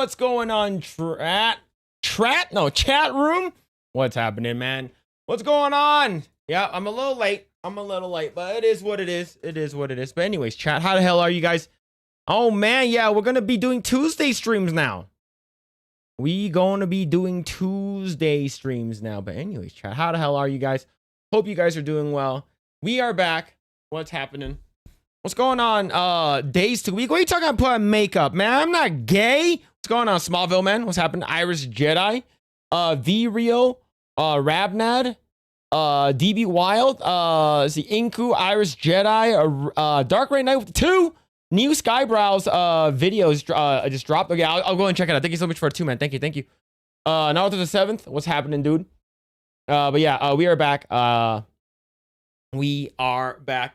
What's going on, chat room? What's happening, man? What's going on? Yeah, I'm a little late. But it is what it is. It is what it is. But anyways, chat, how the hell are you guys? Oh, man, yeah, we're going to be doing Tuesday streams now. But anyways, chat, how the hell are you guys? Hope you guys are doing well. We are back. What's happening? What's going on? Days 2 week. What are you talking about putting makeup, man? I'm not gay. What's going on, Smallville, man? What's happening? Iris Jedi, V-Real, Rabnad, DB Wild, the Inku, Iris Jedi, Dark Ray Knight 2, new Skybrows videos just dropped. Okay, I'll go and check it out. Thank you so much for it too, man. Thank you. Naruto the 7th. What's happening, dude? But yeah, we are back.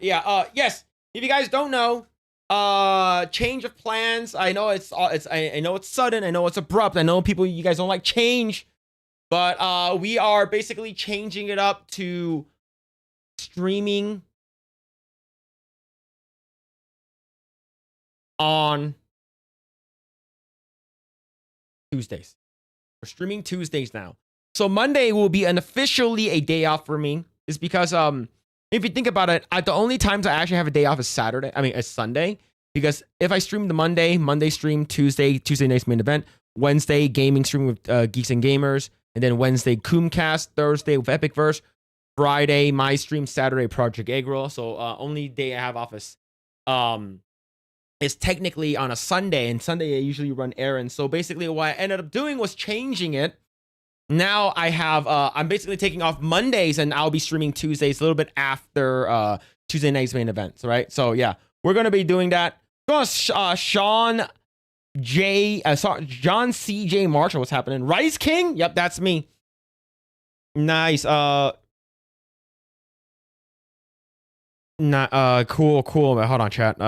Yes. If you guys don't know, change of plans. I know it's sudden. I know it's abrupt. I know you guys don't like change, but we are basically changing it up to streaming on Tuesdays. We're streaming Tuesdays now. So Monday will be officially a day off for me. It's because if you think about it, the only times I actually have a day off is Sunday. Because if I stream the Monday stream, Tuesday night's main event, Wednesday gaming stream with Geeks and Gamers, and then Wednesday Coomcast, Thursday with Epicverse, Friday my stream, Saturday Project Egg Roll. So only day I have off is technically on a Sunday, and Sunday I usually run errands. So basically what I ended up doing was changing it. Now I have, I'm basically taking off Mondays and I'll be streaming Tuesdays a little bit after Tuesday night's main events, right? So yeah, we're going to be doing that. John CJ Marshall, what's happening? Rice King? Yep, that's me. Nice. Cool. Hold on, chat.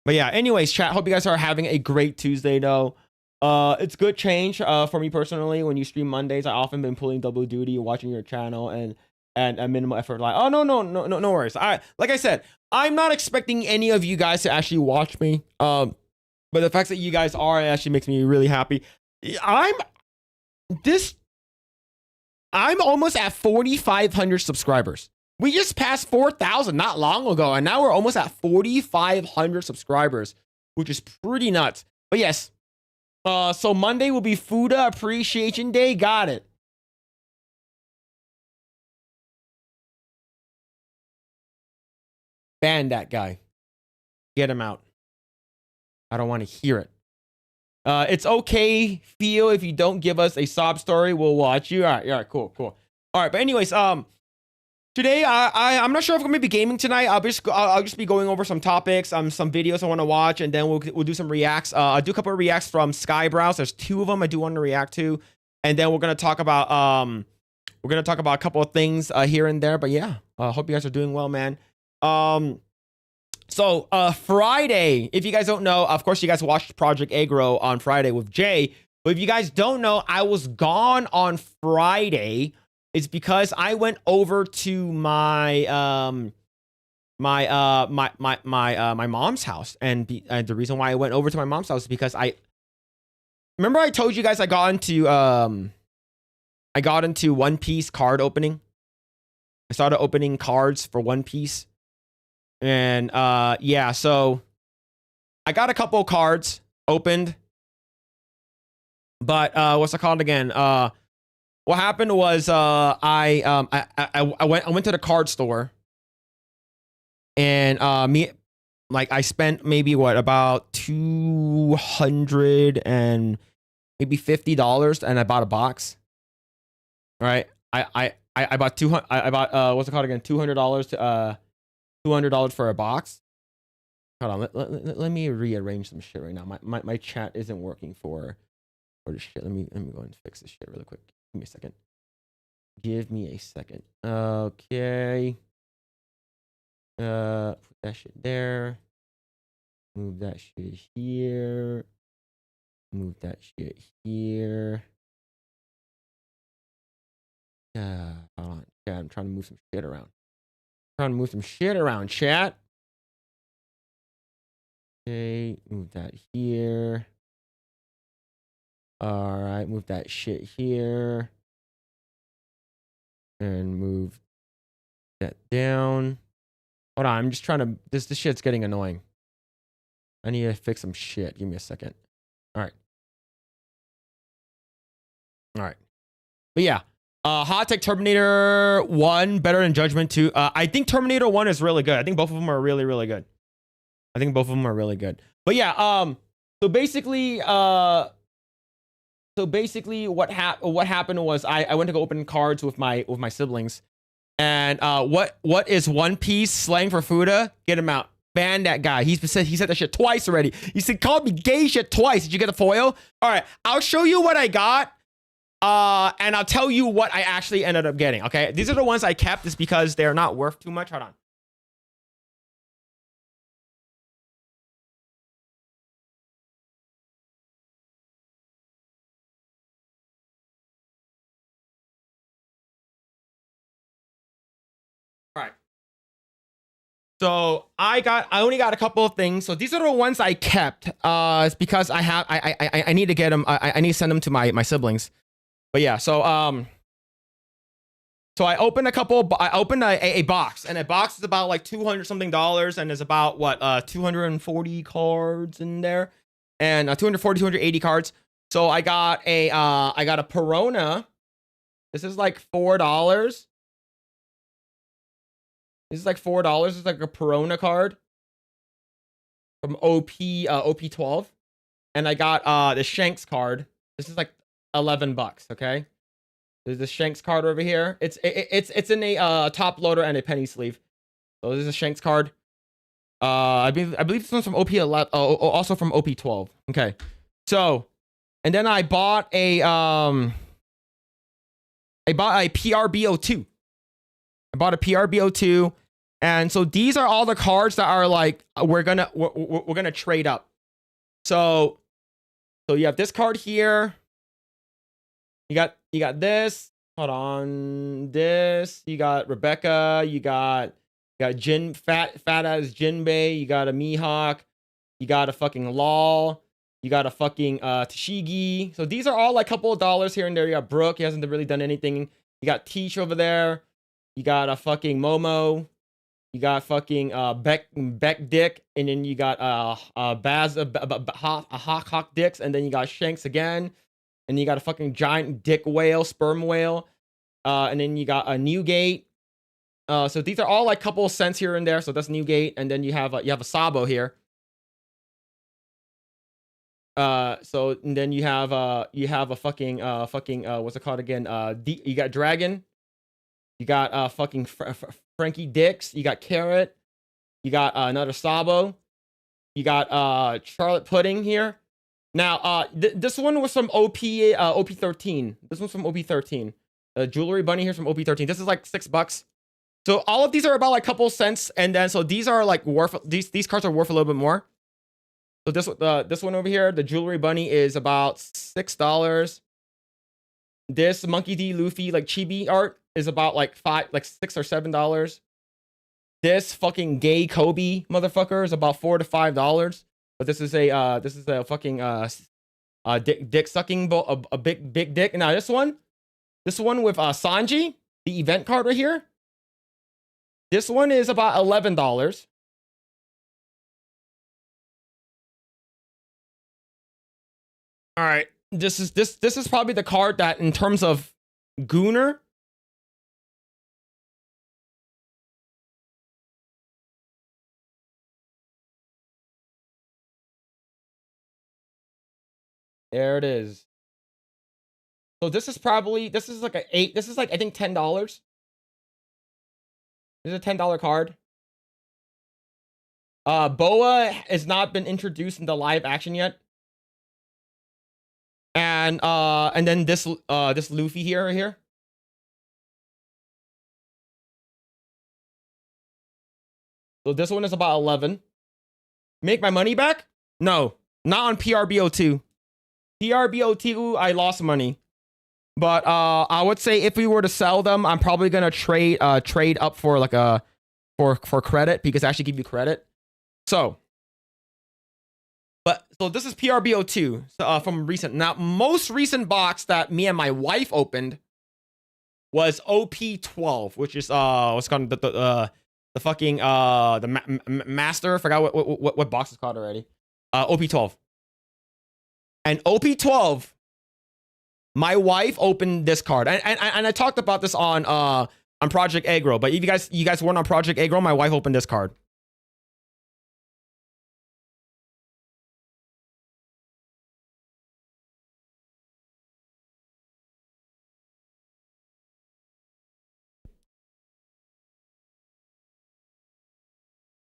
But yeah, anyways, chat, hope you guys are having a great Tuesday, though. It's good change for me personally. When you stream Mondays, I often been pulling double duty, watching your channel, and a minimal effort. Like, oh, no worries. All right, like I said, I'm not expecting any of you guys to actually watch me. But the fact that you guys are, it actually makes me really happy. I'm almost at 4,500 subscribers. We just passed 4,000 not long ago, and now we're almost at 4,500 subscribers, which is pretty nuts. But yes, so Monday will be Fuda Appreciation Day. Got it. Ban that guy. Get him out. I don't want to hear it. It's okay, Theo, if you don't give us a sob story, we'll watch you. All right, cool. All right, but anyways, today, I'm not sure if I'm gonna be gaming tonight. I'll just be going over some topics, some videos I want to watch, and then we'll do some reacts. I'll do a couple of reacts from Skybrows. There's 2 of them I do want to react to, and then we're gonna talk about a couple of things here and there. But yeah, hope you guys are doing well, man. So Friday, if you guys don't know, of course you guys watched Project Agro on Friday with Jay. But if you guys don't know, I was gone on Friday. It's because I went over to my mom's house, and the reason why I went over to my mom's house is because I told you guys I got into One Piece card opening. I started opening cards for One Piece, and yeah, so I got a couple of cards opened, but what's it called again? What happened was I went to the card store, and I spent maybe about $200 and maybe $50, and I bought a box. All right, I bought what's it called again? $200 for a box. Hold on, let me rearrange some shit right now. My chat isn't working for this shit. Let me go and fix this shit really quick. Give me a second. Okay. Put that shit there. Move that shit here. Move that shit here. Hold on. Yeah, I'm trying to move some shit around. Chat. Okay, move that here. All right, move that shit here. And move that down. Hold on, I'm just trying to... This shit's getting annoying. I need to fix some shit. Give me a second. All right. All right. But yeah. Hot Tech Terminator 1 better than Judgment 2. I think Terminator 1 is really good. I think both of them are really, really good. I think both of them are really good. But yeah, so basically what happened was I went to go open cards with my siblings. And what is One Piece slang for Fuda? Get him out. Ban that guy. He said that shit twice already. He said called me gay shit twice. Did you get the foil? All right, I'll show you what I got. And I'll tell you what I actually ended up getting. Okay, these are the ones I kept. Just because they're not worth too much. Hold on. All right. So I only got a couple of things. So these are the ones I kept. It's because I need to get them. I need to send them to my siblings. But yeah, so I opened a couple. I opened a box, and a box is about like $200 something, and there's about what 240 cards in there, and 240 280 cards. So I got a Perona. This is like $4. This is like $4. It's like a Perona card from OP12, and I got the Shanks card. This is like $11. Okay. There's the Shanks card over here. It's in a top loader and a penny sleeve. So this is a Shanks card. I believe this one's from OP11. Also from OP12. Okay. So, and then I bought a PRBO2. I bought a PRBO2, and so these are all the cards that are like we're gonna trade up. So you have this card here. You got this. Hold on. This. You got Rebecca. You got Jin fat as Jinbei. You got a Mihawk. You got a fucking Lol. You got a fucking Tashigi. So these are all like a couple of dollars here and there. You got Brooke. He hasn't really done anything. You got Tish over there. You got a fucking Momo. You got fucking Beck Dick, and then you got Baz Hawk Dicks, and then you got Shanks again. And you got a fucking giant dick whale, sperm whale. And then you got a Newgate. So these are all like a couple of cents here and there. So that's Newgate. And then you have a Sabo here. So and then you have a fucking what's it called again? You got Dragon. You got fucking Frankie Dix. You got Carrot. You got another Sabo. You got Charlotte Pudding here. Now, this one was from OP13. This one's from OP13. The Jewelry Bunny here's from OP13. This is like $6. So all of these are about like a couple cents, and then so these are like worth. These cards are worth a little bit more. So this one over here, the Jewelry Bunny, is about $6. This Monkey D. Luffy like chibi art is about like $6 or $7. This fucking gay Kobe motherfucker is about $4 to $5. But this is a fucking dick sucking a big dick. Now this one with Sanji, the event card right here. This one is about $11. All right, this is probably the card that in terms of Gooner. There it is. So this is like I think $10. This is a $10 card. Boa has not been introduced in the live action yet. And then this Luffy here. So this one is about 11. Make my money back? No, not on PRBO2. PRBO2, I lost money. But I would say if we were to sell them, I'm probably gonna trade up for like for credit, because I actually give you credit. So But so this is PRBO2 from recent. Now, most recent box that me and my wife opened was OP12, which is what's called the fucking master. I forgot what box is called already. OP12. And OP12, my wife opened this card, and I talked about this on Project Aggro. But if you guys weren't on Project Aggro, my wife opened this card.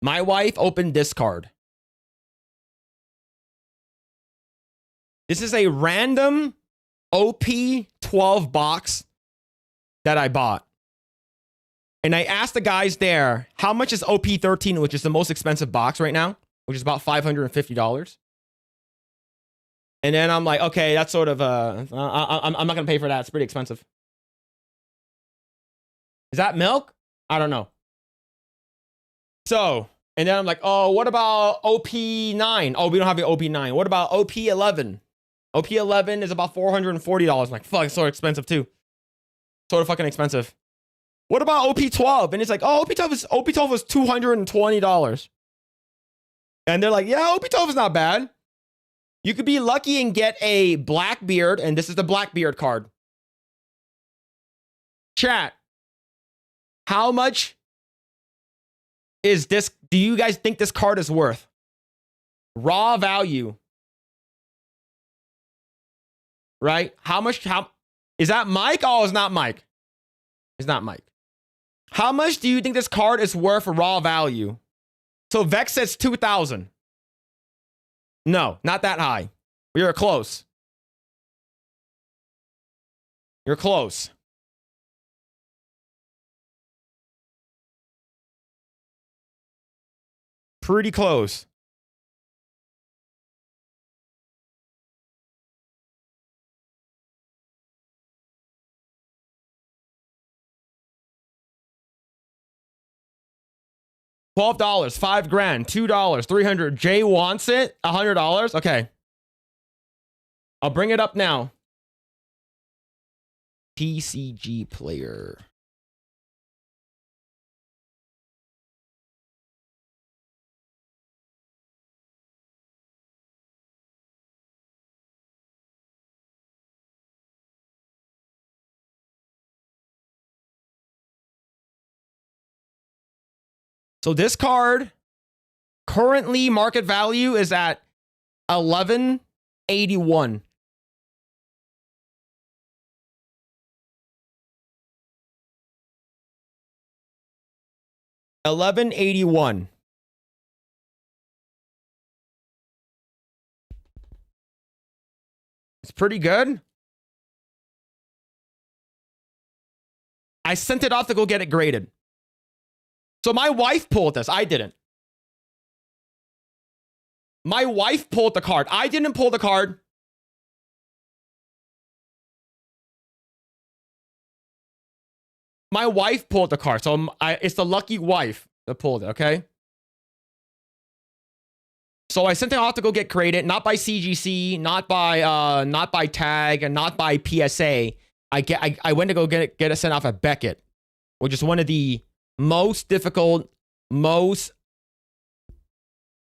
My wife opened this card. This is a random OP12 box that I bought. And I asked the guys there, how much is OP13, which is the most expensive box right now, which is about $550. And then I'm like, okay, that's sort of, I'm not going to pay for that. It's pretty expensive. Is that milk? I don't know. So, and then I'm like, oh, what about OP9? Oh, we don't have the OP9. What about OP11? OP11 is about $440. I'm like, fuck, it's so expensive too. Sort of fucking expensive. What about OP12? And it's like, oh, OP12 was $220. And they're like, yeah, OP12 is not bad. You could be lucky and get a Blackbeard, and this is the Blackbeard card. Chat, how much is this? Do you guys think this card is worth? Raw value. Right? How much? How is that Mike? Oh, it's not Mike. It's not Mike. How much do you think this card is worth for raw value? So Vex says 2,000. No, not that high. You're close. You're close. Pretty close. $12, $5 grand, $2, 300. Jay wants it. $100. Okay. I'll bring it up now. TCG player. So this card currently market value is at 1181. $1181. It's pretty good. I sent it off to go get it graded. So my wife pulled this. I didn't. My wife pulled the card. I didn't pull the card. My wife pulled the card. So it's the lucky wife that pulled it, okay? So I sent it off to go get graded, not by CGC, not by tag, and not by PSA. I went to go get it sent off at Beckett, which is one of the most difficult,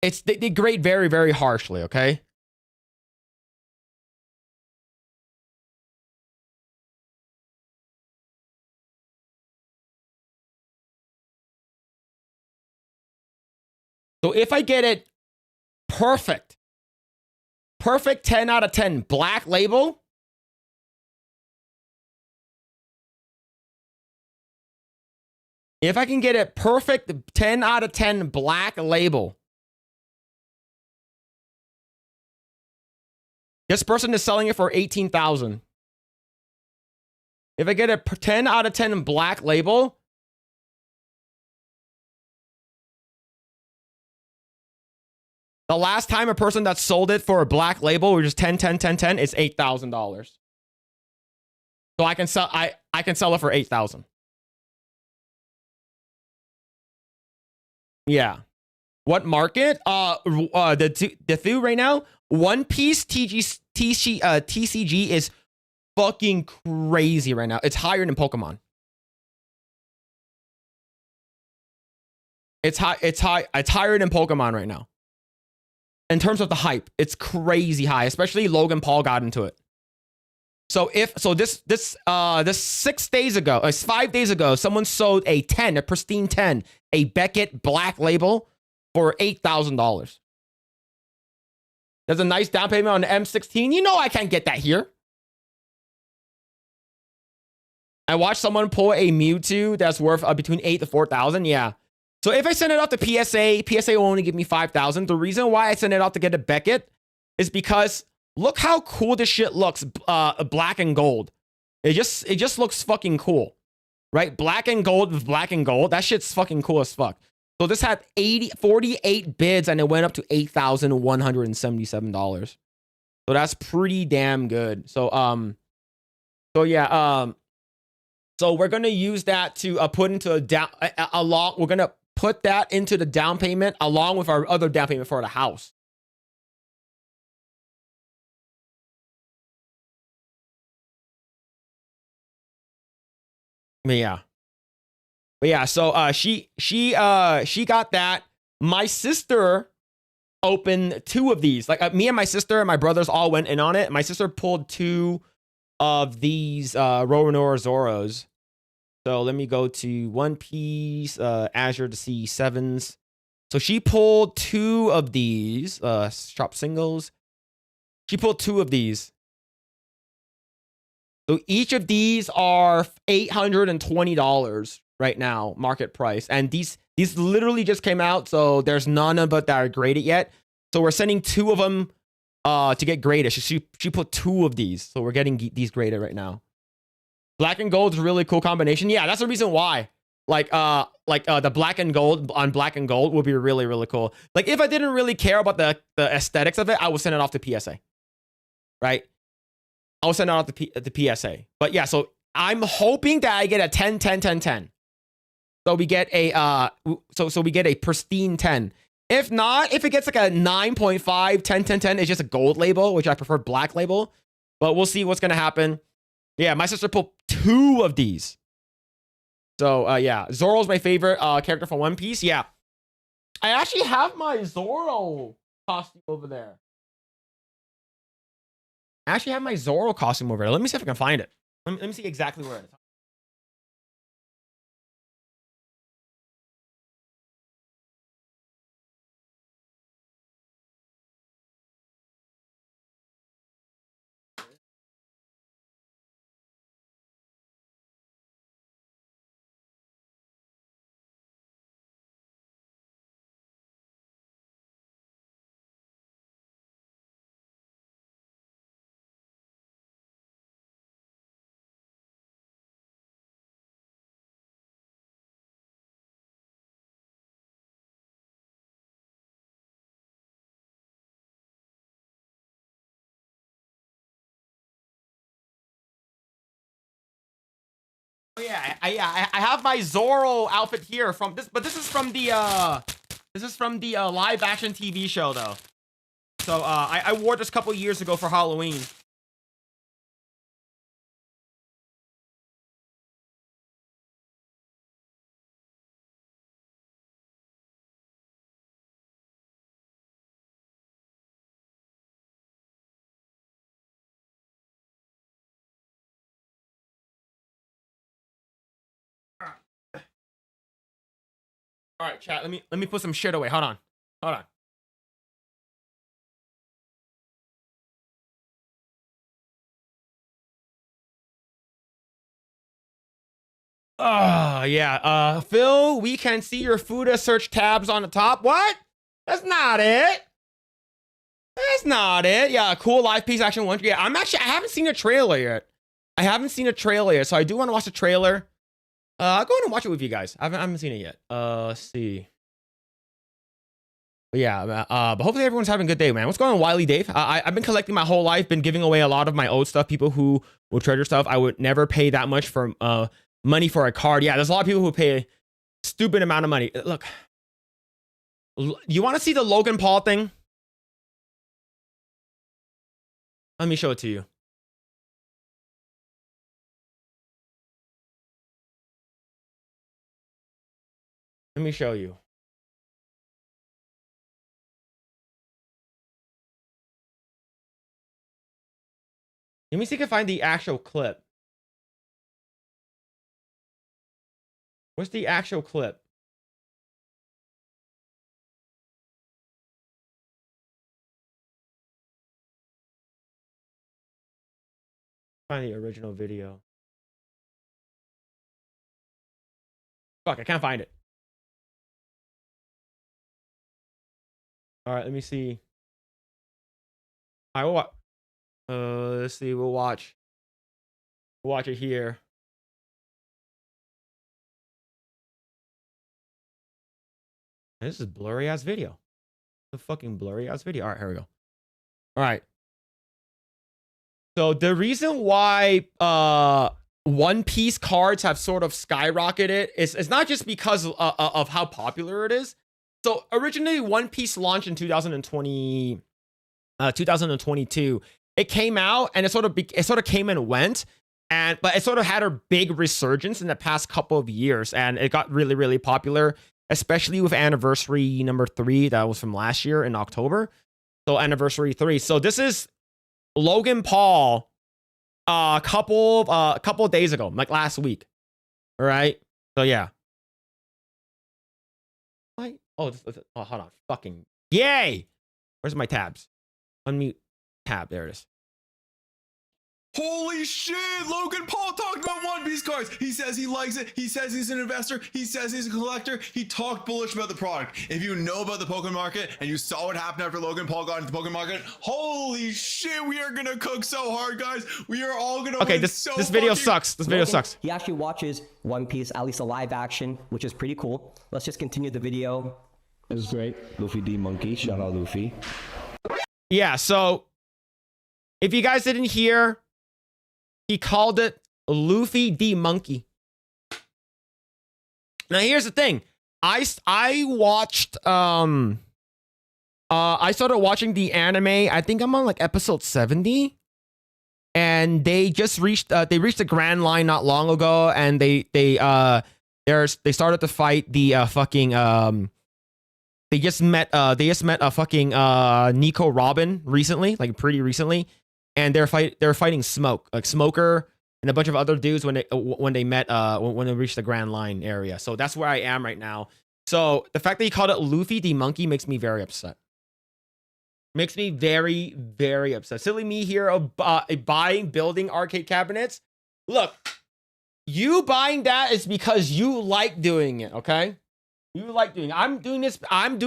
they grade very, very harshly, okay? So if I get it perfect 10 out of 10 black label, if I can get it perfect 10 out of 10 black label, this person is selling it for $18,000. If I get a 10 out of 10 black label, the last time a person that sold it for a black label, which is 10, 10, 10, 10, is $8,000. So I can sell it for $8,000. Yeah. What market? The two right now. One Piece TCG is fucking crazy right now. It's higher than Pokemon. It's higher than Pokemon right now. In terms of the hype, it's crazy high. Especially Logan Paul got into it. So this 6 days ago, 5 days ago, someone sold a pristine 10, a Beckett Black Label for $8,000. There's a nice down payment on the M16. You know I can't get that here. I watched someone pull a Mewtwo that's worth between 8 to 4,000. Yeah. So if I send it off to PSA will only give me 5,000. The reason why I send it off to get a Beckett is because look how cool this shit looks, black and gold. It just looks fucking cool, right? Black and gold with black and gold. That shit's fucking cool as fuck. So this had 48 bids and it went up to $8,177. So that's pretty damn good. So yeah, so we're gonna use that to put into a down we're gonna put that into the down payment along with our other down payment for the house. But yeah, so she got that. My sister opened 2 of these. Like me and my sister and my brothers all went in on it. My sister pulled 2 of these Roronoa Zoros. So let me go to One Piece, Azure to see 7s. So she pulled 2 of these shop singles. She pulled 2 of these. So each of these are $820 right now, market price. And these literally just came out, so there's none of it that are graded yet. So we're sending 2 of them to get graded. She put 2 of these, so we're getting these graded right now. Black and gold is a really cool combination. Yeah, that's the reason why. Like the black and gold on black and gold would be really, really cool. Like if I didn't really care about the aesthetics of it, I would send it off to PSA. Right? I will send it off to the PSA. But yeah, so I'm hoping that I get a 10, 10, 10, 10. So we get a so we get a pristine 10. If not, if it gets like a 9.5, 10, 10, 10, it's just a gold label, which I prefer black label. But we'll see what's gonna happen. Yeah, my sister pulled 2 of these. So yeah, Zoro's my favorite character from One Piece. Yeah, I actually have my Zoro costume over there. I actually have my Zoro costume over there. Let me see if I can find it. Let me see exactly where it is. Oh yeah, I have my Zoro outfit here from this, but this is from the live action TV show though. So I wore this a couple years ago for Halloween. All right, chat. Let me put some shit away. Hold on. Oh yeah. Phil, we can see your Fuda search tabs on the top. What? That's not it. That's not it. Yeah, cool live piece action 1. Yeah, I haven't seen a trailer yet. So I do want to watch the trailer. I'll go in and watch it with you guys. I haven't seen it yet. Let's see. But yeah, but hopefully everyone's having a good day, man. What's going on, Wiley Dave? I've been collecting my whole life, been giving away a lot of my old stuff. People who will treasure stuff. I would never pay that much for money for a card. Yeah, there's a lot of people who pay a stupid amount of money. Look, You want to see the Logan Paul thing? Let me show it to you. Let me show you. Let me see if I can find the actual clip. What's the actual clip? Find the original video. Fuck, I can't find it. All right, let me see. I will. Let's see. We'll watch. We'll watch it here. This is blurry ass video. The fucking blurry ass video. All right, here we go. All right. So the reason why One Piece cards have sort of skyrocketed is not just because of how popular it is. So originally One Piece launched in 2020, 2022. It came out and it sort of came and went, but it sort of had a big resurgence in the past couple of years, and it got really, really popular, especially with anniversary number 3 that was from last year in October. So anniversary 3. So this is Logan Paul a couple days ago, like last week. All right. So yeah. Oh, hold on. Fucking yay. Where's my tabs? Unmute tab. There it is. Holy shit, Logan Paul talked about One Piece cards. He says he likes it. He says he's an investor. He says he's a collector. He talked bullish about the product. If you know about the Pokemon market and you saw what happened after Logan Paul got into the Pokemon market, holy shit, we are gonna cook so hard, guys. We are all gonna okay, win this so video fucking... sucks. This video sucks. He actually watches One Piece, at least a live action, which is pretty cool. Let's just continue the video. It was great. Luffy D Monkey. Shout out Luffy. Yeah, so if you guys didn't hear, he called it Luffy D Monkey. Now here's the thing. I watched I started watching the anime. I think I'm on like episode 70. And they just reached the grand line not long ago, and they started to fight the fucking they just met a fucking Nico Robin recently, like pretty recently. And they're fighting Smoker and a bunch of other dudes when they met when they reached the Grand Line area. So that's where I am right now. So the fact that he called it Luffy the Monkey makes me very upset. Makes me very, very upset. Silly me here of building arcade cabinets. Look, you buying that is because you like doing it, okay? You like doing it. I'm doing this because I'm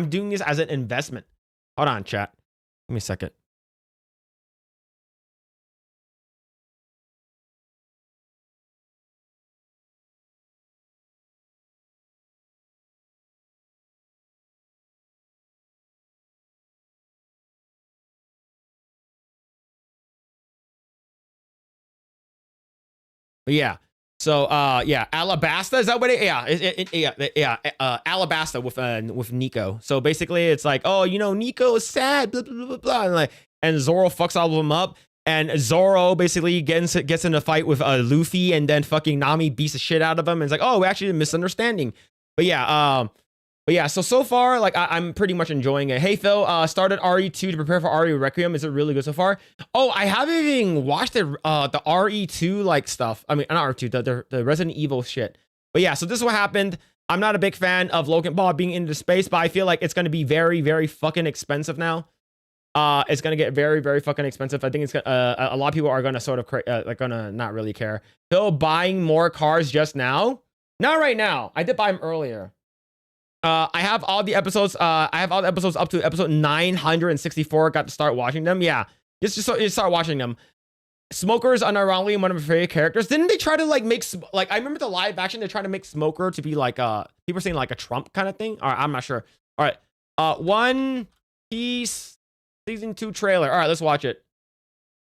doing this as an investment. Hold on, chat. Give me a second. Yeah. So yeah, Alabasta, is that what it? Yeah, Alabasta with Nico. So basically, it's like, oh, you know, Nico is sad, blah blah blah blah, and Zoro fucks all of them up, and Zoro basically gets in a fight with Luffy, and then fucking Nami beats the shit out of him, and it's like, oh, actually a misunderstanding. But yeah, so far, like, I'm pretty much enjoying it. Hey, Phil, started RE2 to prepare for RE Requiem. Is it really good so far? Oh, I haven't even watched the RE2, like, stuff. I mean, not RE2, the Resident Evil shit. But yeah, so this is what happened. I'm not a big fan of Logan Paul being into space, but I feel like it's going to be very, very fucking expensive now. It's going to get very, very fucking expensive. I think it's a lot of people are going to sort of, like, going to not really care. Phil buying more cars just now? Not right now. I did buy them earlier. I have all the episodes. I have all the episodes up to episode 964. Got to start watching them. Yeah, just start watching them. Smoker is unironically one of my favorite characters. Didn't they try to like make I remember the live action? They're trying to make Smoker to be like people are saying like a Trump kind of thing. All right, I'm not sure. All right, One Piece season 2 trailer. All right, let's watch it.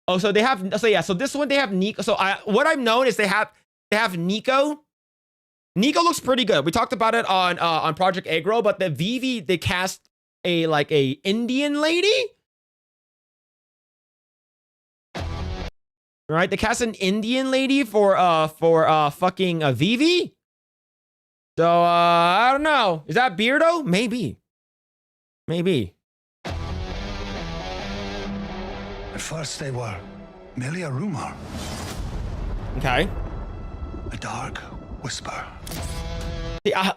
Oh, so they have. So yeah, so this one they have Nico. So what I've known is they have Nico. Nico looks pretty good. We talked about it on Project Agro, but the Vivi, they cast a Indian lady. Right? They cast an Indian lady for fucking Vivi. So I don't know. Is that Beardo? Maybe. Maybe. At first they were merely a rumor, Okay. a dark whisper. You got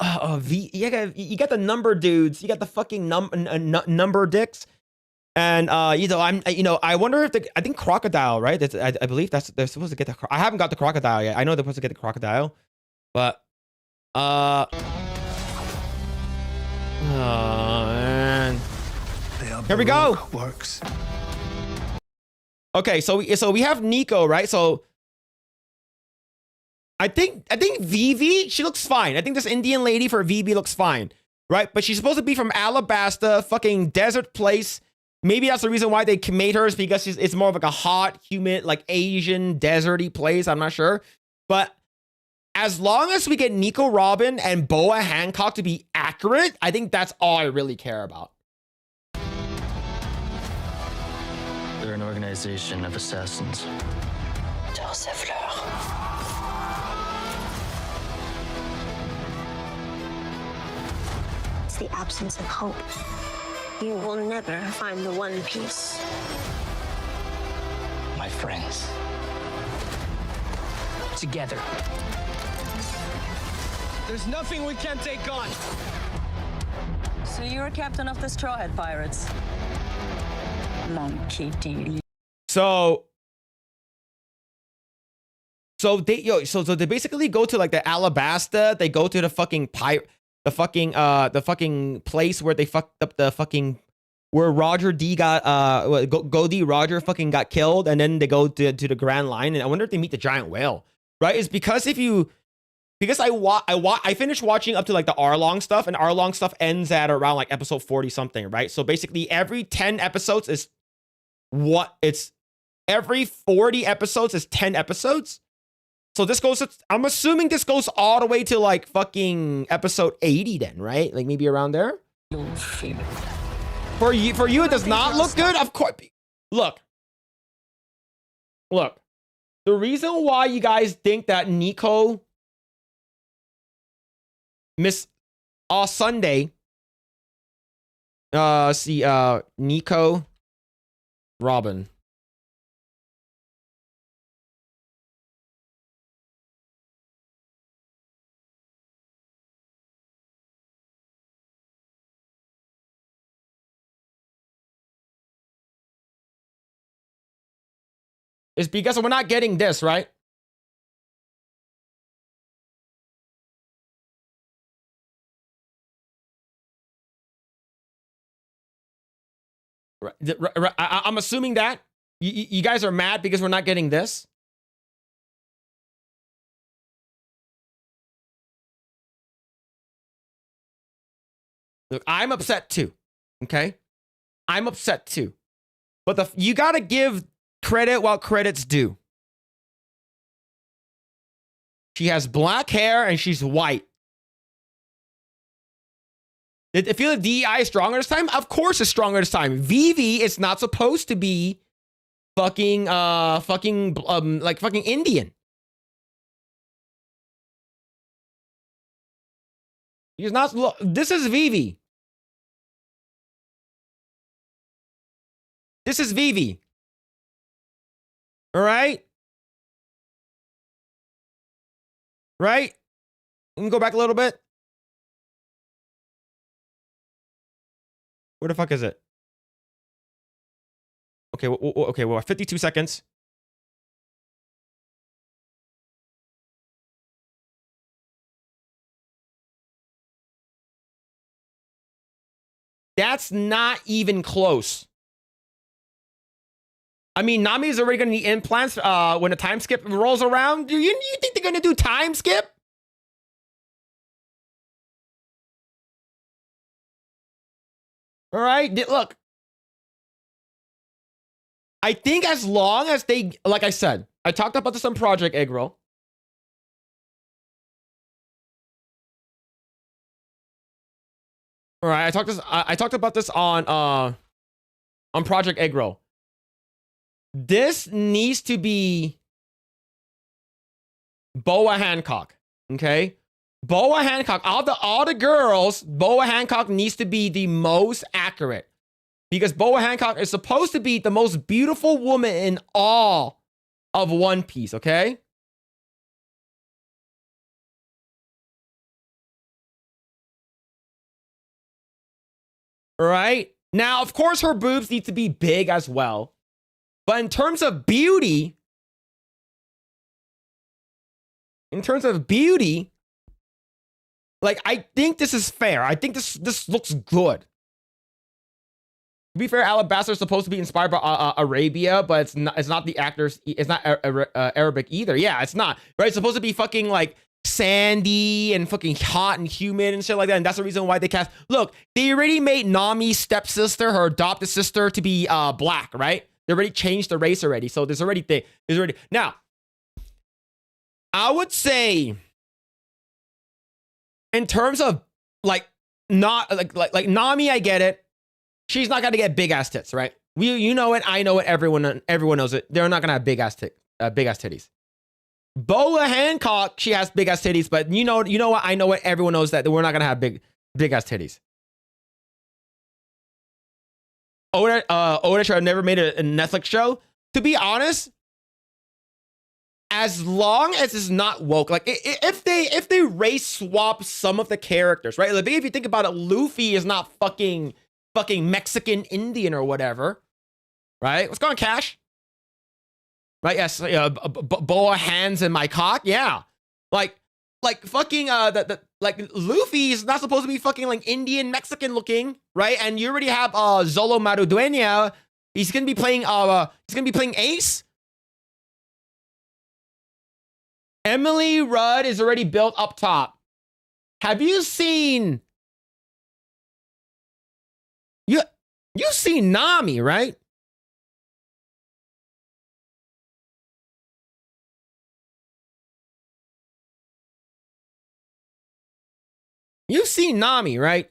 the number dudes. You got the fucking number dicks. And I wonder if I think crocodile, right? I believe they're supposed to get the. I haven't got the crocodile yet. I know they're supposed to get the crocodile, but oh man. Here we go. Works. Okay, so we have Nico, right? So I think Vivi, she looks fine. I think this Indian lady for Vivi looks fine, right? But she's supposed to be from Alabasta, fucking desert place. Maybe that's the reason why they made her, is because it's more of like a hot, humid, like Asian, deserty place. I'm not sure. But as long as we get Nico Robin and Boa Hancock to be accurate, I think that's all I really care about. They're an organization of assassins. It's the absence of hope. You will never find the One Piece. My friends. Together. There's nothing we can't take on. So you're a captain of the Straw Hat Pirates. Monkey D. So they basically go to like the Alabasta. They go to the fucking the fucking place where they fucked up the fucking, where Roger D got Goldie Roger fucking got killed, and then they go to the Grand Line, and I wonder if they meet the giant whale, right? It's because I finished watching up to like the Arlong stuff, and Arlong stuff ends at around like episode 40 something, right? So basically every 10 episodes is every 40 episodes is 10 episodes. So this goes, I'm assuming this goes all the way to like fucking episode 80 then, right? Like maybe around there. For you, it does not look good. Of course. Look. The reason why you guys think that Nico missed Sunday. Nico Robin. Is because we're not getting this, right? I'm assuming that you guys are mad because we're not getting this. Look, I'm upset too. Okay, I'm upset too. But you gotta give credit while credit's due. She has black hair and she's white. Did it feel the DEI is stronger this time? Of course it's stronger this time. Vivi is not supposed to be fucking like fucking Indian. He's not. Look, this is Vivi. This is Vivi. All right. Right? Let me go back a little bit. Where the fuck is it? Okay, well, 52 seconds. That's not even close. I mean, Nami is already going to need implants when the time skip rolls around. Do you think they're going to do time skip? All right, look. I think as long as they, like I said, I talked about this on Project Eggroll. All right, I talked about this on Project Eggroll. This needs to be Boa Hancock, okay? Boa Hancock, all the girls, Boa Hancock needs to be the most accurate because Boa Hancock is supposed to be the most beautiful woman in all of One Piece, okay? All right? Now, of course, her boobs need to be big as well. But in terms of beauty, like, I think this is fair. I think this looks good. To be fair, Alabasta is supposed to be inspired by Arabia, but it's not the actors. It's not Arabic either. Yeah, it's not. Right? It's supposed to be fucking like sandy and fucking hot and humid and shit like that. And that's the reason why they cast. Look, they already made Nami's stepsister, her adopted sister, to be black. Right? They already changed the race already. So there's already now. I would say, in terms of like not like Nami, I get it. She's not gonna get big ass tits, right? You know it, I know it, everyone knows it. They're not gonna have big ass titties. Boa Hancock, she has big ass titties, but you know what? I know it. Everyone knows that we're not gonna have big ass titties. Oda should have never made a Netflix show. To be honest, as long as it's not woke, like if they race swap some of the characters, right? Like if you think about it, Luffy is not fucking Mexican Indian or whatever, right? What's going on, Cash? Right? Yes, Boa hands in my cock. Yeah, like fucking like Luffy is not supposed to be fucking like Indian Mexican looking, right? And you already have Zolo Marudueña. He's gonna be playing Ace. Emily Rudd is already built up top. Have you seen? You've seen Nami, right? You've seen Nami, right?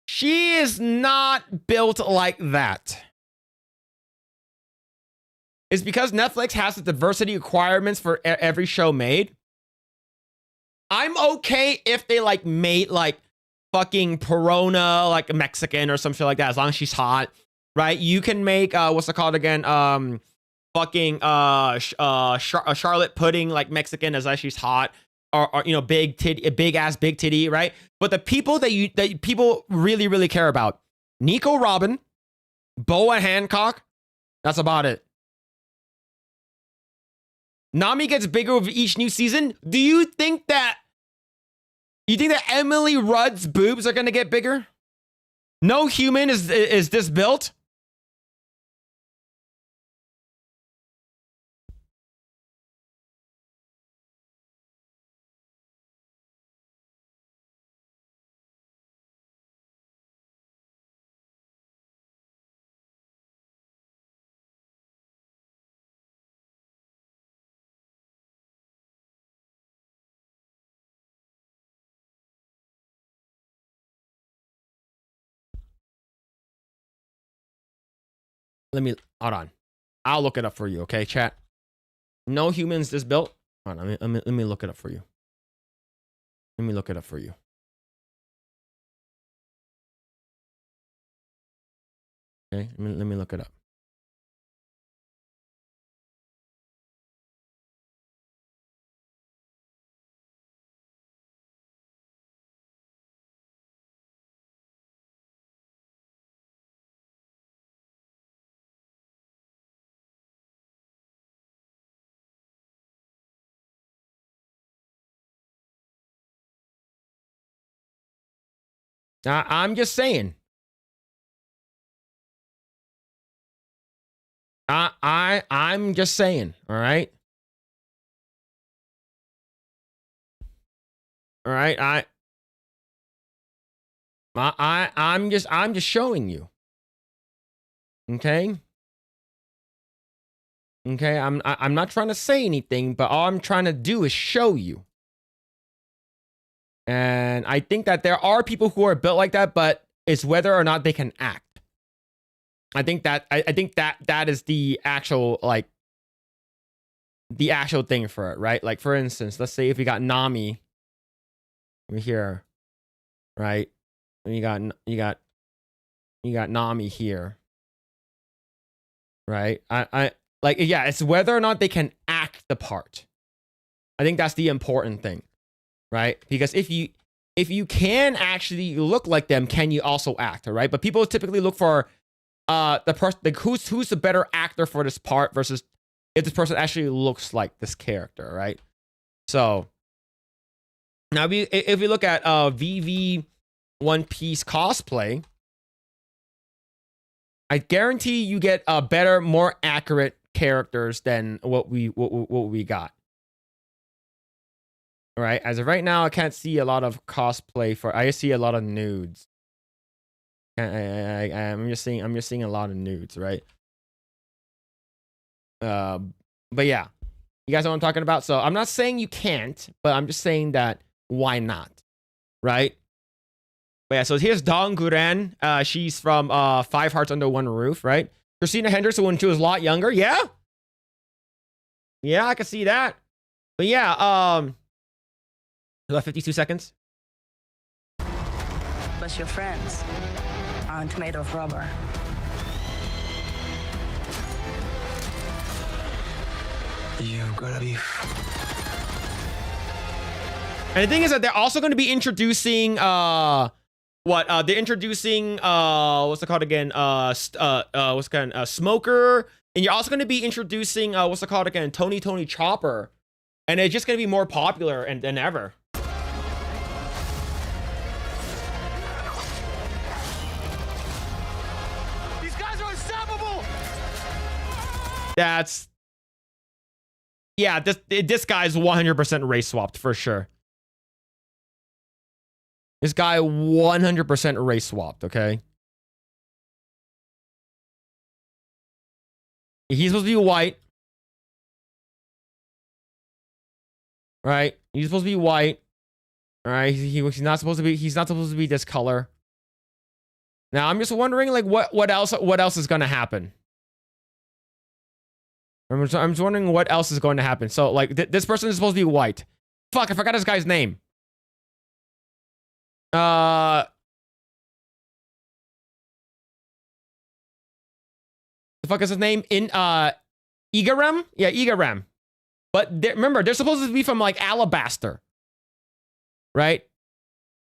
She is not built like that. It's because Netflix has the diversity requirements for every show made. I'm okay if they like made like fucking Perona like a Mexican or some shit like that, as long as she's hot, right? You can make what's it called again? Fucking Charlotte Pudding like Mexican, as long as she's hot, or you know, big titty, right? But the people that people really care about, Nico Robin, Boa Hancock, that's about it. Nami gets bigger with each new season. Do you think that Emily Rudd's boobs are gonna get bigger? No human is this built. Hold on. I'll look it up for you, okay, chat? No humans this built. Hold on, let me look it up for you. Let me look it up for you. Okay, let me look it up. I'm just saying. I'm just saying. All right. All right. I'm just showing you. Okay. Okay. I'm not trying to say anything, but all I'm trying to do is show you. And I think that there are people who are built like that, but it's whether or not they can act. I think that is the actual thing for it, right? Like for instance, let's say if we got Nami over here, right? And you got Nami here, right? I like, yeah, it's whether or not they can act the part. I think that's the important thing, right? Because if you can actually look like them, can you also act, right? But people typically look for the person, like who's the better actor for this part versus if this person actually looks like this character, right? So now if we look at VV One Piece cosplay, I guarantee you get better, more accurate characters than what we got. All right, as of right now, I can't see a lot of cosplay for. I see a lot of nudes. I'm just seeing a lot of nudes, right? But yeah, you guys know what I'm talking about. So I'm not saying you can't, but I'm just saying that why not, right? But yeah, so here's Dong Guren. She's from Five Hearts Under One Roof, right? Christina Henderson when she was a lot younger, yeah, I can see that. But yeah, about 52 seconds. But your friends aren't made of rubber. You've got to be. And the thing is that they're also going to be introducing they're introducing what's it called again? Smoker, and you're also going to be introducing what's it called again? Tony Chopper, and it's just going to be more popular than ever. These guys are unstoppable. This guy's 100% race swapped for sure. This guy 100% race swapped, okay? He's supposed to be white. Right? He's supposed to be white. All right? He's not supposed to be this color. Now, I'm just wondering like what else is going to happen? I'm just wondering what else is going to happen. So like this person is supposed to be white. Fuck, I forgot this guy's name. The fuck is his name? Igaram? Yeah, Igaram. But remember, they're supposed to be from like Alabaster. Right?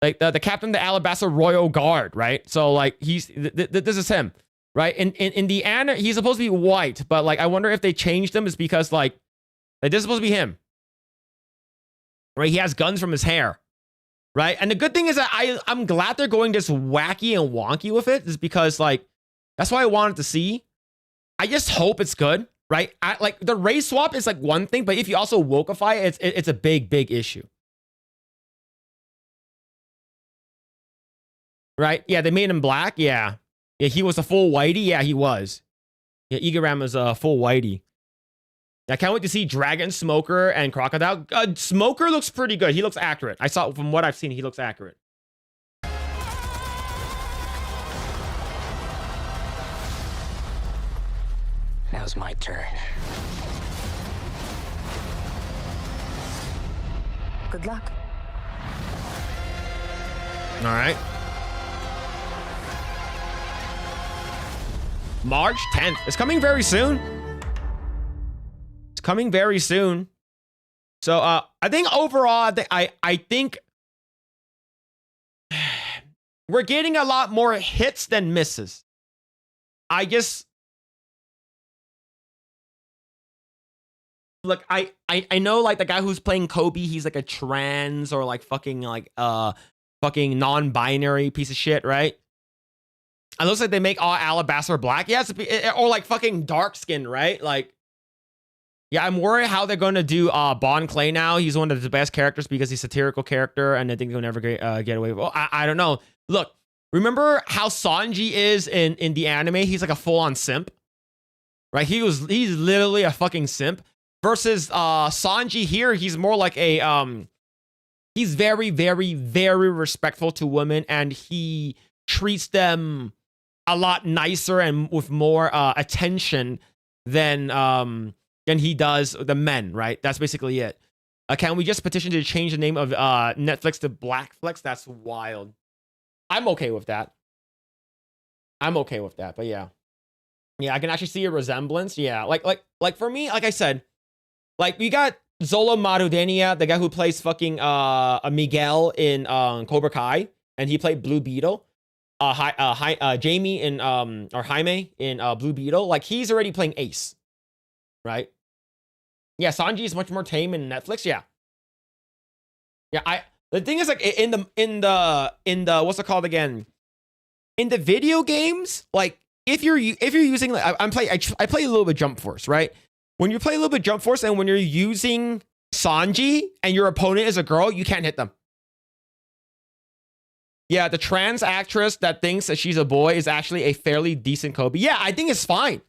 Like the captain of the Alabaster Royal Guard, right? So like this is him. Right? In the anime, he's supposed to be white, but like I wonder if they changed him is because like this is supposed to be him. Right? He has guns from his hair. Right? And the good thing is that I'm glad they're going this wacky and wonky with it, is because like that's what I wanted to see. I just hope it's good, right? Like the race swap is like one thing, but if you also wokeify it, it's a big issue. Right? Yeah, they made him black. Yeah. Yeah, he was a full whitey. Yeah, he was. Yeah, Igaram is a full whitey. I can't wait to see Dragon, Smoker, and Crocodile. Smoker looks pretty good. He looks accurate. I saw from what I've seen, he looks accurate. Now's my turn. Good luck. All right. March 10th. It's coming very soon. It's coming very soon. So I think overall, I think we're getting a lot more hits than misses. I just look, I know like the guy who's playing Kobe, he's like a trans or like fucking non-binary piece of shit, right? It looks like they make all Alabaster black. Yeah, or like fucking dark skin, right? Like, yeah, I'm worried how they're going to do Bon Clay now. He's one of the best characters because he's a satirical character, and I think they'll never get away with it. I don't know. Look, Remember how Sanji is in the anime? He's like a full-on simp, right? He's literally a fucking simp. Versus Sanji here, he's more like a he's very, very, very respectful to women, and he treats them a lot nicer and with more attention than he does the men, right? That's basically it. Can we just petition to change the name of Netflix to Blackflix? That's wild. I'm okay with that. But yeah. Yeah, I can actually see a resemblance. Yeah, like for me, like I said, like we got Zolo Marudenia, the guy who plays fucking Miguel in Cobra Kai, and he played Blue Beetle. Jamie in or Jaime in Blue Beetle, like he's already playing Ace, right? Yeah, Sanji is much more tame in Netflix. Yeah. The thing is, like in the what's it called again? In the video games, like if you're using like I play a little bit Jump Force, right? When you play a little bit Jump Force and when you're using Sanji and your opponent is a girl, you can't hit them. Yeah, the trans actress that thinks that she's a boy is actually a fairly decent Kobe. Yeah, I think it's fine.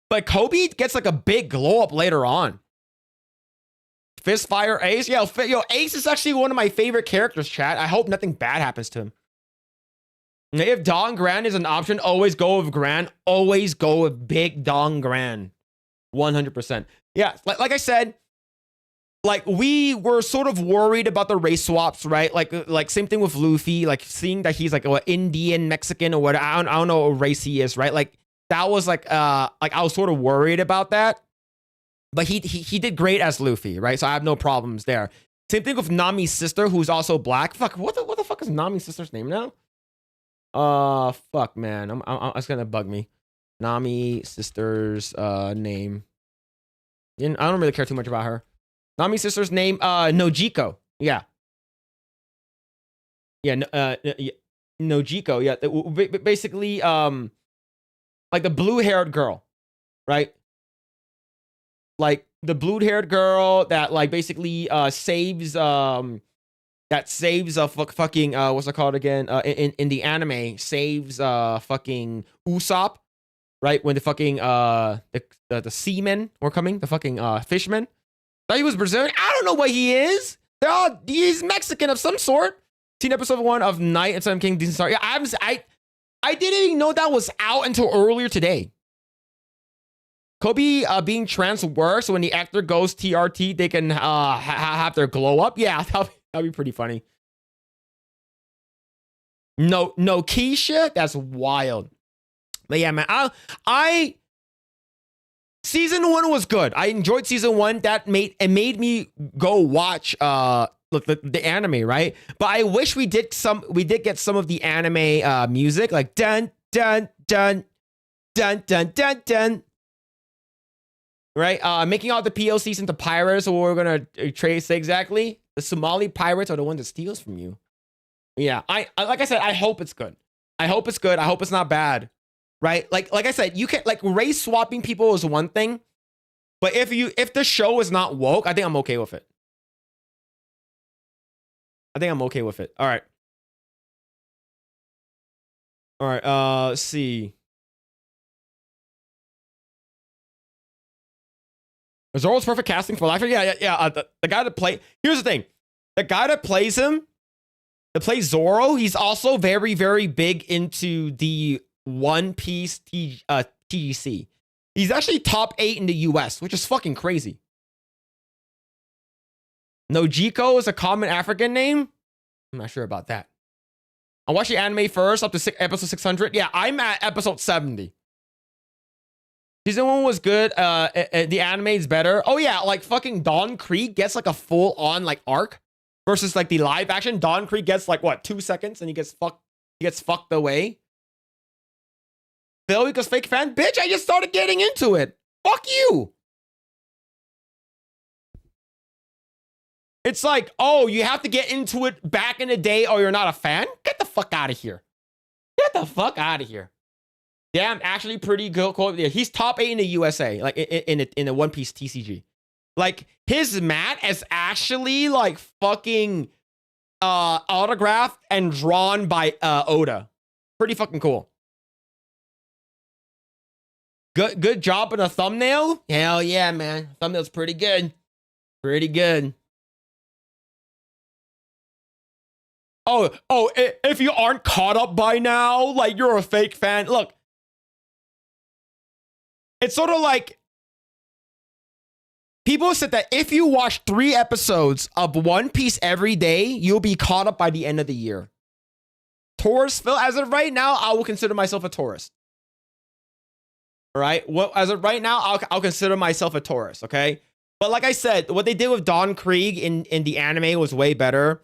But Kobe gets like a big glow up later on. Fistfire Ace. Yo, Ace is actually one of my favorite characters, chat. I hope nothing bad happens to him. If Dong Gran is an option, always go with Gran. Always go with big Dong Gran. 100%. Yeah, like I said, like we were sort of worried about the race swaps, right? Like same thing with Luffy, like seeing that he's like Indian, Mexican, or what I don't know what race he is, right? Like that was like I was sort of worried about that. But he did great as Luffy, right? So I have no problems there. Same thing with Nami's sister, who's also black. Fuck, what the fuck is Nami's sister's name now? Fuck, man. It's gonna bug me. Nami sister's name. I don't really care too much about her. Nami's sister's name, Nojiko. Yeah. Yeah, Nojiko. Yeah, basically, like the blue-haired girl, right? Like the blue-haired girl that like basically saves fucking what's it called again? In the anime, saves fucking Usopp, right? When the fucking the seamen were coming, the fucking fishmen. Thought he was Brazilian. I don't know what he is. He's Mexican of some sort. Seen episode 1 of Night and Sun King Decent Star. Yeah, I didn't even know that was out until earlier today. Kobe being trans works when the actor goes TRT, they can have their glow up. Yeah, that'll be pretty funny. No, Keisha, that's wild. But yeah, man, I season 1 was good. I enjoyed season 1. That made me go watch the anime, right? But I wish we did get some of the anime music, like dun dun dun dun dun dun dun. Right? Making all the POCs into pirates, or we're gonna trace exactly. The Somali pirates are the ones that steals from you. Yeah, I like I said, I hope it's good. I hope it's good. I hope it's not bad. Right? Like I said, you can like race swapping people is one thing, but if the show is not woke, I think I'm okay with it. All right. Let's see. Zoro's perfect casting for life. Yeah. The guy that here's the thing. The guy that plays Zoro, he's also very, very big into the One Piece TGC. He's actually top 8 in the US, which is fucking crazy. Nojiko is a common African name. I'm not sure about that. I watched the anime first up to episode 600. Yeah, I'm at episode 70. Season 1 was good. The anime is better. Oh yeah, like fucking Dawn Creek gets like a full on like arc versus like the live action. Dawn Creek gets like what 2 seconds and he gets fucked away. Phil, because fake fan, bitch. I just started getting into it. Fuck you. It's like, oh, you have to get into it back in the day, or you're not a fan. Get the fuck out of here. Get the fuck out of here. Yeah, I'm actually pretty good. Yeah, he's top 8 in the USA, like in the One Piece TCG. Like his mat is actually like fucking autographed and drawn by Oda. Pretty fucking cool. Good job on a thumbnail. Hell yeah, man. Thumbnail's pretty good. Pretty good. If you aren't caught up by now, like you're a fake fan. Look, it's sort of like people said that if you watch 3 episodes of One Piece every day, you'll be caught up by the end of the year. Tourist, Phil, as of right now, I will consider myself a tourist. All right. Well, as of right now, I'll consider myself a tourist. Okay. But like I said, what they did with Don Krieg in the anime was way better.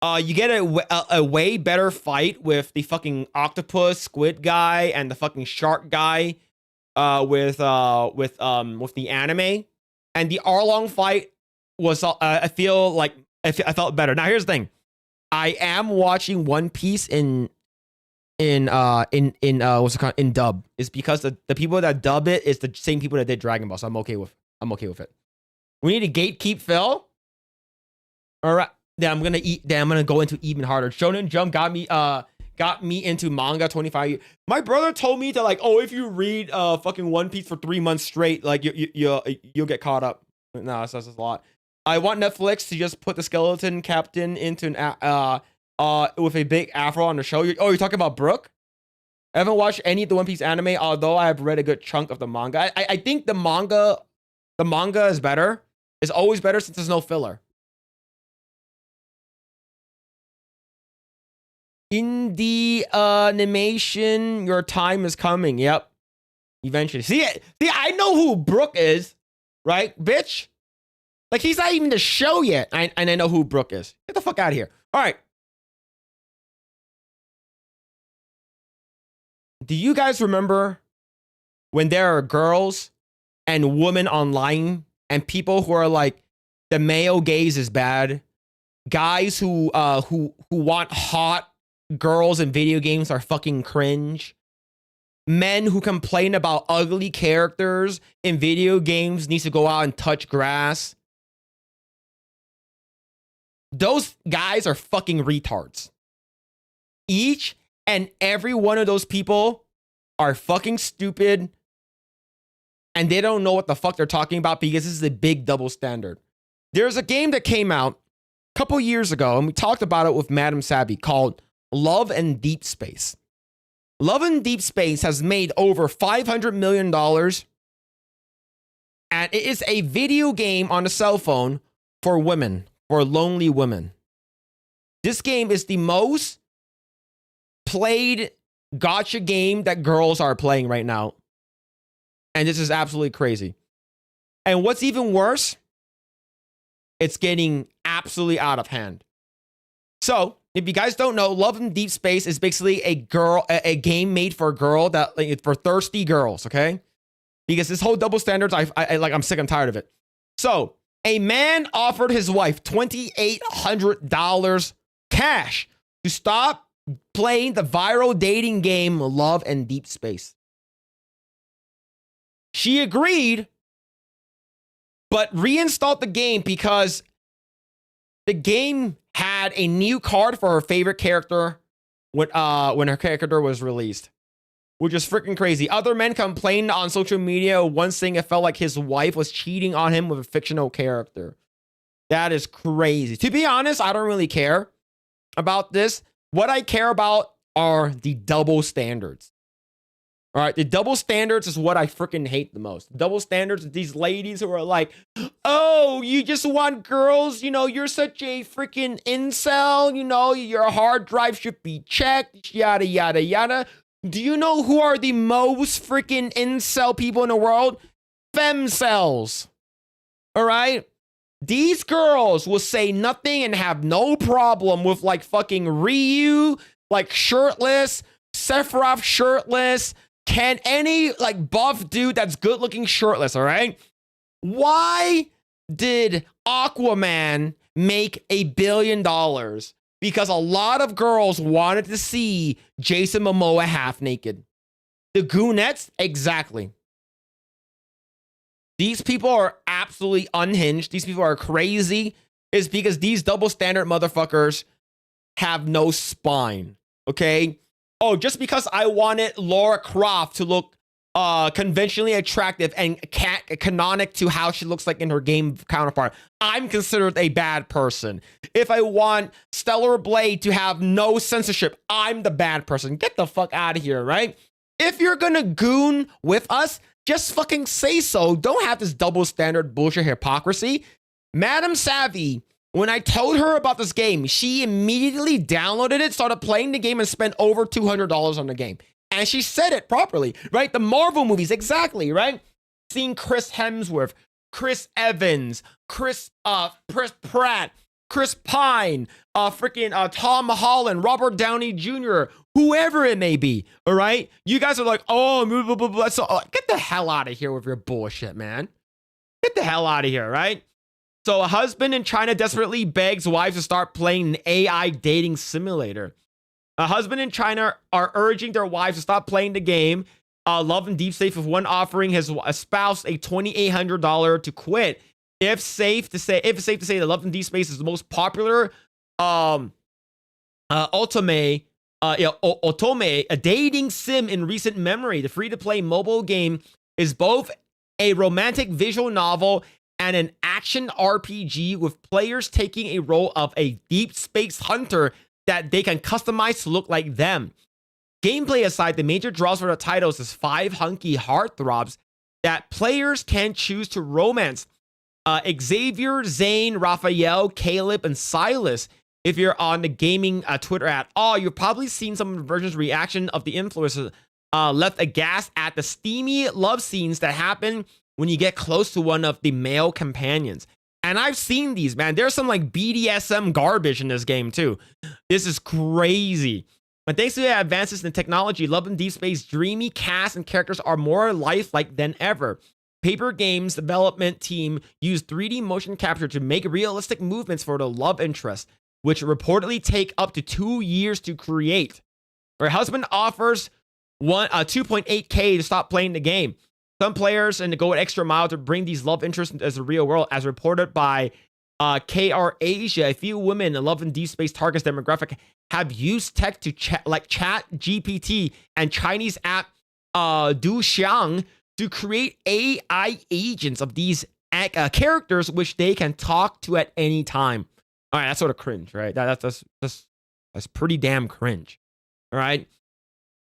You get a way better fight with the fucking octopus squid guy and the fucking shark guy with the anime. And the Arlong fight was I felt better. Now here's the thing. I am watching One Piece in what's it called, in dub. It's because the people that dub it is the same people that did Dragon Ball, so I'm okay with it. We need to gatekeep Phil. All right. Then I'm gonna go into even harder. Shonen Jump got me into manga 25 years. My brother told me to like, oh, if you read fucking One Piece for 3 months straight, like you'll get caught up. No, that's a lot. I want Netflix to just put the skeleton captain into an with a big afro on the show. You're talking about Brooke? I haven't watched any of the One Piece anime, although I have read a good chunk of the manga. I think the manga is better. It's always better since there's no filler. Indie animation, your time is coming. Yep. Eventually. See, I know who Brooke is, right, bitch? Like, he's not even the show yet. And I know who Brooke is. Get the fuck out of here. All right. Do you guys remember when there are girls and women online and people who are like, the male gaze is bad? Guys who want hot girls in video games are fucking cringe. Men who complain about ugly characters in video games needs to go out and touch grass. Those guys are fucking retards. Each and every one of those people are fucking stupid, and they don't know what the fuck they're talking about because this is a big double standard. There's a game that came out a couple years ago, and we talked about it with Madam Savvy, called Love and Deepspace. Love and Deepspace has made over $500 million, and it is a video game on a cell phone for women, for lonely women. This game is the most played gacha game that girls are playing right now. And this is absolutely crazy. And what's even worse, it's getting absolutely out of hand. So, if you guys don't know, Love in Deepspace is basically a game made for a girl that, like, for thirsty girls, okay? Because this whole double standards, I'm sick and tired of it. So, a man offered his wife $2,800 cash to stop playing the viral dating game Love and Deepspace. She agreed, but reinstalled the game because the game had a new card for her favorite character when her character was released, which is freaking crazy. Other men complained on social media, one saying it felt like his wife was cheating on him with a fictional character. That is crazy. To be honest, I don't really care about this. What I care about are the double standards. All right, the double standards is what I freaking hate the most. Double standards are these ladies who are like, oh, you just want girls, you're such a freaking incel, your hard drive should be checked, yada, yada, yada. Do you know who are the most freaking incel people in the world? Femcells. All right? These girls will say nothing and have no problem with like fucking Ryu, like shirtless, Sephiroth shirtless, can any like buff dude that's good looking shirtless, all right? Why did Aquaman make $1 billion? Because a lot of girls wanted to see Jason Momoa half naked. The Goonettes, exactly. These people are absolutely unhinged. These people are crazy. It's because these double standard motherfuckers have no spine, okay? oh, just because I wanted Laura Croft to look conventionally attractive and canonic to how she looks like in her game counterpart, I'm considered a bad person. If I want Stellar Blade to have no censorship, I'm the bad person. Get the fuck out of here, right? If you're gonna goon with us, just fucking say so. Don't have this double standard bullshit hypocrisy. Madam Savvy, when I told her about this game, she immediately downloaded it, started playing the game, and spent over $200 on the game. And she said it properly, right? The Marvel movies, exactly, right? Seeing Chris Hemsworth, Chris Evans, Chris Pratt, Chris Pine, Tom Holland, Robert Downey Jr., whoever it may be, all right? You guys are like, oh, blah, blah, blah, blah. So get the hell out of here with your bullshit, man. Get the hell out of here, right? So a husband in China desperately begs wives to start playing an AI dating simulator. A husband in China are urging their wives to stop playing the game Love and Deepspace, with one offering his spouse a $2,800 to quit. If it's safe to say that Love and Deepspace is the most popular otome, a dating sim in recent memory. The free-to-play mobile game is both a romantic visual novel and an action RPG, with players taking a role of a deep space hunter that they can customize to look like them. Gameplay aside, the major draws for the titles is 5 hunky heartthrobs that players can choose to romance. Xavier, Zane, Raphael, Caleb, and Silas. If you're on the gaming Twitter at all, you've probably seen some of the version's reaction of the influencers left aghast at the steamy love scenes that happen when you get close to one of the male companions. And I've seen these, man. There's some like BDSM garbage in this game too. This is crazy. But thanks to the advances in technology, Love and Deepspace's dreamy cast and characters are more lifelike than ever. Paper Games development team used 3D motion capture to make realistic movements for the love interest, which reportedly take up to 2 years to create. Her husband offers 2.8K to stop playing the game. Some players and to go an extra mile to bring these love interests into the real world, as reported by KR Asia. A few women in Love and Deepspace targets demographic have used tech to chat GPT and Chinese app Duxiang to create AI agents of these characters, which they can talk to at any time. All right, that's sort of cringe, right? That's pretty damn cringe. All right.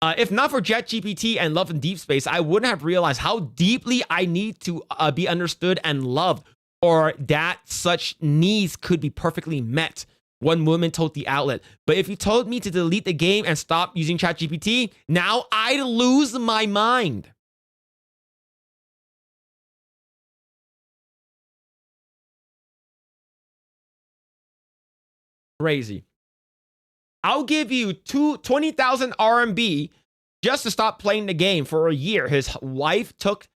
If not for ChatGPT and Love and Deepspace, I wouldn't have realized how deeply I need to be understood and loved, or that such needs could be perfectly met. One woman told the outlet. But if you told me to delete the game and stop using ChatGPT, now I'd lose my mind. Crazy. I'll give you 20,000 RMB just to stop playing the game for a year. His wife told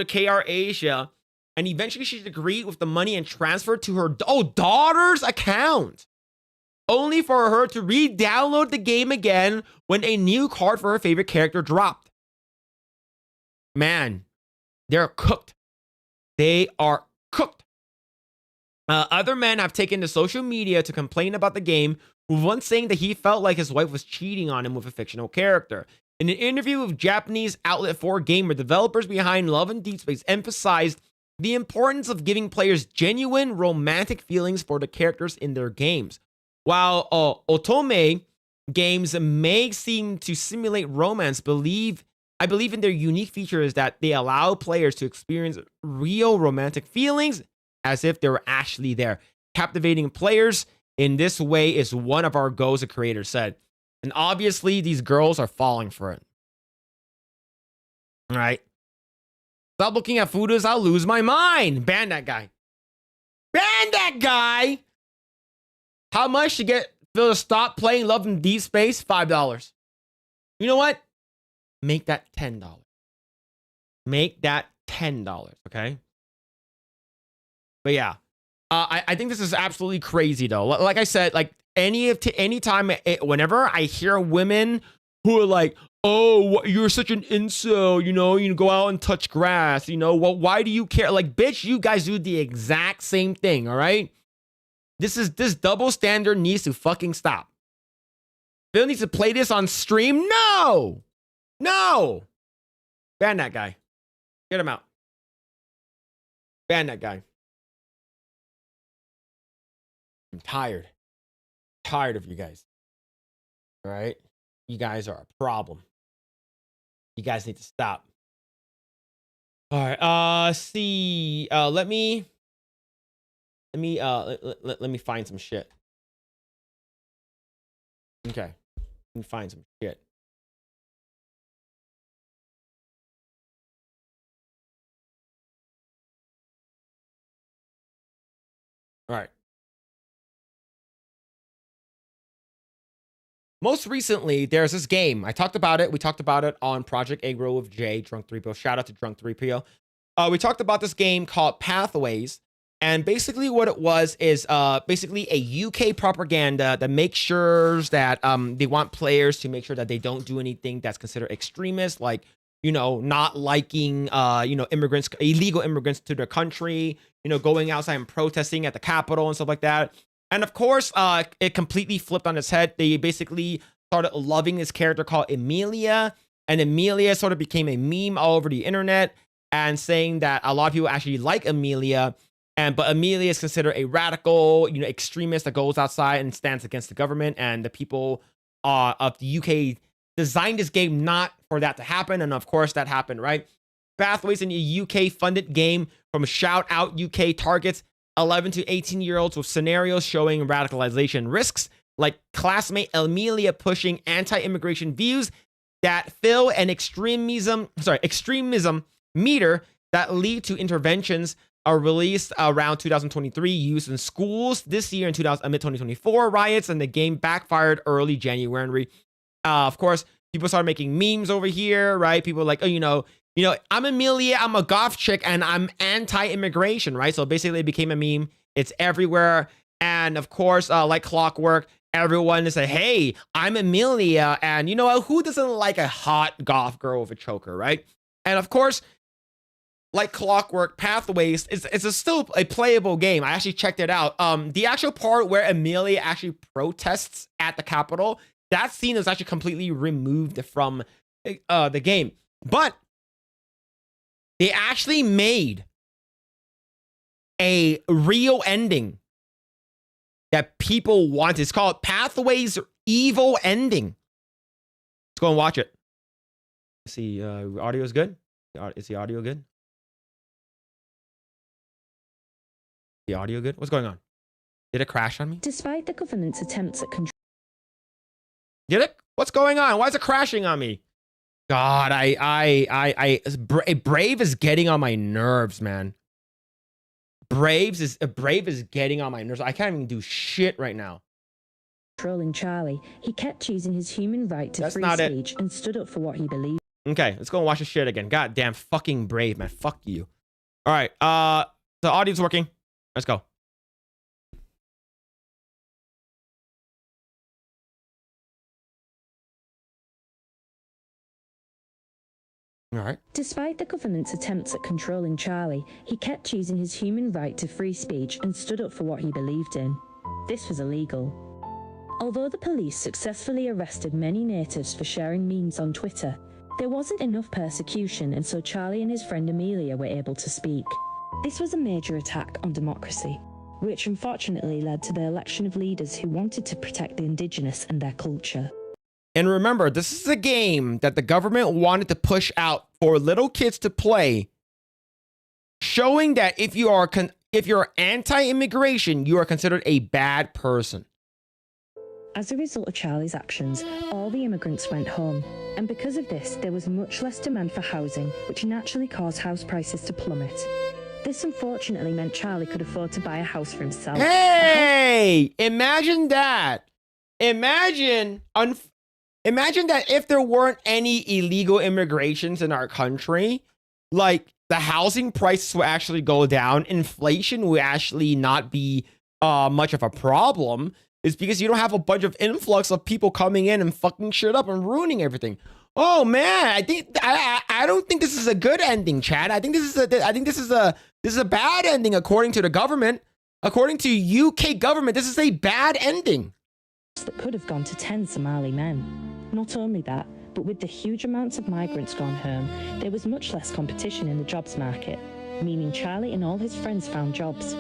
KR Asia, and eventually she agreed with the money and transferred to her daughter's account, only for her to re-download the game again when a new card for her favorite character dropped. Man, they're cooked. They are cooked. Other men have taken to social media to complain about the game, with one saying that he felt like his wife was cheating on him with a fictional character. In an interview with Japanese outlet 4Gamer, developers behind Love and Deepspace emphasized the importance of giving players genuine romantic feelings for the characters in their games. While otome games may seem to simulate romance, I believe in their unique feature is that they allow players to experience real romantic feelings as if they were actually there. Captivating players in this way is one of our goals, the creator said. And obviously, these girls are falling for it. All right. Stop looking at photos, I'll lose my mind. Ban that guy. Ban that guy. How much to get Phil to stop playing Love and Deepspace? $5. You know what? Make that $10. Make that $10, okay? But yeah, I think this is absolutely crazy though. Like I said, like anytime, whenever I hear women who are like, oh, you're such an incel, you go out and touch grass, well, why do you care? Like, bitch, you guys do the exact same thing, all right? This double standard needs to fucking stop. Phil needs to play this on stream. No, no. Ban that guy. Get him out. Ban that guy. I'm tired. Tired of you guys. All right? You guys are a problem. You guys need to stop. All right. See. Let me find some shit. Okay. Let me find some shit. All right. Most recently, there's this game. I talked about it. We talked about it on Project Aggro with Jay, Drunk 3PO. Shout out to Drunk 3PO. We talked about this game called Pathways. And basically what it was is basically a UK propaganda that makes sure that they want players to make sure that they don't do anything that's considered extremist, like, you know, not liking, immigrants, illegal immigrants to their country, you know, going outside and protesting at the Capitol and stuff like that. And of course, it completely flipped on its head. They basically started loving this character called Emilia. And Emilia sort of became a meme all over the internet and saying that a lot of people actually like Emilia. But Emilia is considered a radical, you know, extremist that goes outside and stands against the government. And the people of the UK designed this game not for that to happen. And of course, that happened, right? Pathways in a UK-funded game from Shout Out UK targets 11 to 18-year-olds with scenarios showing radicalization risks, like classmate Emilia pushing anti-immigration views that fill an extremism meter that lead to interventions are released around 2023, used in schools this year in mid-2024 riots, and the game backfired early January. Of course, people started making memes over here, right? People like, oh, I'm Emilia, I'm a goth chick, and I'm anti-immigration, right? So basically it became a meme. It's everywhere. And of course, like clockwork, everyone is like, hey, I'm Emilia. And you know what? Who doesn't like a hot goth girl with a choker, right? And of course, like clockwork, Pathways, it's still a playable game. I actually checked it out. The actual part where Emilia actually protests at the Capitol, that scene is actually completely removed from the game. But they actually made a real ending that people want. It's called Pathways Evil Ending. Let's go and watch it. Let's see, audio is good? Is the audio good? The audio good? What's going on? Did it crash on me? Despite the government's attempts at control. Did it? What's going on? Why is it crashing on me? God, Brave is getting on my nerves, man. Brave is getting on my nerves. I can't even do shit right now. Controlling Charlie, he kept using his human right to free speech and stood up for what he believed. Okay, let's go and watch this shit again. God damn fucking Brave, man. Fuck you. All right, the audio's working. Let's go. All right. Despite the government's attempts at controlling Charlie, he kept using his human right to free speech and stood up for what he believed in. This was illegal. Although the police successfully arrested many natives for sharing memes on Twitter, there wasn't enough persecution, and so Charlie and his friend Emilia were able to speak. This was a major attack on democracy, which unfortunately led to the election of leaders who wanted to protect the indigenous and their culture. And remember, this is a game that the government wanted to push out for little kids to play, showing that if you're anti-immigration, you are considered a bad person. As a result of Charlie's actions, all the immigrants went home, and because of this, there was much less demand for housing, which naturally caused house prices to plummet. This unfortunately meant Charlie could afford to buy a house for himself. Hey, imagine that. Imagine that if there weren't any illegal immigrations in our country, like the housing prices would actually go down, inflation would actually not be much of a problem. It's because you don't have a bunch of influx of people coming in and fucking shit up and ruining everything. Oh man, I don't think this is a good ending, Chad. I think this is a bad ending according to the government. According to UK government, this is a bad ending. that could have gone to 10 Somali men. Not only that, but with the huge amounts of migrants gone home, there was much less competition in the jobs market, meaning Charlie and all his friends found jobs.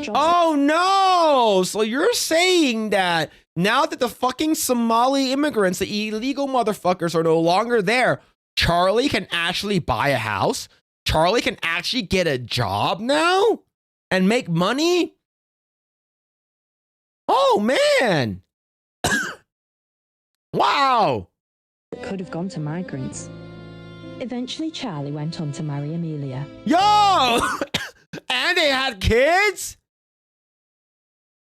Oh no! So you're saying that now that the fucking Somali immigrants, the illegal motherfuckers, are no longer there, Charlie can actually buy a house? Charlie can actually get a job now? And make money? Oh man! Wow! That could have gone to migrants. Eventually, Charlie went on to marry Amelia. Yo! And they had kids?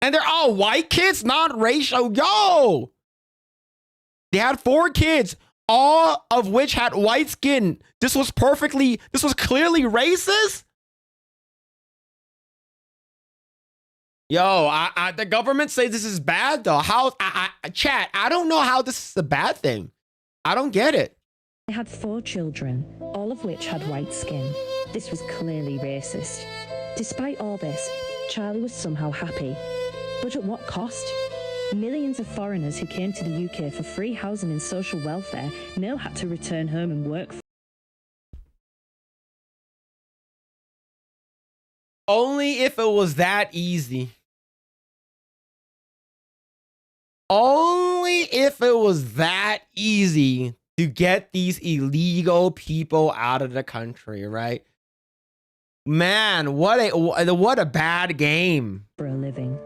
And they're all white kids, not racial. Yo! They had 4 kids, all of which had white skin. This was clearly racist? Yo, the government says this is bad though. Chat, I don't know how this is a bad thing. I don't get it. They had 4 children, all of which had white skin. This was clearly racist. Despite all this, Charlie was somehow happy. But at what cost? Millions of foreigners who came to the UK for free housing and social welfare now had to return home and work. Only if it was that easy. Only if it was that easy to get these illegal people out of the country, right? Man, what a bad game. For a living.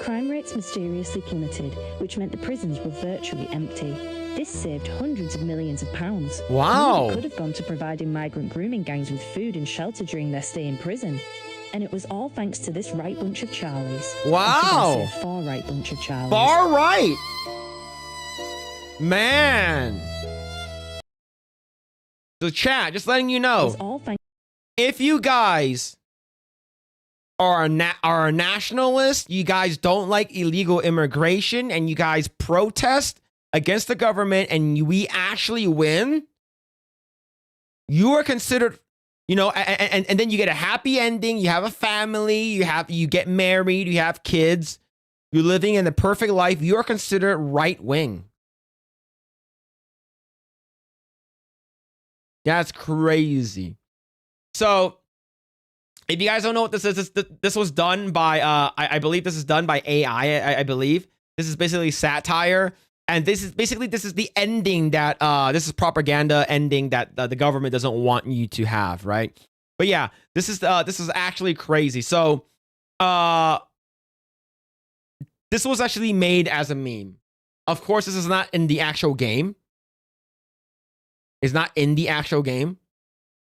Crime rates mysteriously plummeted, which meant the prisons were virtually empty. This saved hundreds of millions of pounds. Wow. Money could have gone to providing migrant grooming gangs with food and shelter during their stay in prison. And it was all thanks to this right bunch of Charlies. Wow. Far right bunch of Charlies. Far right. Man. So chat, just letting you know, if you guys are a nationalist, you guys don't like illegal immigration, and you guys protest against the government, and we actually win, you are considered, you know, and then you get a happy ending. You have a family. You get married. You have kids. You're living in the perfect life. You are considered right wing. That's crazy. So, if you guys don't know what this is, this was done by, I believe this is done by AI, I believe. This is basically satire. And this is the ending that, this is propaganda ending that the government doesn't want you to have, right? But yeah, this is actually crazy. So, this was actually made as a meme. Of course, this is not in the actual game. It's not in the actual game,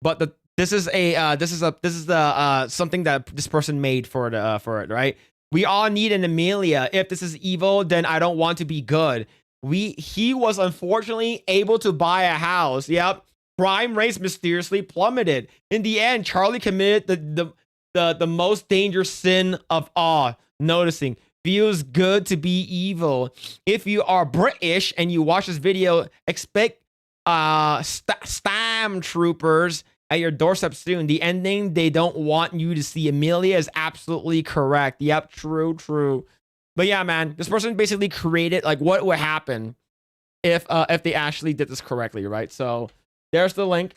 but this is something that this person made for it, right? We all need an Amelia. If this is evil, then I don't want to be good. He was unfortunately able to buy a house. Yep. Crime rates mysteriously plummeted. In the end, Charlie committed the most dangerous sin of all. Noticing. Feels good to be evil. If you are British and you watch this video, expect stam troopers at your doorstep soon. The ending they don't want you to see, Amelia, is absolutely correct. Yep, true. But yeah, man, this person basically created like what would happen if they actually did this correctly, right? So there's the link.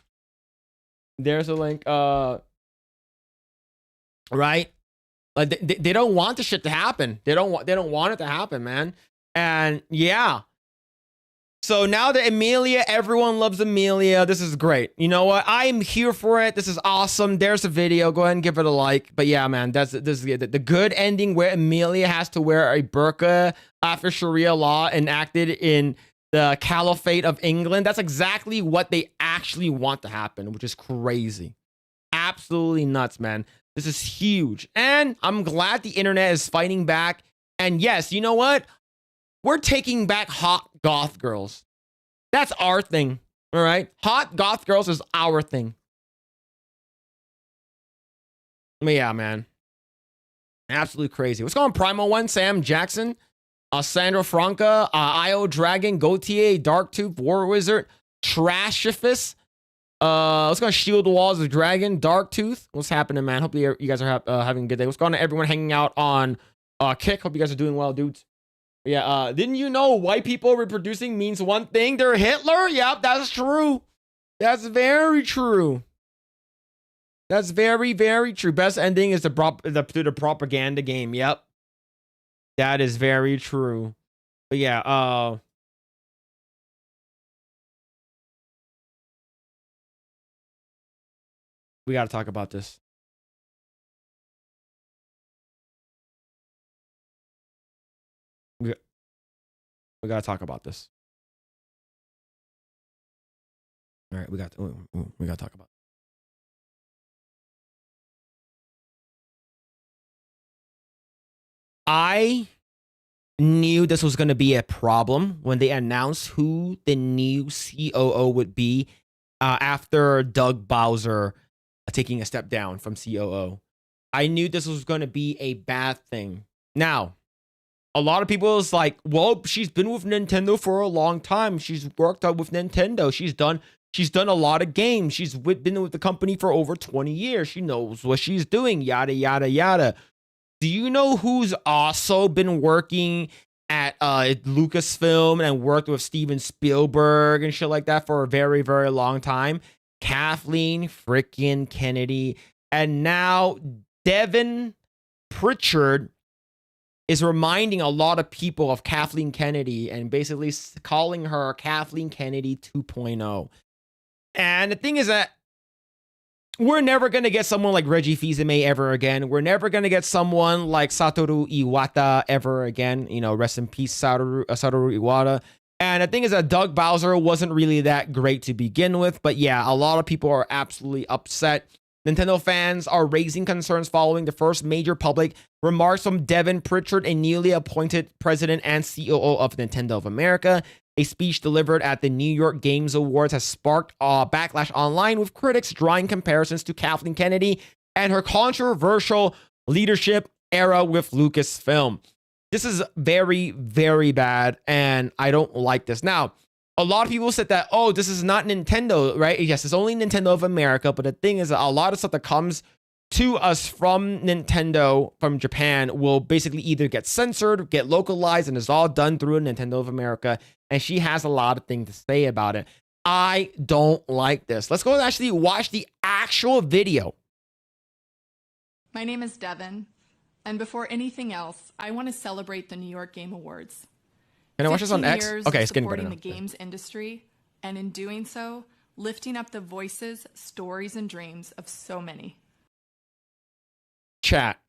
Right? Like they don't want the shit to happen. They don't want it to happen, man. And yeah. So now that Amelia, everyone loves Amelia. This is great. You know what? I am here for it. This is awesome. There's a video. Go ahead and give it a like. But yeah, man, this is the good ending where Amelia has to wear a burqa after Sharia law enacted in the Caliphate of England. That's exactly what they actually want to happen, which is crazy. Absolutely nuts, man. This is huge. And I'm glad the internet is fighting back. And yes, you know what? We're taking back hot goth girls. That's our thing. All right. Hot goth girls is our thing. But yeah, man. Absolutely crazy. What's going on? Primo One, Sam Jackson, Sandro Franca, IO Dragon, Gautier, Darktooth, War Wizard, Trashifus. Let's go on Shield Walls of Dragon, Darktooth. What's happening, man? Hope you guys are having a good day. What's going on, everyone hanging out on Kick? Hope you guys are doing well, dudes. Yeah, didn't you know white people reproducing means one thing? They're Hitler? Yep, that's true. That's very true. That's very, very true. Best ending is the propaganda game. Yep. That is very true. But yeah, we gotta talk about this. We gotta talk about this. All right, we gotta talk about it. I knew this was gonna be a problem when they announced who the new COO would be after Doug Bowser taking a step down from COO. I knew this was gonna be a bad thing. Now, a lot of people is like, well, she's been with Nintendo for a long time. She's worked out with Nintendo. She's done a lot of games. She's been with the company for over 20 years. She knows what she's doing, yada, yada, yada. Do you know who's also been working at Lucasfilm and worked with Steven Spielberg and shit like that for a very, very long time? Kathleen freaking Kennedy. And now Devin Pritchard is reminding a lot of people of Kathleen Kennedy and basically calling her Kathleen Kennedy 2.0. And the thing is that we're never going to get someone like Reggie Fils-Aimé ever again. We're never going to get someone like Satoru Iwata ever again. You know, rest in peace, Satoru Iwata. And the thing is that Doug Bowser wasn't really that great to begin with. But yeah, a lot of people are absolutely upset. Nintendo fans are raising concerns following the first major public remarks from Devin Pritchard, a newly appointed president and COO of Nintendo of America. A speech delivered at the New York Games Awards has sparked backlash online, with critics drawing comparisons to Kathleen Kennedy and her controversial leadership era with Lucasfilm. This is very, very bad, and I don't like this. Now, a lot of people said that, oh, this is not Nintendo, right? Yes, it's only Nintendo of America, but the thing is, a lot of stuff that comes to us from Nintendo, from Japan, will basically either get censored, get localized, and it's all done through Nintendo of America, and she has a lot of things to say about it. I don't like this. Let's go and actually watch the actual video. My name is Devin, and before anything else, I want to celebrate the New York Game Awards. Can I watch this on X? Okay, it's getting better supporting now. the games industry, and in doing so, lifting up the voices, stories, and dreams of so many. Chat.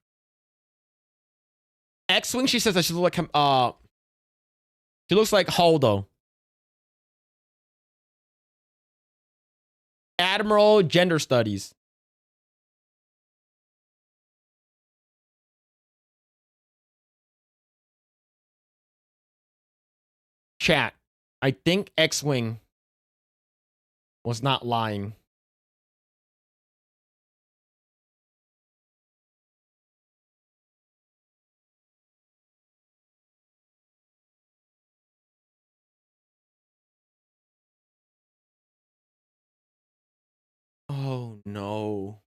X-Wing, she says that she looks like she looks like Holdo. Admiral Gender Studies. Chat. I think X-Wing was not lying. Oh no.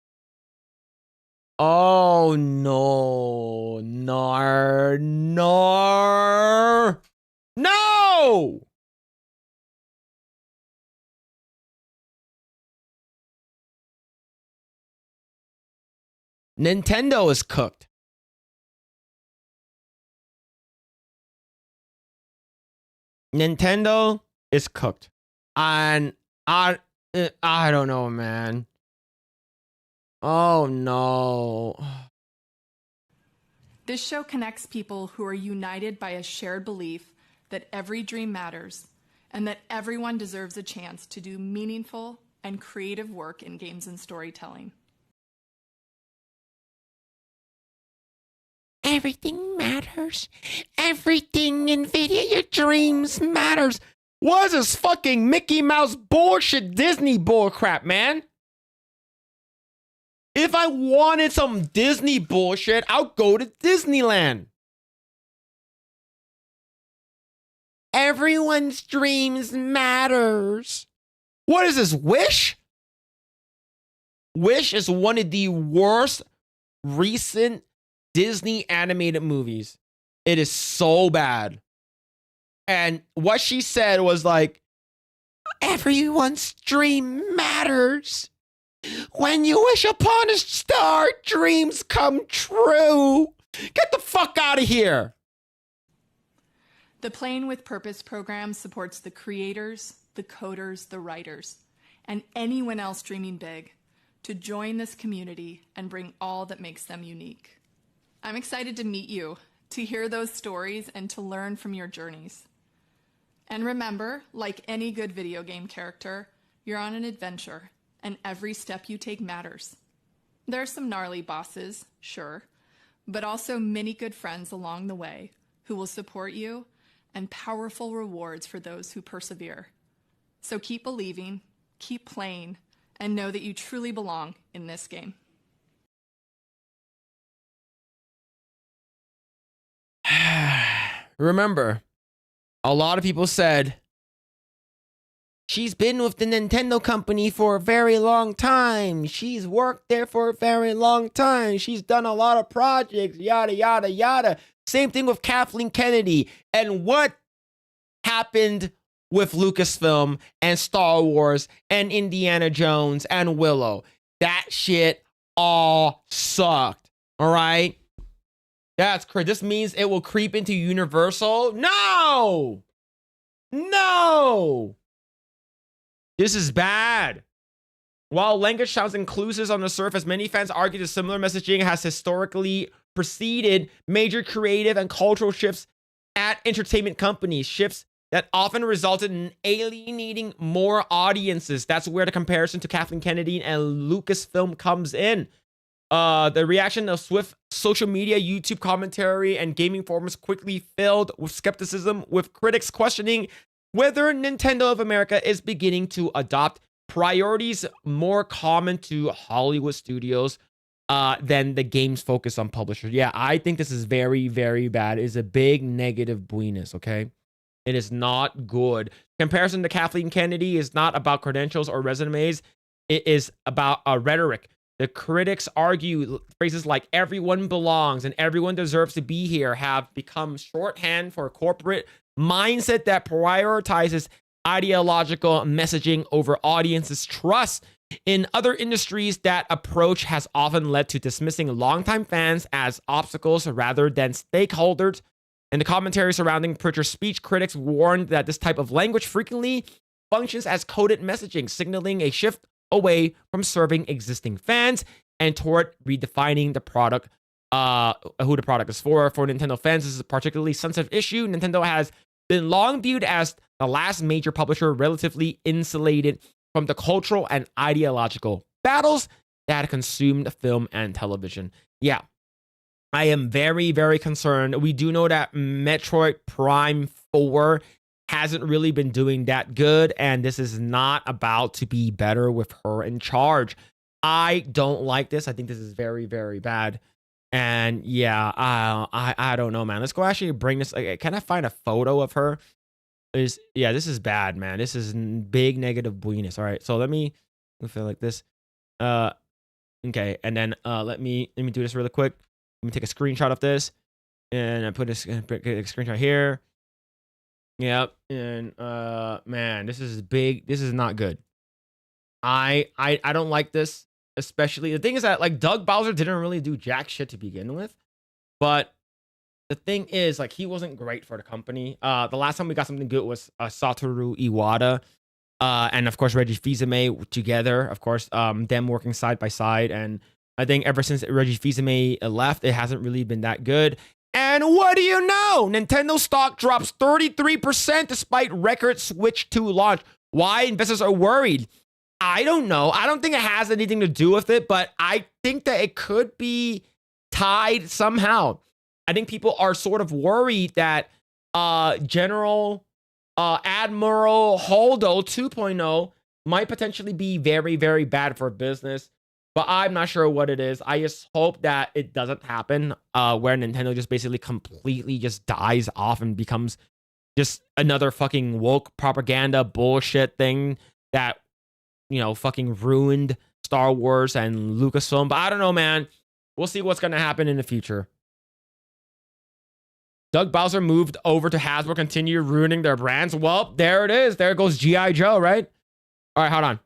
Oh no. Nar. No! Nintendo is cooked. Nintendo is cooked. And I don't know, man. Oh no. This show connects people who are united by a shared belief that every dream matters and that everyone deserves a chance to do meaningful and creative work in games and storytelling. Everything matters. Everything in video, your dreams matters. What is this fucking Mickey Mouse bullshit Disney bullcrap, man? If I wanted some Disney bullshit, I'll go to Disneyland. Everyone's dreams matters. What is this, Wish? Wish is one of the worst recent Disney animated movies. It is so bad. And what she said was like, everyone's dream matters. When you wish upon a star, dreams come true. Get the fuck out of here. The Playing with Purpose program supports the creators, the coders, the writers, and anyone else dreaming big to join this community and bring all that makes them unique. I'm excited to meet you, to hear those stories, and to learn from your journeys. And remember, like any good video game character, you're on an adventure, and every step you take matters. There are some gnarly bosses, sure, but also many good friends along the way who will support you, and powerful rewards for those who persevere. So keep believing, keep playing, and know that you truly belong in this game. Remember, a lot of people said, she's been with the Nintendo company for a very long time. She's worked there for a very long time. She's done a lot of projects, yada, yada, yada. Same thing with Kathleen Kennedy. And what happened with Lucasfilm and Star Wars and Indiana Jones and Willow? That shit all sucked. All right? That's crazy. This means it will creep into Universal? No! No! This is bad. While language sounds inclusive on the surface, many fans argue that similar messaging has historically preceded major creative and cultural shifts at entertainment companies, shifts that often resulted in alienating more audiences. That's where the comparison to Kathleen Kennedy and Lucasfilm comes in. The reaction of swift social media, YouTube commentary, and gaming forums quickly filled with skepticism, with critics questioning whether Nintendo of America is beginning to adopt priorities more common to Hollywood studios than the game's focus on publishers. Yeah, I think this is very, very bad. It's a big negative buiness, okay? It is not good. Comparison to Kathleen Kennedy is not about credentials or resumes. It is about rhetoric. The critics argue phrases like everyone belongs and everyone deserves to be here have become shorthand for a corporate mindset that prioritizes ideological messaging over audiences' trust. In other industries, that approach has often led to dismissing longtime fans as obstacles rather than stakeholders. In the commentary surrounding Pritchard's speech, critics warned that this type of language frequently functions as coded messaging, signaling a shift away from serving existing fans and toward redefining the product, who the product is for. For Nintendo fans, this is a particularly sensitive issue. Nintendo has been long viewed as the last major publisher relatively insulated from the cultural and ideological battles that consumed film and television. Yeah, I am very, very concerned. We do know that Metroid Prime 4 hasn't really been doing that good, and this is not about to be better with her in charge. I don't like this. I think this is very, very bad. And yeah, I don't know, man. Let's go actually bring this. Can I find a photo of her? Yeah, this is bad, man. This is big negative buiness. All right, so let me feel like this. Okay, and then let me do this really quick. Let me take a screenshot of this, and I put a screenshot here. Yep, and man, this is big. This is not good. I don't like this, especially the thing is that like Doug Bowser didn't really do jack shit to begin with, but the thing is like he wasn't great for the company. The last time we got something good was Satoru Iwata, and of course Reggie Fils-Aimé together. Of course, them working side by side, and I think ever since Reggie Fils-Aimé left, it hasn't really been that good. And what do you know? Nintendo stock drops 33% despite record Switch 2 launch. Why investors are worried? I don't know. I don't think it has anything to do with it, but I think that it could be tied somehow. I think people are sort of worried that General Admiral Holdo 2.0 might potentially be very, very bad for business. But I'm not sure what it is. I just hope that it doesn't happen where Nintendo just basically completely just dies off and becomes just another fucking woke propaganda bullshit thing that, you know, fucking ruined Star Wars and Lucasfilm. But I don't know, man. We'll see what's going to happen in the future. Doug Bowser moved over to Hasbro, continue ruining their brands. Well, there it is. There goes G.I. Joe, right? All right, hold on.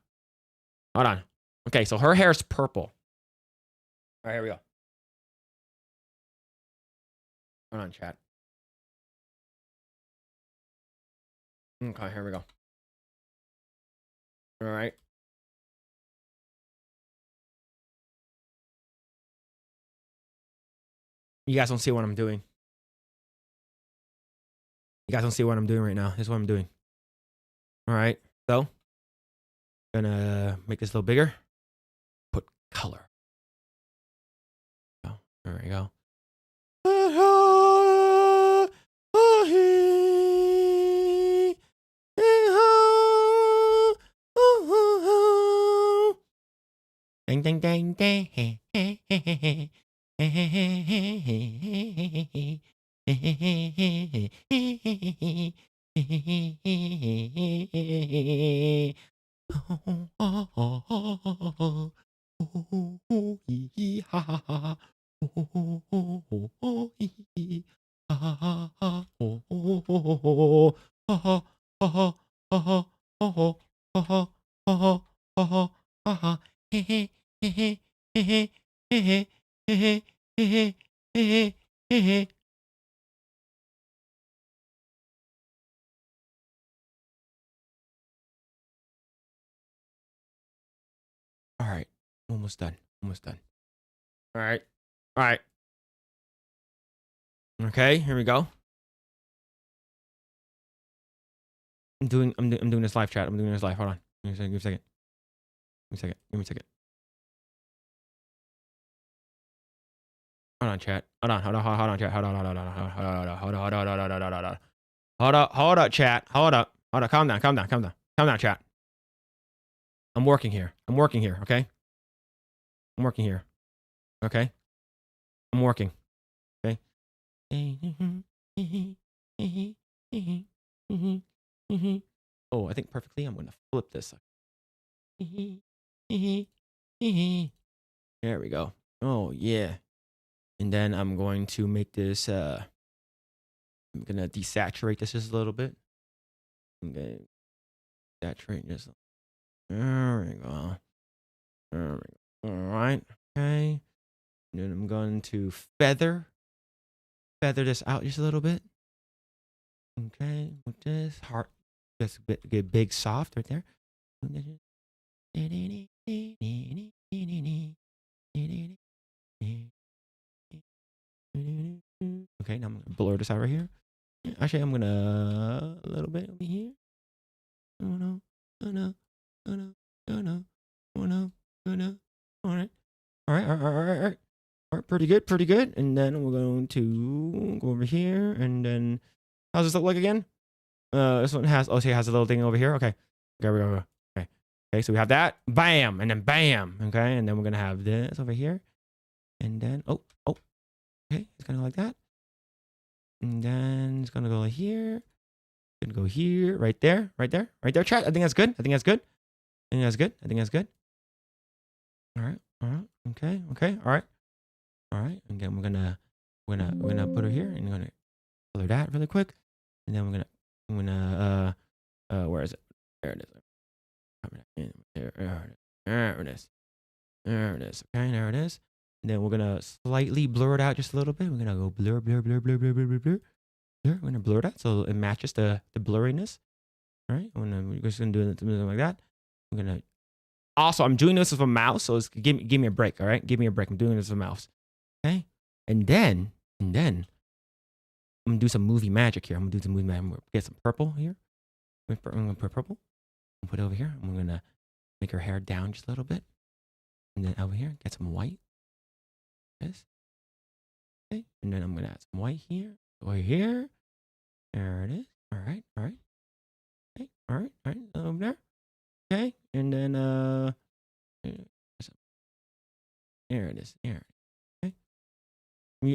Hold on. Okay, so her hair's purple. All right, here we go. Hold on, chat. Okay, here we go. All right. You guys don't see what I'm doing. You guys don't see what I'm doing right now. This is what I'm doing. All right. So, gonna make this a little bigger. Put color. Oh, there we go. Ding ding ding ding. All right, almost done. Almost done. All right. All right. Okay, here we go. I'm doing this live chat. I'm doing this live. Hold on. Give me a second. Give me a second. Hold on, chat. Hold on, chat. Hold on, chat. Hold up. Calm down, chat. I'm working here. Okay? I'm working here. Okay? I'm working. Okay? Oh, I think perfectly. I'm gonna flip this. There we go. Oh yeah. And then I'm going to make this I'm gonna desaturate this just a little bit. Okay. Saturate this. There we go. There we go. Alright. Okay. And then I'm going to feather this out just a little bit. Okay, with this heart, just get big soft right there. Okay, now I'm gonna blur this out right here. Actually, I'm gonna a little bit over here. Oh no. All right, pretty good. And then we're going to go over here, and then how's this look like again? This one has, oh, see, it has a little thing over here. Okay, there we go. Okay, so we have that, bam, and then bam. Okay, and then we're gonna have this over here, and then oh, okay, it's gonna go like that, and then it's gonna go here. Gonna go here, right there, chat. I think that's good. All right. Okay. All right. And then we're gonna put her here, and we're gonna color that really quick, and then I'm gonna where is it? There it is. There it is. Okay, there it is. And then we're gonna slightly blur it out just a little bit. We're gonna go blur. We're gonna blur that so it matches the blurriness. All right. We're just gonna do something like that. I'm gonna. Also, I'm doing this with a mouse, so give me a break. All right, give me a break. I'm doing this with a mouse. Okay. And then I'm gonna do some movie magic here. I'm gonna get some purple here. I'm gonna put purple. I'm gonna put it over here. I'm gonna make her hair down just a little bit, and then over here get some white. This. Okay. And then I'm gonna add some white here. Over here. There it is. All right. Okay. All right. Over there. Okay. And then there it is. There. Okay.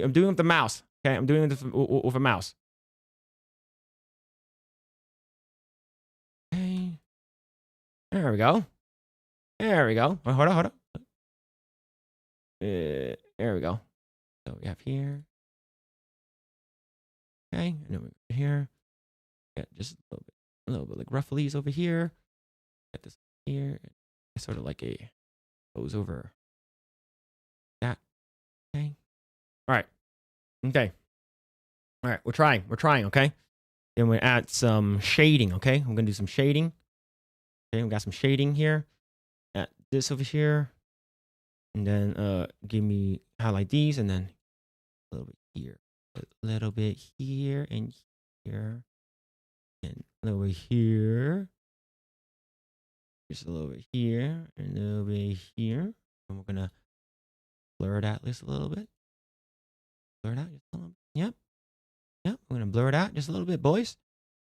I'm doing it with the mouse. Okay. I'm doing it with a mouse. Okay. There we go. Oh, hold on. There we go. So we have here. Okay, and then we go here. Get just a little bit like rufflies over here. Get this here. It's sort of like a goes over that. Okay. All right. Okay. All right. We're trying. Okay. Then we add some shading. Okay. I'm gonna do some shading. Okay. We got some shading here. Add this over here, and then give me highlight these, and then a little bit here, a little bit here, and here, and a little bit here. Just a little bit here, and a little bit here. And we're gonna blur that just a little bit. Blur it out just a little bit. Yep. Yep. We're gonna blur it out just a little bit, boys.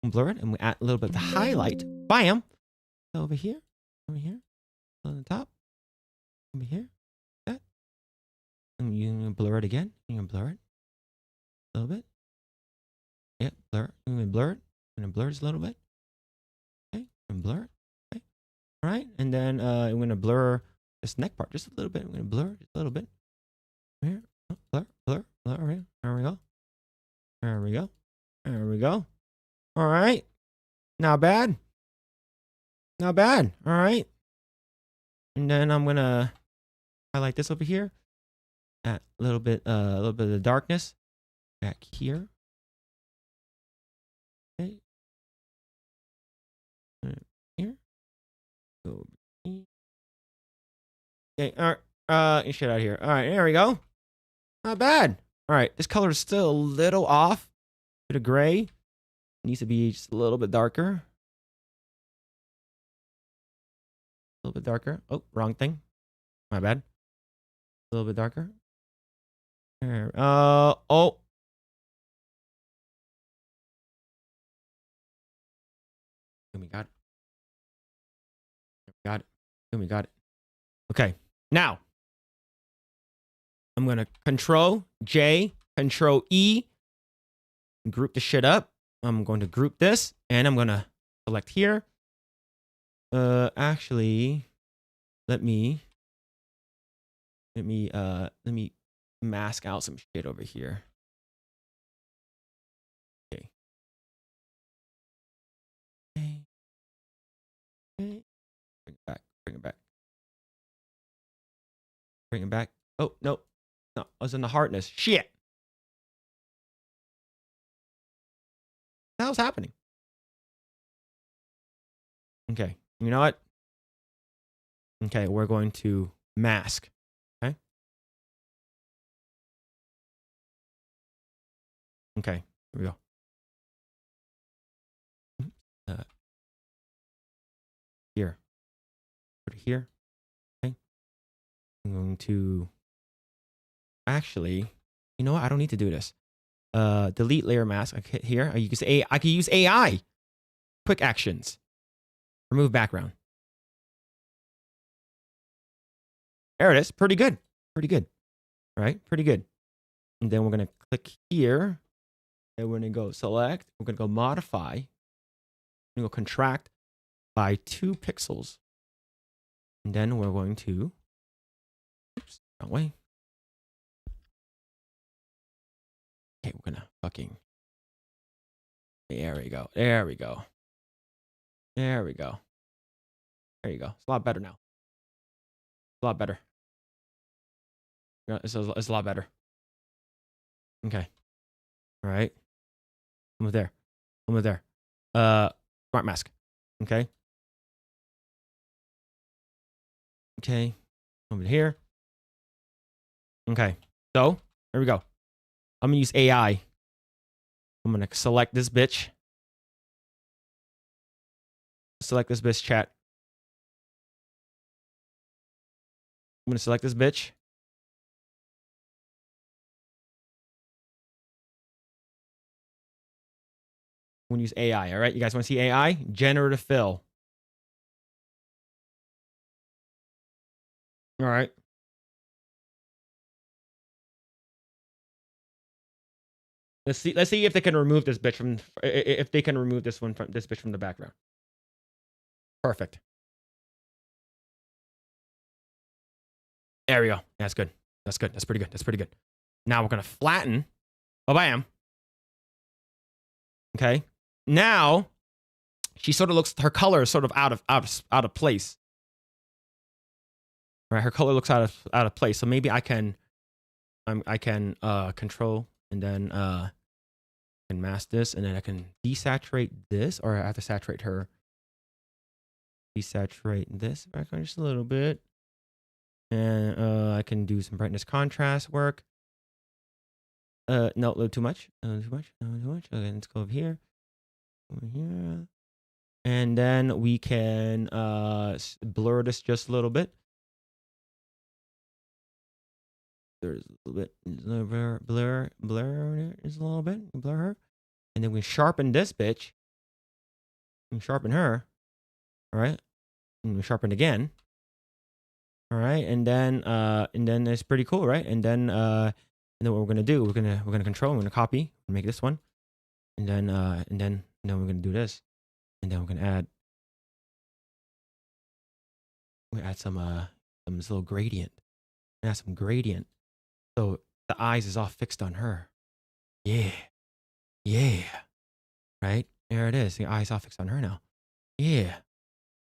And blur it, and we add a little bit of the highlight. Bam. Over here. Over here. On the top. Over here. That. And you're gonna blur it again. You're gonna blur it. A little bit. Yep. Blur it. You're gonna blur it. I'm gonna blur it just a little bit. Okay. And blur it. Okay. All right. And then I'm gonna blur this neck part just a little bit. I'm gonna blur it just a little bit. Here. Oh, blur. Blur. Blur. There we go. There we go. There we go. All right. Not bad. Not bad. All right. And then I'm gonna highlight this over here. Add a little bit of the darkness back here. Okay. Here. Go here. Okay. All right. Get shit out of here. All right. There we go. Not bad. All right. This color is still a little off. Bit of gray. It needs to be just a little bit darker. A little bit darker. Oh, wrong thing. My bad. A little bit darker. There. Oh. We got it. Got it. We got it. Okay. Now, I'm going to Control J, Control E, group the shit up. I'm going to group this, and I'm going to select here. Actually, let me mask out some shit over here. Okay. Okay. Bring it back. Bring it back. Bring it back. Oh, no. No, I was in the hardness. Shit. What the hell's happening? Okay. You know what? Okay, we're going to mask. Okay. Okay, here we go. Here. Put it here. Okay. I'm going to actually, you know what? I don't need to do this. Delete layer mask. I hit here. I can use AI. Quick actions. Remove background. There it is. Pretty good. Pretty good. All right. Pretty good. And then we're going to click here. And we're going to go select. We're going to go modify. We're going to go contract by 2 pixels. And then we're going to, oops, wrong way. Okay, we're going to fucking, there we go. There we go. There we go. There you go. It's a lot better now. It's a lot better. It's a lot better. Okay. All right. Over there. Over there. Smart mask. Okay. Okay. Over here. Okay. So, there we go. I'm going to use AI. I'm going to select this bitch. Select this bitch, chat. I'm going to select this bitch. I'm going to use AI, all right? You guys want to see AI? Generative fill. All right. Let's see if they can remove this bitch from, if they can remove this bitch from the background. Perfect. There we go. That's good. That's good. That's pretty good. That's pretty good. Now we're going to flatten. Oh, bam. Okay. Now she sort of looks, her color is sort of out of place. Right, her color looks out of place. So maybe I can control and then can mask this, and then I can desaturate this, or I have to saturate her. Desaturate this back on just a little bit. And I can do some brightness contrast work. No, a little too much. A little too much. A little too much. Okay, let's go over here. Over here. And then we can blur this just a little bit. There's a little bit, blur just a little bit, blur her, and then we sharpen this bitch, and sharpen her, all right, and we sharpen again, all right, and then it's pretty cool, right? And then what we're gonna do, we're gonna control, we're gonna copy, make this one, and then we're gonna do this, and then we're gonna add some this little gradient, add some gradient. So the eyes is all fixed on her. Yeah. Yeah. Right? There it is. The eyes all fixed on her now. Yeah.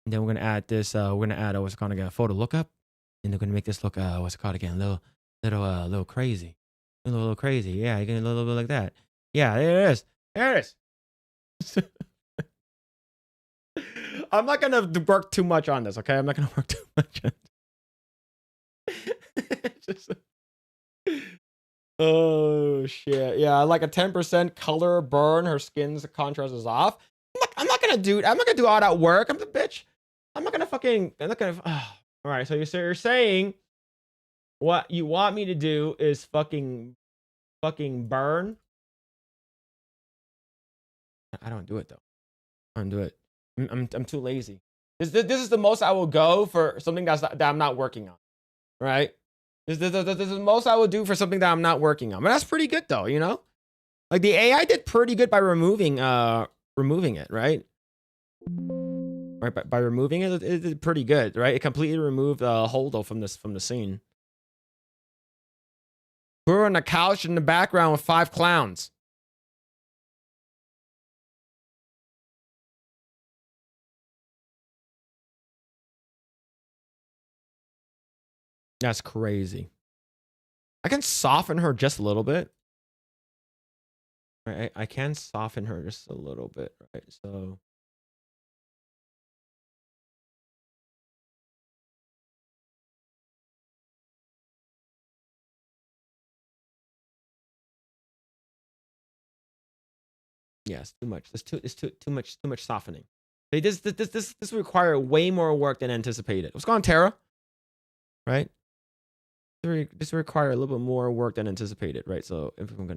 And then we're going to add this. We're going to add what's it called again? Photo lookup. And they're going to make this look, what's it called again? Little crazy. A little crazy. Yeah. You're going to a little bit like that. Yeah. There it is. There it is. I'm not going to work too much on this. Okay. I'm not going to work too much on it. Just... Oh shit. Yeah, like a 10% color burn. Her skin's contrast is off. I'm not gonna do all that work. I'm the bitch. I'm not gonna all right, so you're saying what you want me to do is fucking burn. I don't do it though. I don't do it. I'm too lazy. This is the most I will go for something that I'm not working on. Right? This is the most I would do for something that I'm not working on. But that's pretty good though, you know? Like the AI did pretty good by removing it, right? Right, by removing it, it did pretty good, right? It completely removed Holdo from the scene. We're on a couch in the background with 5 clowns. That's crazy. I can soften her just a little bit. Right, I can soften her just a little bit, right? So yes, too much. It's too much softening. This require way more work than anticipated. What's going on, Tara? Right? This require a little bit more work than anticipated, right? So if I'm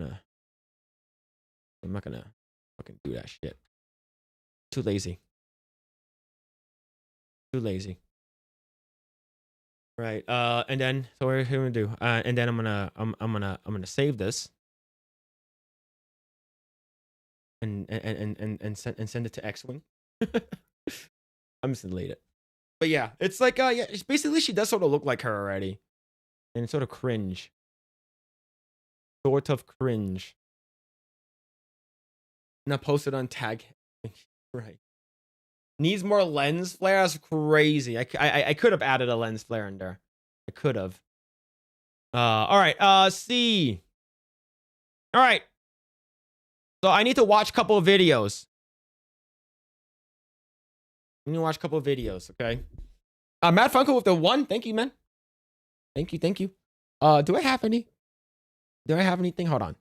not gonna fucking do that shit. Too lazy. Too lazy. Right. And then so what are we gonna do? And then I'm gonna save this. And send it to X-Wing. I'm just gonna delete it. But yeah, it's like yeah, it's basically she does sort of look like her already. And it's sort of cringe. Sort of cringe. And I posted on tag. Right. Needs more lens flare. That's crazy. I could have added a lens flare in there. I could have. All right. C. All right. So I need to watch a couple of videos. I need to watch a couple of videos, okay? Matt Funko with the 1. Thank you, man. Thank you. Do I have any? Do I have anything? Hold on.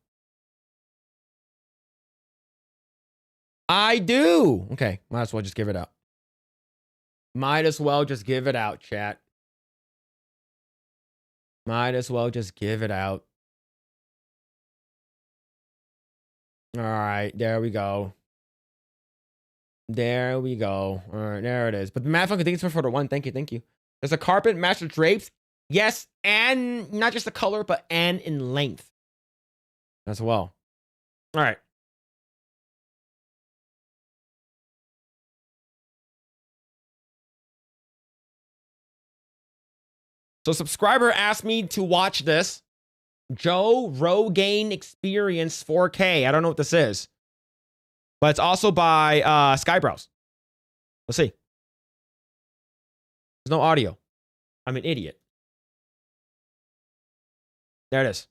I do. Okay, might as well just give it out. Might as well just give it out, chat. Might as well just give it out. All right, there we go. There we go. All right, there it is. But the Matt Funko, thank you for the 1. Thank you. There's a carpet match with drapes. Yes, and not just the color, but and in length as well. All right. So subscriber asked me to watch this. Joe Rogan Experience 4K. I don't know what this is. but it's also by Skybrows. Let's see. There's no audio. I'm an idiot. There it is.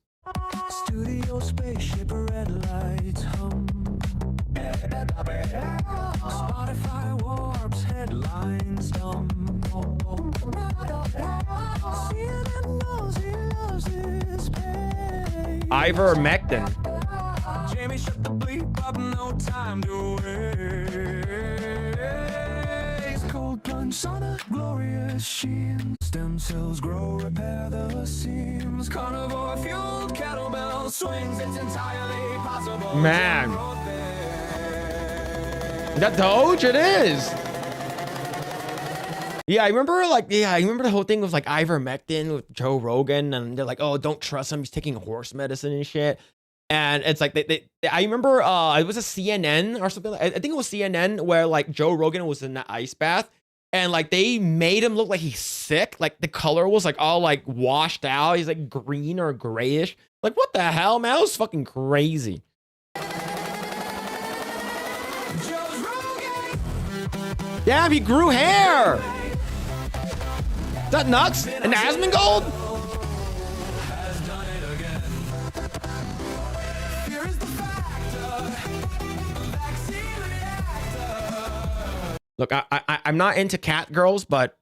Studio spaceship, red lights hum. Spotify warps, headlines dumb. CNN knows he loves his pay. Ivermectin. Jamie, shut the bleep up, no time to waste. Cold plunge on a glorious sheen. Stem cells grow, repair the seams. Carnivore fueled kettlebell swings. It's entirely possible. Man. Is that Doge? It is. Yeah, I remember the whole thing was like ivermectin with Joe Rogan, and they're like, oh, don't trust him. He's taking horse medicine and shit. And it's like I remember it was a CNN or something. I think it was CNN where like Joe Rogan was in that ice bath, and like they made him look like he's sick. Like the color was like all like washed out. He's like green or grayish. Like what the hell, man? That was fucking crazy. Damn, he grew hair. Is that nuts? An Asmongold? Look, I'm not into cat girls, but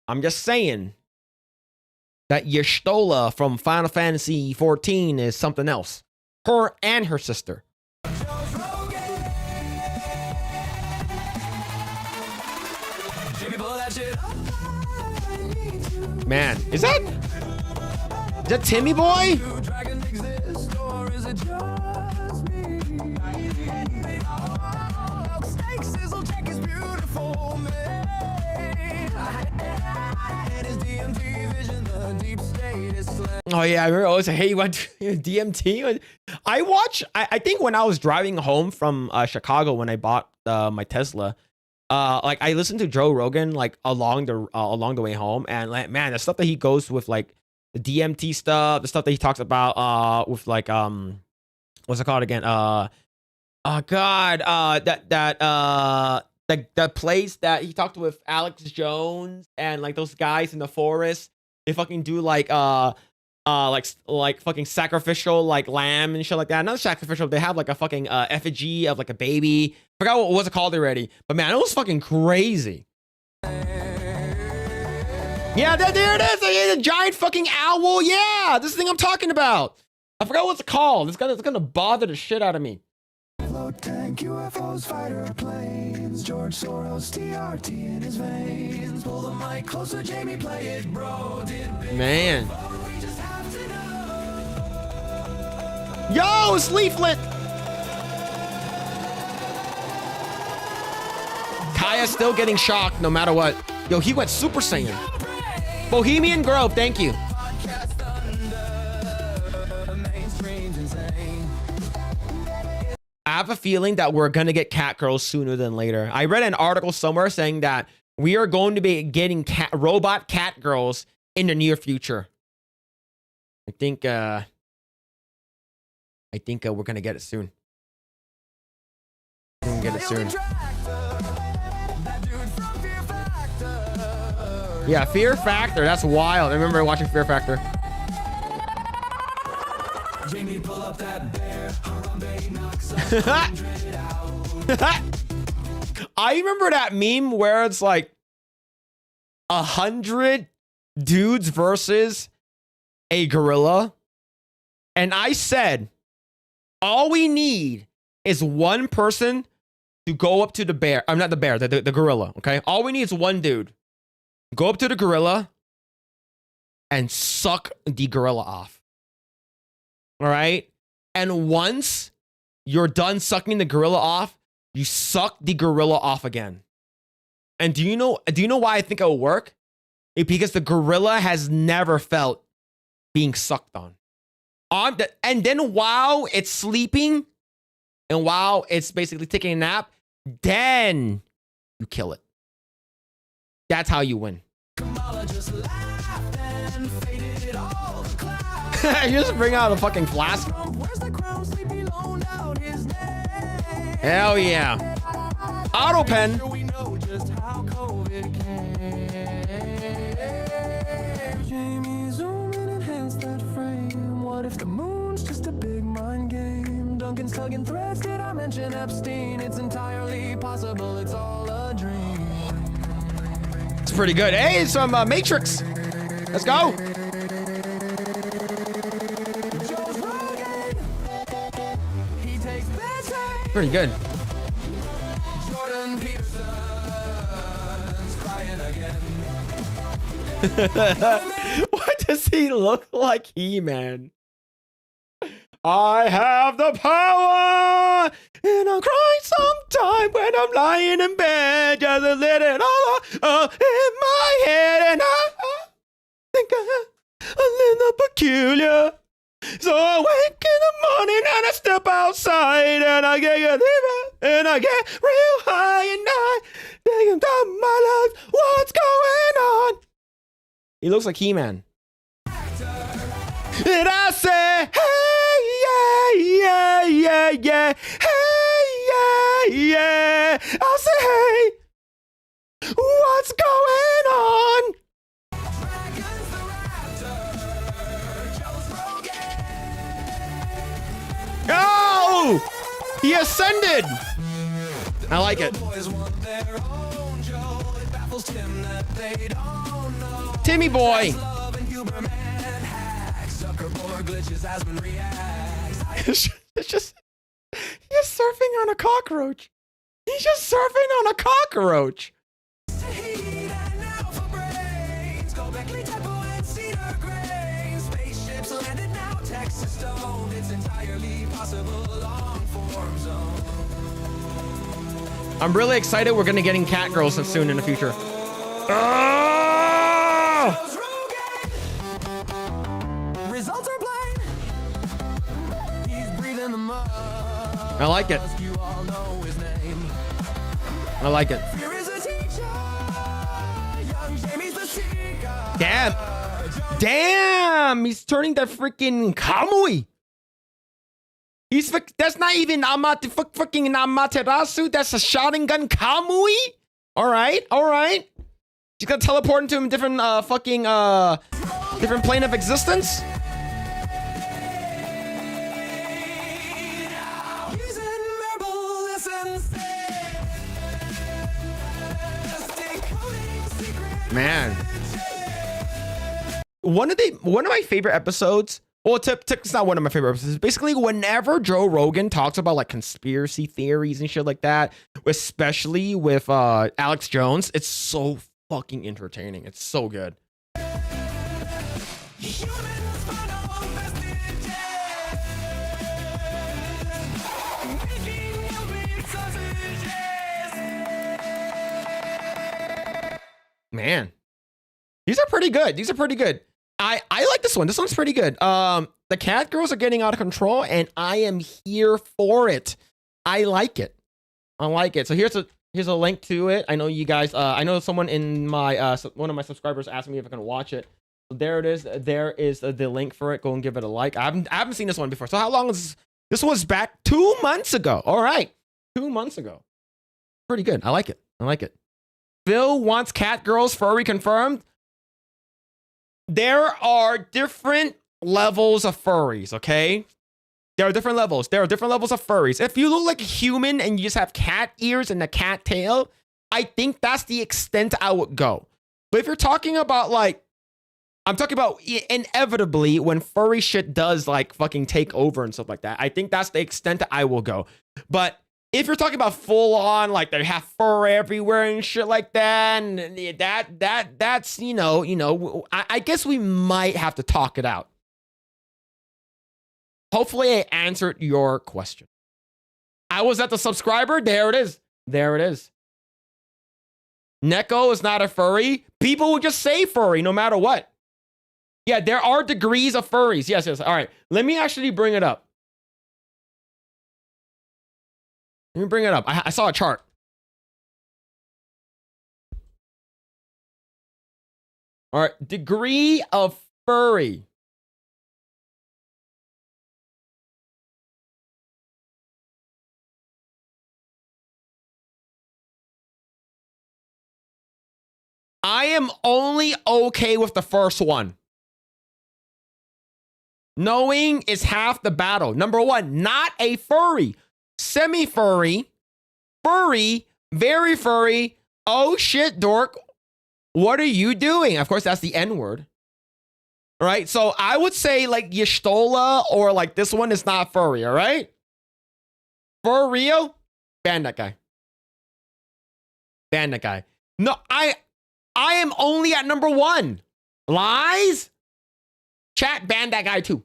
I'm just saying that Y'shtola from Final Fantasy 14 is something else. Her and her sister. Man, is that Timmy Boy? Oh yeah, I remember. I was like, hey, you went to DMT? I think when I was driving home from Chicago when I bought my Tesla, like I listened to Joe Rogan like along the way home, and like man, the stuff that he goes with like the DMT stuff, the stuff that he talks about with like what's it called again? That place that he talked with Alex Jones and like those guys in the forest. They fucking do like fucking sacrificial like lamb and shit like that. Not sacrificial. They have like a fucking effigy of like a baby. Forgot what was it called already. But man, it was fucking crazy. Yeah, there it is. A giant fucking owl. Yeah, this thing I'm talking about. I forgot what it's called. It's gonna bother the shit out of me. Tank, UFOs, fighter planes, George Soros, TRT in his veins. Pull the mic closer, Jamie, play it, bro. Man. Yo, it's Leaflet. Kaya's still getting shocked no matter what. Yo, he went Super Saiyan. Bohemian Grove, thank you. I have a feeling that we're going to get cat girls sooner than later. I read an article somewhere saying that we are going to be getting robot cat girls in the near future. I think we're going to get it soon. We're going to get it soon. Yeah, Fear Factor. That's wild. I remember watching Fear Factor. Jamie, pull up that bear. I remember that meme where it's like 100 dudes versus a gorilla. And I said, all we need is one person to go up to the bear. I'm not the bear, the gorilla. Okay. All we need is one dude. Go up to the gorilla and suck the gorilla off. All right. And once you're done sucking the gorilla off, you suck the gorilla off again. And do you know why I think it will work? Because the gorilla has never felt being sucked on. And then while it's sleeping and while it's basically taking a nap, then you kill it. That's how you win. You just bring out a fucking flask. Hell yeah. Auto pen. We know just how COVID came. Jamie, zoom in, enhance that frame. What if the moon's just a big mind game? Duncan's tugging threads, did I mention Epstein? It's entirely possible, it's all a dream. It's pretty good. Hey, it's some Matrix. Let's go. Pretty good. Jordan Peterson's crying again. Why does he look like He-Man? I have the power, and I'm crying sometime when I'm lying in bed, just a little all in my head, and I think I'm a little peculiar. So I wake in the morning and I step outside and I get deeper and I get real high and I think about my life. What's going on? He looks like He-Man. And I say, hey, yeah, yeah, yeah, yeah, hey, yeah, yeah. I say, hey, what's going on? Oh! He ascended! I like it. Timmy boy! It's just... He's surfing on a cockroach. He's just surfing on a cockroach. I'm really excited we're gonna get in cat girls soon in the future. Results are blind. He's breathing the mud. I like it. You all know his name. I like it. Fear is a teacher. Young Jamie's the seeker. Damn. Damn. He's turning that freaking Kamui. That's not even fucking Amaterasu. That's a Sharingan Kamui. All right. All right. She's gonna teleport into a different different plane of existence. Man, one of my favorite episodes. Well, it's not one of my favorite episodes. Basically, whenever Joe Rogan talks about like conspiracy theories and shit like that, especially with Alex Jones, it's so fucking entertaining. It's so good. Man, these are pretty good. These are pretty good. I like this one. This one's pretty good. The cat girls are getting out of control, and I am here for it. I like it. I like it. So here's a link to it. I know you guys. I know someone in my one of my subscribers asked me if I can watch it. So there it is. There is the link for it. Go and give it a like. I haven't seen this one before. So how long is this? This was back 2 months ago. All right, 2 months ago. Pretty good. I like it. I like it. Phil wants cat girls furry confirmed. There are different levels of furries, okay? There are different levels. There are different levels of furries. If you look like a human and you just have cat ears and a cat tail, I think that's the extent I would go. But if you're talking about like, I'm talking about inevitably when furry shit does like fucking take over and stuff like that, I think that's the extent that I will go. But if you're talking about full on, like they have fur everywhere and shit like that, and that's, you know, I guess we might have to talk it out. Hopefully I answered your question. I was at the subscriber. There it is. There it is. Neko is not a furry. People would just say furry no matter what. Yeah, there are degrees of furries. Yes, yes. All right. Let me actually bring it up. Let me bring it up. I saw a chart. All right. Degree of furry. am only okay with the first one. Knowing is half the battle. Number one, not a furry. Semi-furry. Furry. Very furry. Oh shit, dork. What are you doing? Of course, that's the N-word. All right, so I would say like Yestola or like this one is not furry, all right? For real? Ban that guy. Ban that guy. No, I am only at number one. Lies? Chat, ban that guy too.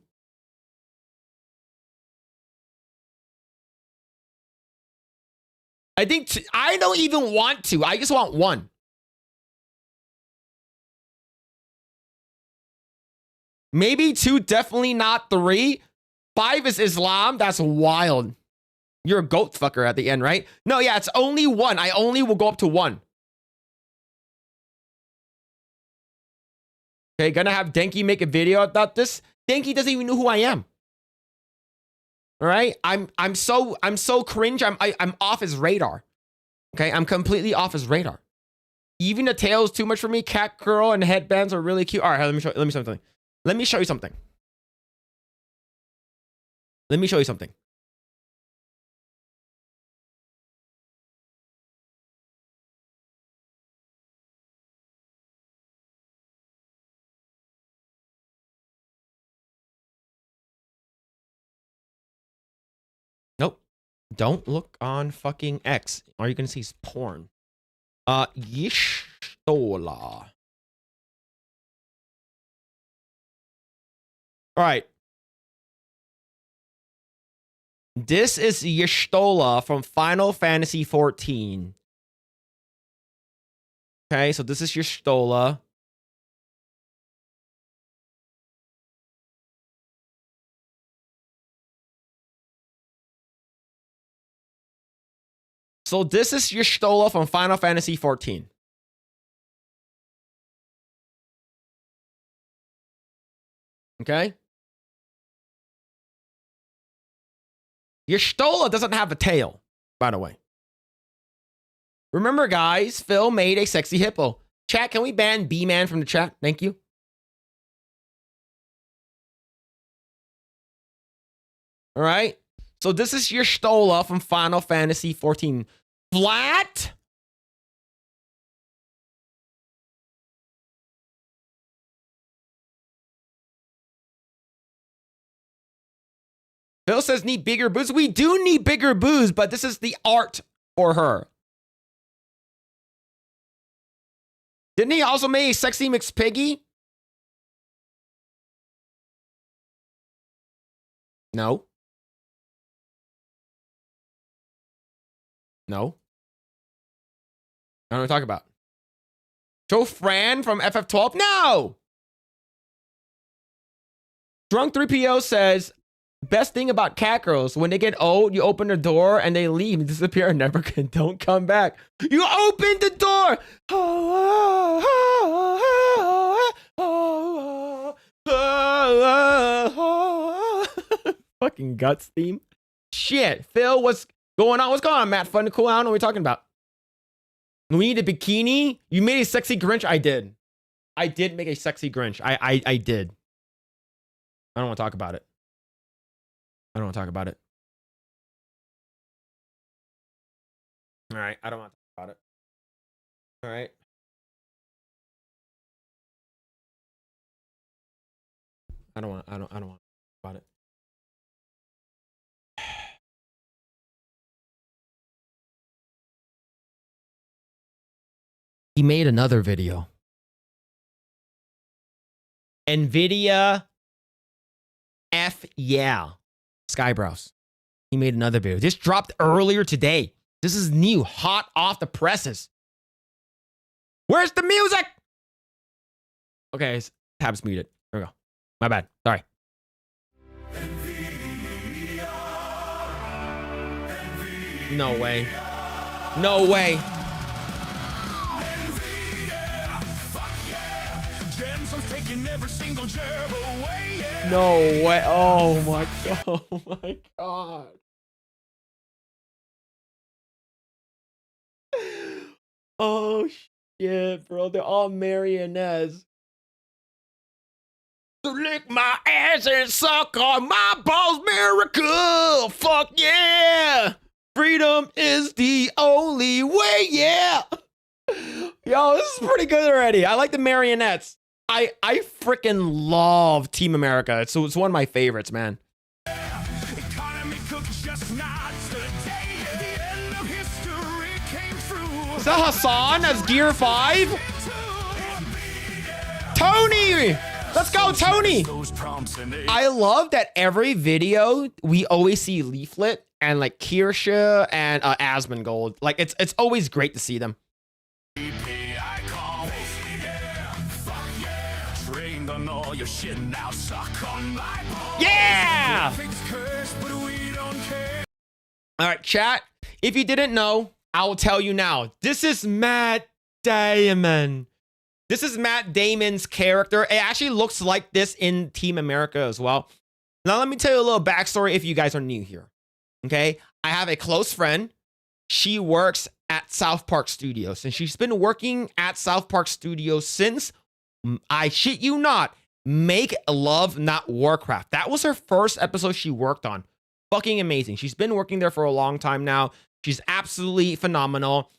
I think I don't even want to. I just want one. Maybe two, definitely not three. 5 is Islam. That's wild. You're a goat fucker at the end, right? No, yeah, it's only one. I only will go up to one. Okay, gonna have Denki make a video about this. Denki doesn't even know who I am. All right, I'm so cringe. I'm off his radar. Okay, I'm completely off his radar. Even the tail is too much for me. Cat girl and headbands are really cute. All right, let me show you something. Let me show you something. Let me show you something. Nope. Don't look on fucking X. All you gonna see is porn. Yestola. All right. This is Yestola from Final Fantasy 14. Okay, so this is Yestola. So this is Yestola from Final Fantasy 14. Okay? Yestola doesn't have a tail, by the way. Remember, guys, Phil made a sexy hippo. Chat, can we ban B-Man from the chat? Thank you. All right. So this is Yestola from Final Fantasy 14. Flat? Phil says need bigger boobs. We do need bigger boobs, but this is the art for her. Didn't he also make a sexy McPiggy? No. No. I don't know what to talk about. Show Fran from FF12? No! Drunk 3PO says, best thing about cat girls, when they get old, you open the door and they leave, disappear, and never can, don't come back. You open the door! Fucking guts theme. Shit, Phil, what's going on? What's going on, Matt? Fun and cool. I don't know what you're talking about. We need a bikini. You made a sexy Grinch. I did. I did make a sexy Grinch. I did. I don't want to talk about it. I don't want to talk about it. All right. I don't want to talk about it. All right. I don't want to talk about it. He made another video. NVIDIA F yeah. Skybrows. He made another video. This dropped earlier today. This is new, hot off the presses. Where's the music? Okay, tab's muted. There we go. My bad. Sorry. No way. No way. No way. Oh my god. Oh my god. Oh Yeah, bro, they're all marionettes. To lick my ass and suck on my balls, miracle. Fuck yeah. Freedom is the only way, yeah. Yo, this is pretty good already. I like the marionettes. I freaking love Team America. It's one of my favorites, man. Is that Hassan as Gear 5? Tony! Let's go, Tony! I love that every video we always see Leaflet and like Kirsha and Asmongold. Like it's always great to see them. Yeah! All right, chat. If you didn't know, I will tell you now. This is Matt Damon. This is Matt Damon's character. It actually looks like this in Team America as well. Now, let me tell you a little backstory if you guys are new here. Okay? I have a close friend. She works at South Park Studios, and she's been working at South Park Studios since, I shit you not, Make Love Not Warcraft. That was her first episode she worked on. Fucking amazing. She's been working there for a long time now. She's absolutely phenomenal.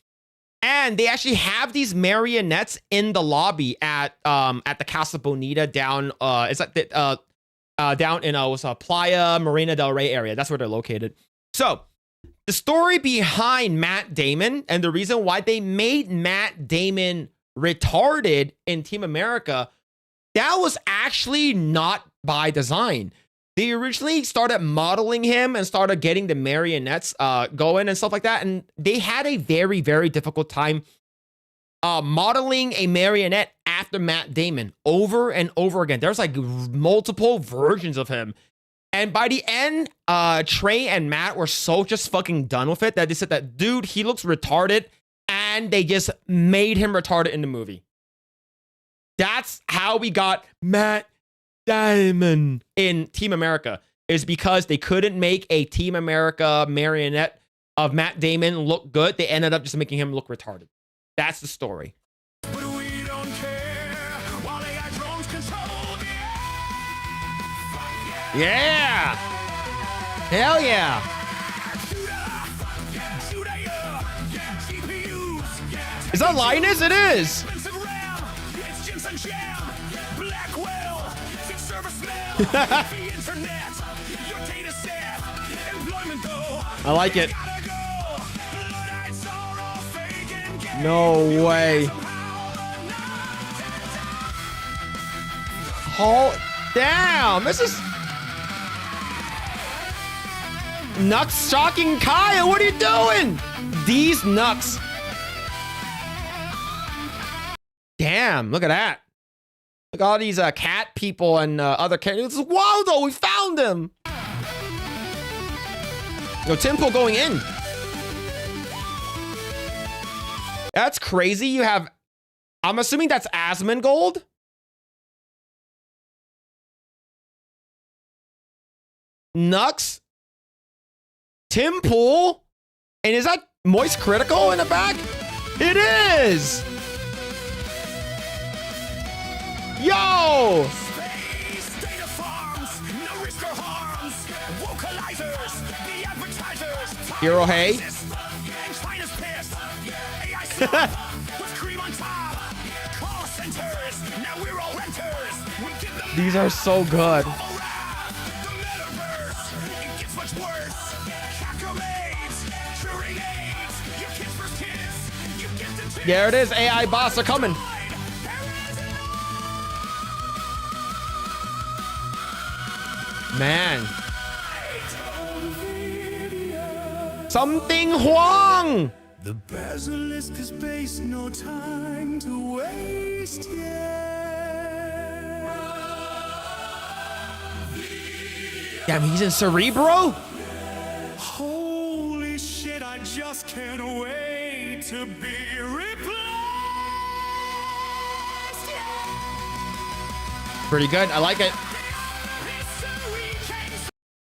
And they actually have these marionettes in the lobby at the Casa Bonita down it's like the down in Playa Marina del Rey area. That's where they're located. So the story behind Matt Damon and the reason why they made Matt Damon retarded in Team America, that was actually not by design. They originally started modeling him and started getting the marionettes going and stuff like that. And they had a very, very difficult time modeling a marionette after Matt Damon over and over again. There's like multiple versions of him. And by the end, Trey and Matt were so just fucking done with it that they said that, dude, he looks retarded. And they just made him retarded in the movie. That's how we got Matt Damon in Team America, is because they couldn't make a Team America marionette of Matt Damon look good. They ended up just making him look retarded. That's the story. Yeah! Hell yeah! Is that Linus? It is! I like it. No way. Oh, damn. This is... Nux shocking Kaya. What are you doing? These Nux. Damn, look at that. Look at all these cat people and other characters. Waldo, we found him. Yo, Temple going in. That's crazy. You have, I'm assuming that's Asmongold. Nux. Temple. And is that Moist Critical in the back? It is. Yo! Hero Hey. These are so good. There it is. AI boss are coming. Man. Something Huang. The basilisk has spaced, no time to waste yet. Damn, he's in Cerebro? Holy shit, I just can't wait to be replaced. Pretty good. I like it.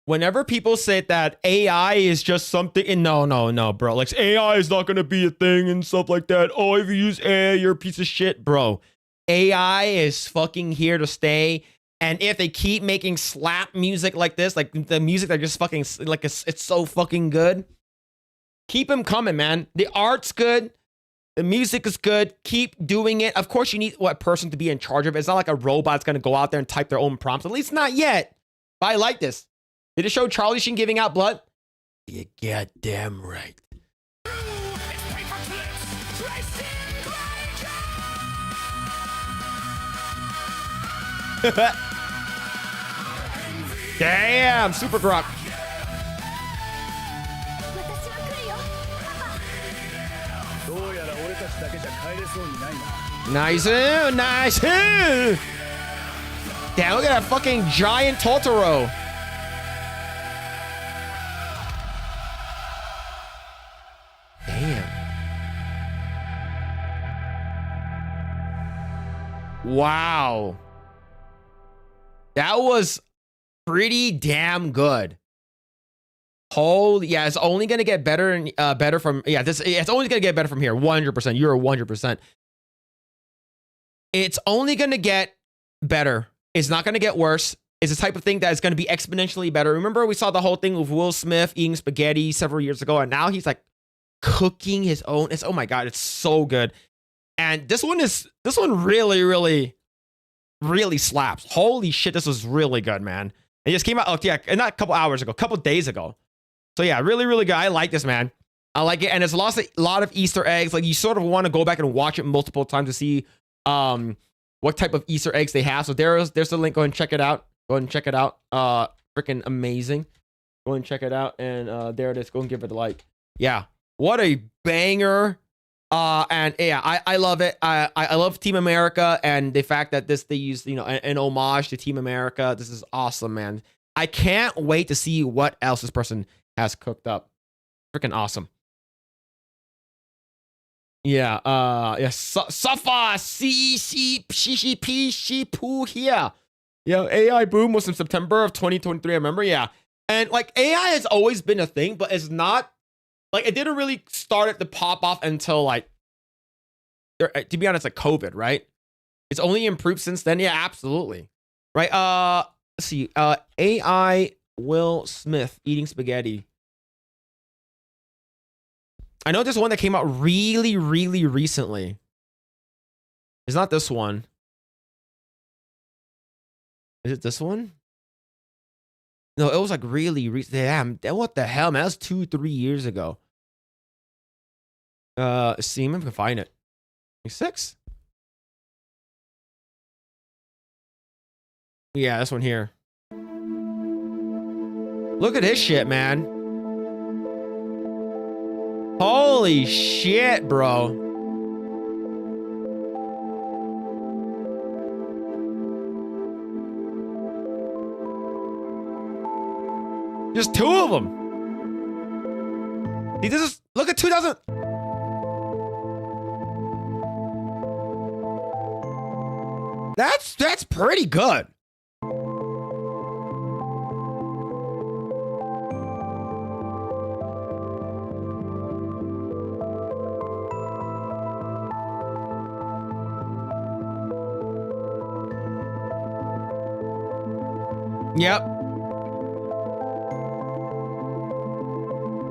whenever people say that AI is just something, and no, bro. Like AI is not gonna be a thing and stuff like that. Oh, if you use AI, you're a piece of shit, bro. AI is fucking here to stay. And if they keep making slap music like this, like the music that just fucking like it's so fucking good, keep them coming, man. The art's good. The music is good. Keep doing it. Of course, you need what person to be in charge of it. It's not like a robot's gonna go out there and type their own prompts. At least not yet. But I like this. Did it show Charlie Sheen giving out blood? You goddamn right. Damn, super grok. Nice, nice. Damn, look at that fucking giant Totoro. Damn. Wow. That was pretty damn good. Holy, yeah, it's only gonna get better and better from it's only gonna get better from here. 100%. You're 100%. It's only gonna get better. It's not gonna get worse. It's the type of thing that is gonna be exponentially better. Remember, we saw the whole thing with Will Smith eating spaghetti several years ago, and now he's like cooking his own. It's, oh my god, it's so good. And this one really slaps. Holy shit, this was really good, man. It just came out, oh yeah, not a couple hours ago, a couple days ago. So yeah, really good. I like this, man. I like it, and it's a lot of Easter eggs. Like, you sort of want to go back and watch it multiple times to see what type of Easter eggs they have. So there's the link. Go and check it out. Go ahead and check it out. Freaking amazing. Go and check it out, and there it is. Go and give it a like. Yeah, what a banger. And yeah, I love it. I love Team America, and the fact that they use, you know, an homage to Team America. This is awesome, man. I can't wait to see what else this person has cooked up. Freaking awesome. Yeah, Safa Shipu here. Yeah, AI boom was in September of 2023. I remember, yeah. And like, AI has always been a thing, but it's not like, it didn't really start to pop off until like, to be honest, like COVID, right? It's only improved since then. Yeah, absolutely. Right. Let's see. AI Will Smith eating spaghetti. I know there's one that came out really recently. It's not this one. Is it this one? No, it was like really recent. Damn, what the hell, man? That was 2-3 years ago. See if I can find it. 6? Yeah, this one here. Look at this shit, man. Holy shit, bro. Just 2 of them. See, this is, look at 2000. That's pretty good. Yep.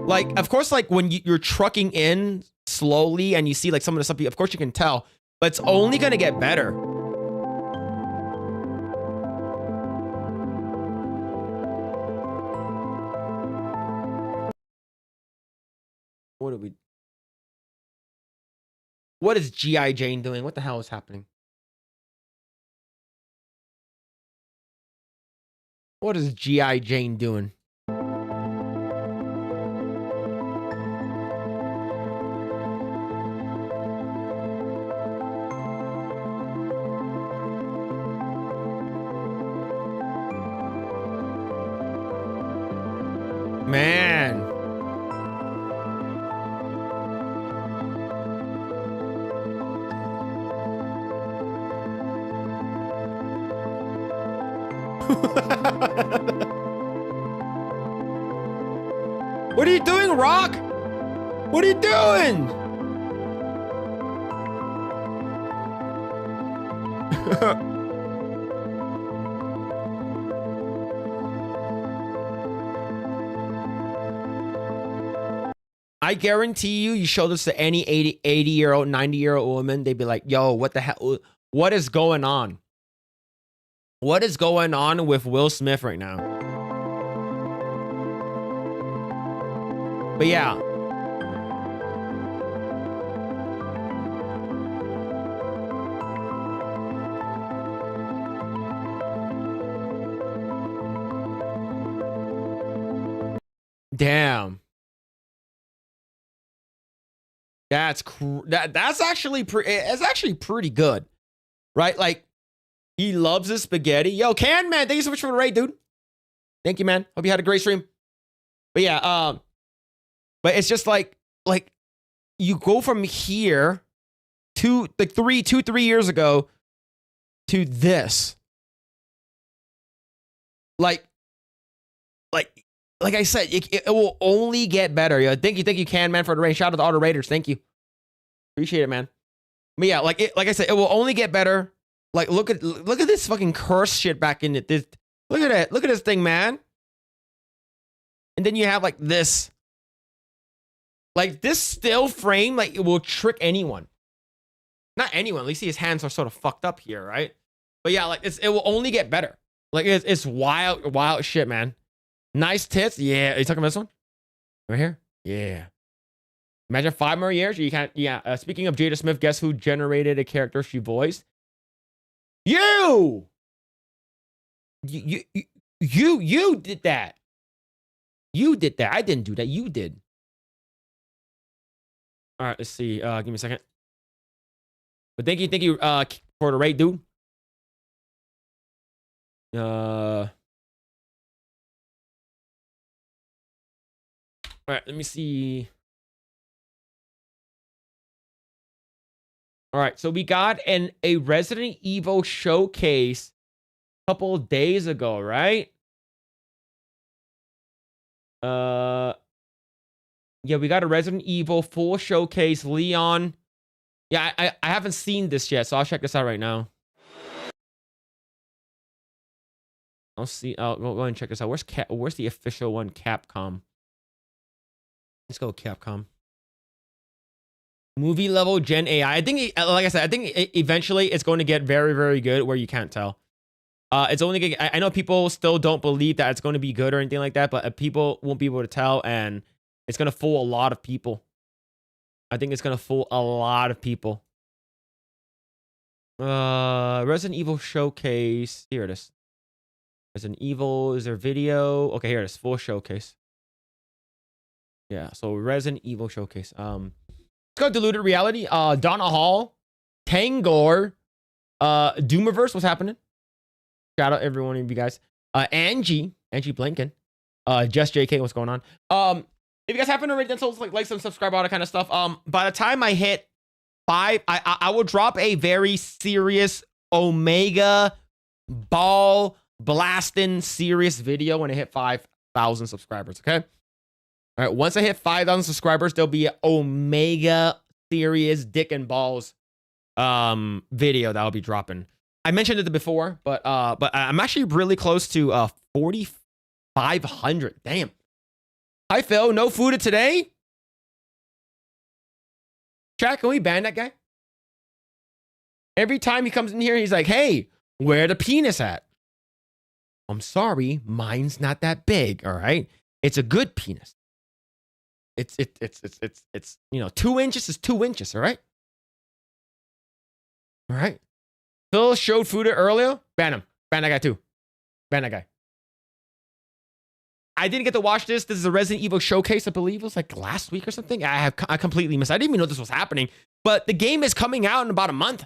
Like, of course, like when you're trucking in slowly and you see like some of the stuff, of course you can tell, but it's only gonna get better. What is G.I. Jane doing? What the hell is happening? What is G.I. Jane doing? Man. What are you doing, Rock? What are you doing? I guarantee you show this to any 80-year-old, 90-year-old woman, they'd be like, yo, what the hell? What is going on? What is going on with Will Smith right now? But yeah. Damn. That's actually pretty good, right? Like, he loves his spaghetti. Yo, Can Man, thank you so much for the raid, dude. Thank you, man. Hope you had a great stream. But yeah, but it's just like you go from here to like 3 years ago to this. Like I said, it will only get better. Yo, thank you, Can Man, for the raid. Shout out to all the raiders. Thank you. Appreciate it, man. But yeah, like I said, it will only get better. Like, look at this fucking curse shit back in it. Look at it. Look at this thing, man. And then you have like this. Like this still frame, like it will trick anyone. Not anyone. At least his hands are sort of fucked up here, right? But yeah, like it will only get better. Like it's wild shit, man. Nice tits. Yeah. Are you talking about this one? Right here? Yeah. Imagine 5 more years. You can't. Yeah. Speaking of Jada Smith, guess who generated a character she voiced? You did that. You did that. I didn't do that. You did. All right. Let's see. Give me a second. But thank you for the raid, dude. All right, let me see. All right, so we got a Resident Evil showcase a couple of days ago, right? Yeah, we got a Resident Evil full showcase. Leon. Yeah, I haven't seen this yet, so I'll check this out right now. I'll see. I'll go ahead and check this out. Where's the official one? Capcom. Let's go Capcom. Movie level Gen AI. I think, like I said, I think eventually it's going to get very, very good where you can't tell. It's only. I know people still don't believe that it's going to be good or anything like that, but people won't be able to tell, and it's going to fool a lot of people. I think it's going to fool a lot of people. Resident Evil showcase. Here it is. Resident Evil. Is there video? Okay, here it is. Full showcase. Yeah, so Resident Evil showcase. Let's go Diluted Reality. Donna Hall, Tangor, Doomiverse, what's happening? Shout out every one of you guys. Angie Blinken, Just JK, what's going on? If you guys happen to rate Souls, like some subscribe, all that kind of stuff. By the time I hit 5, I will drop a very serious Omega ball blasting serious video when I hit 5,000 subscribers. Okay. All right, once I hit 5,000 subscribers, there'll be an Omega serious dick and balls video that I'll be dropping. I mentioned it before, but I'm actually really close to 4,500. Damn. Hi Phil, no food today. Chat, can we ban that guy? Every time he comes in here, he's like, "Hey, where the penis at?" I'm sorry, mine's not that big. All right, it's a good penis. It's 2 inches is 2 inches, all right? All right. Phil showed food earlier. Ban him. Ban that guy too. Ban that guy. I didn't get to watch this. This is a Resident Evil showcase, I believe it was like last week or something. I completely missed. I didn't even know this was happening. But the game is coming out in about a month.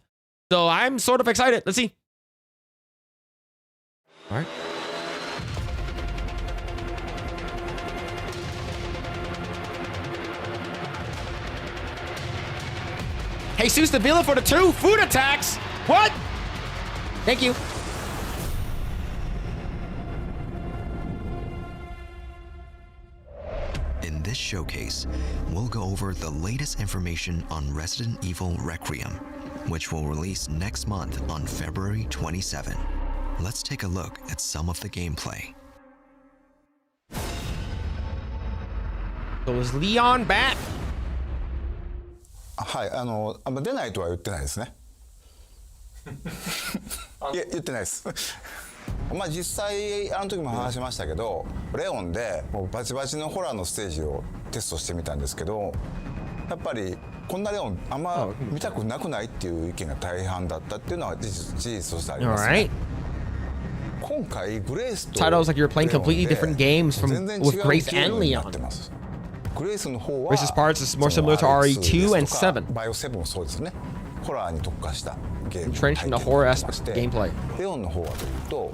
So I'm sort of excited. Let's see. All right. Jesus Davila for the 2 food attacks. What? Thank you. this showcase, we'll go over the latest information on Resident Evil Requiem, which will release next month on February 27. Let's take a look at some of the gameplay. So is Leon back? はい、出ないとは言ってないですね。いや、言ってないです。まあ実際あの時も話しましたけど、レオンでもうバチバチのホラーのステージをテストしてみたんですけど、やっぱりこんなレオンあんま見たくなくないっていう意見が大半だったっていうのは事実としてありますね。今回グレースと Titles like you're playing completely different games from with Grace and Leon. Grace's parts is more similar to RE2 and 7. Entrenched in the horror aspect of the gameplay.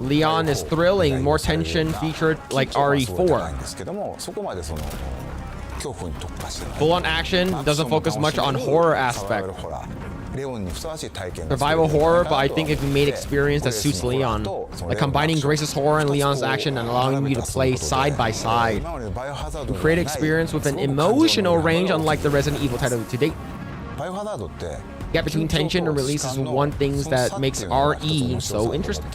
Leon is thrilling, more tension featured like RE4. Full-on action doesn't focus much on horror aspect. Survival horror, but I think if you made experience that suits Leon, like combining Grace's horror and Leon's action and allowing you to play side by side, you create experience with an emotional range unlike the Resident Evil title to date. Gap between tension and release is one thing that makes RE so interesting.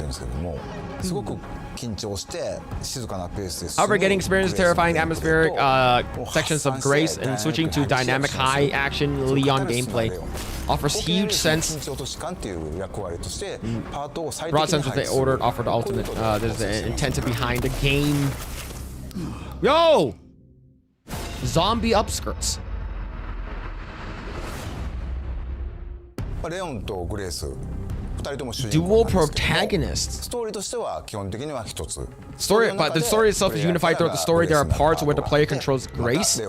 However, getting experience with terrifying atmospheric sections of Grace and switching to dynamic high-action Leon gameplay offers huge sense. Broad sense of the order offered the ultimate. There's the intent behind the game. Yo! Zombie upskirts. レオンとグレース2人とも主人公 Dual protagonists. ストーリーとしては基本的には一つ Story, but the story itself is unified throughout the story. There are parts where the player controls Grace,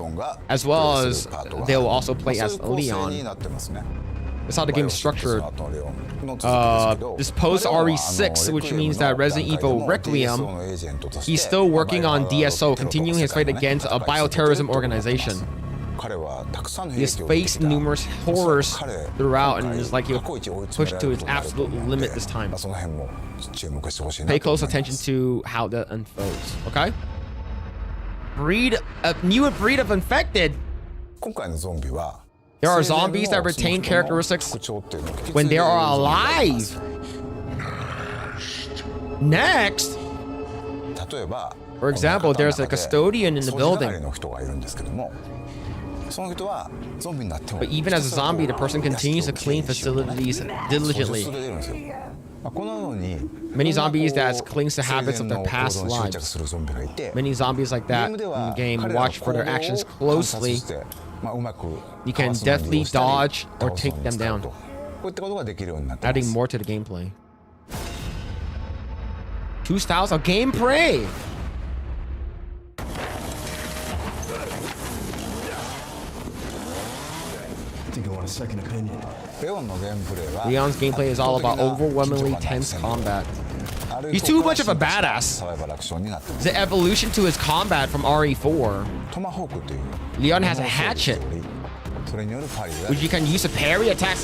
as well as they will also play as Leon. That's how the game is structured. This post RE6, which means that Resident Evil Requiem, he's still working on DSO, continuing his fight against a bioterrorism organization. He has faced numerous horrors throughout, and it's like he'll push to its absolute limit this time. Pay close attention to how that unfolds, okay? A new breed of infected. There are zombies that retain characteristics when they are alive. Next, for example, there's a custodian in the building. But even as a zombie, the person continues to clean facilities diligently. Many zombies that clings to habits of their past lives. Many zombies like that in the game watch for their actions closely. You can deftly dodge or take them down, adding more to the gameplay. 2 styles of gameplay. I think I want a second opinion. Leon's gameplay is all about overwhelmingly tense combat. He's too much of a badass. The evolution to his combat from RE4. Leon has a hatchet, which you can use to parry attacks.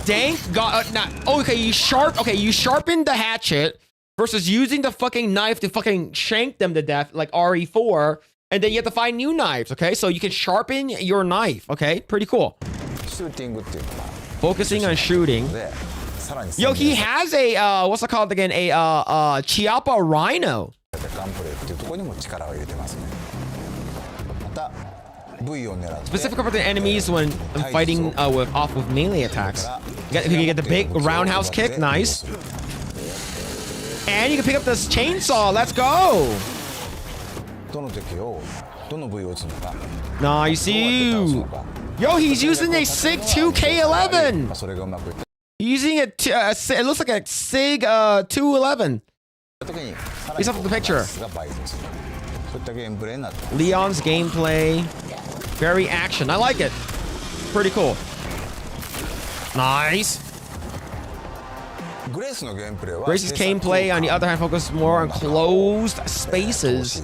Thank God. Okay, you sharpen the hatchet versus using the fucking knife to fucking shank them to death like RE4. And then you have to find new knives, okay? So you can sharpen your knife, okay? Pretty cool. Focusing on shooting. Yo, he has a, what's it called again? A Chiappa Rhino. Specific for the enemies when fighting off with melee attacks. You can get the big roundhouse kick, nice. And you can pick up this chainsaw, let's go. Nice. Yo, he's using a SIG 2K11. He's using it looks like a SIG 211. He's up in the picture. Leon's gameplay, very action. I like it. Pretty cool. Nice. Grace's gameplay, on the other hand, focuses more on closed spaces,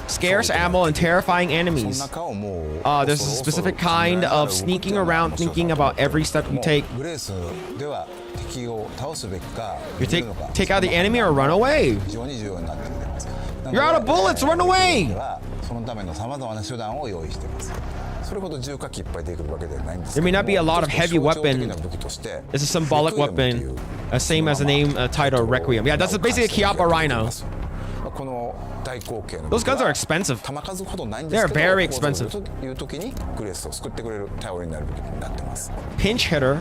scarce ammo, and terrifying enemies. There's a specific kind of sneaking around, thinking about every step you take. You take out the enemy or run away. You're out of bullets, run away! そのためのさまざまな手段を用意しています。それほど重火器いっぱい出てくるわけではないんですけ There ど may も、 not be a lot of heavy 象徴的 weapon. な武器として It's a symbolic weapon, same as the name title Requiem. Yeah, that's basically a Chiappa Rhino. この大口径の Those guns are expensive. 弾数ほどないんですけど、 They're very expensive. という時にグレースを救ってくれる頼りになる武器になってます。 Pinch hitter.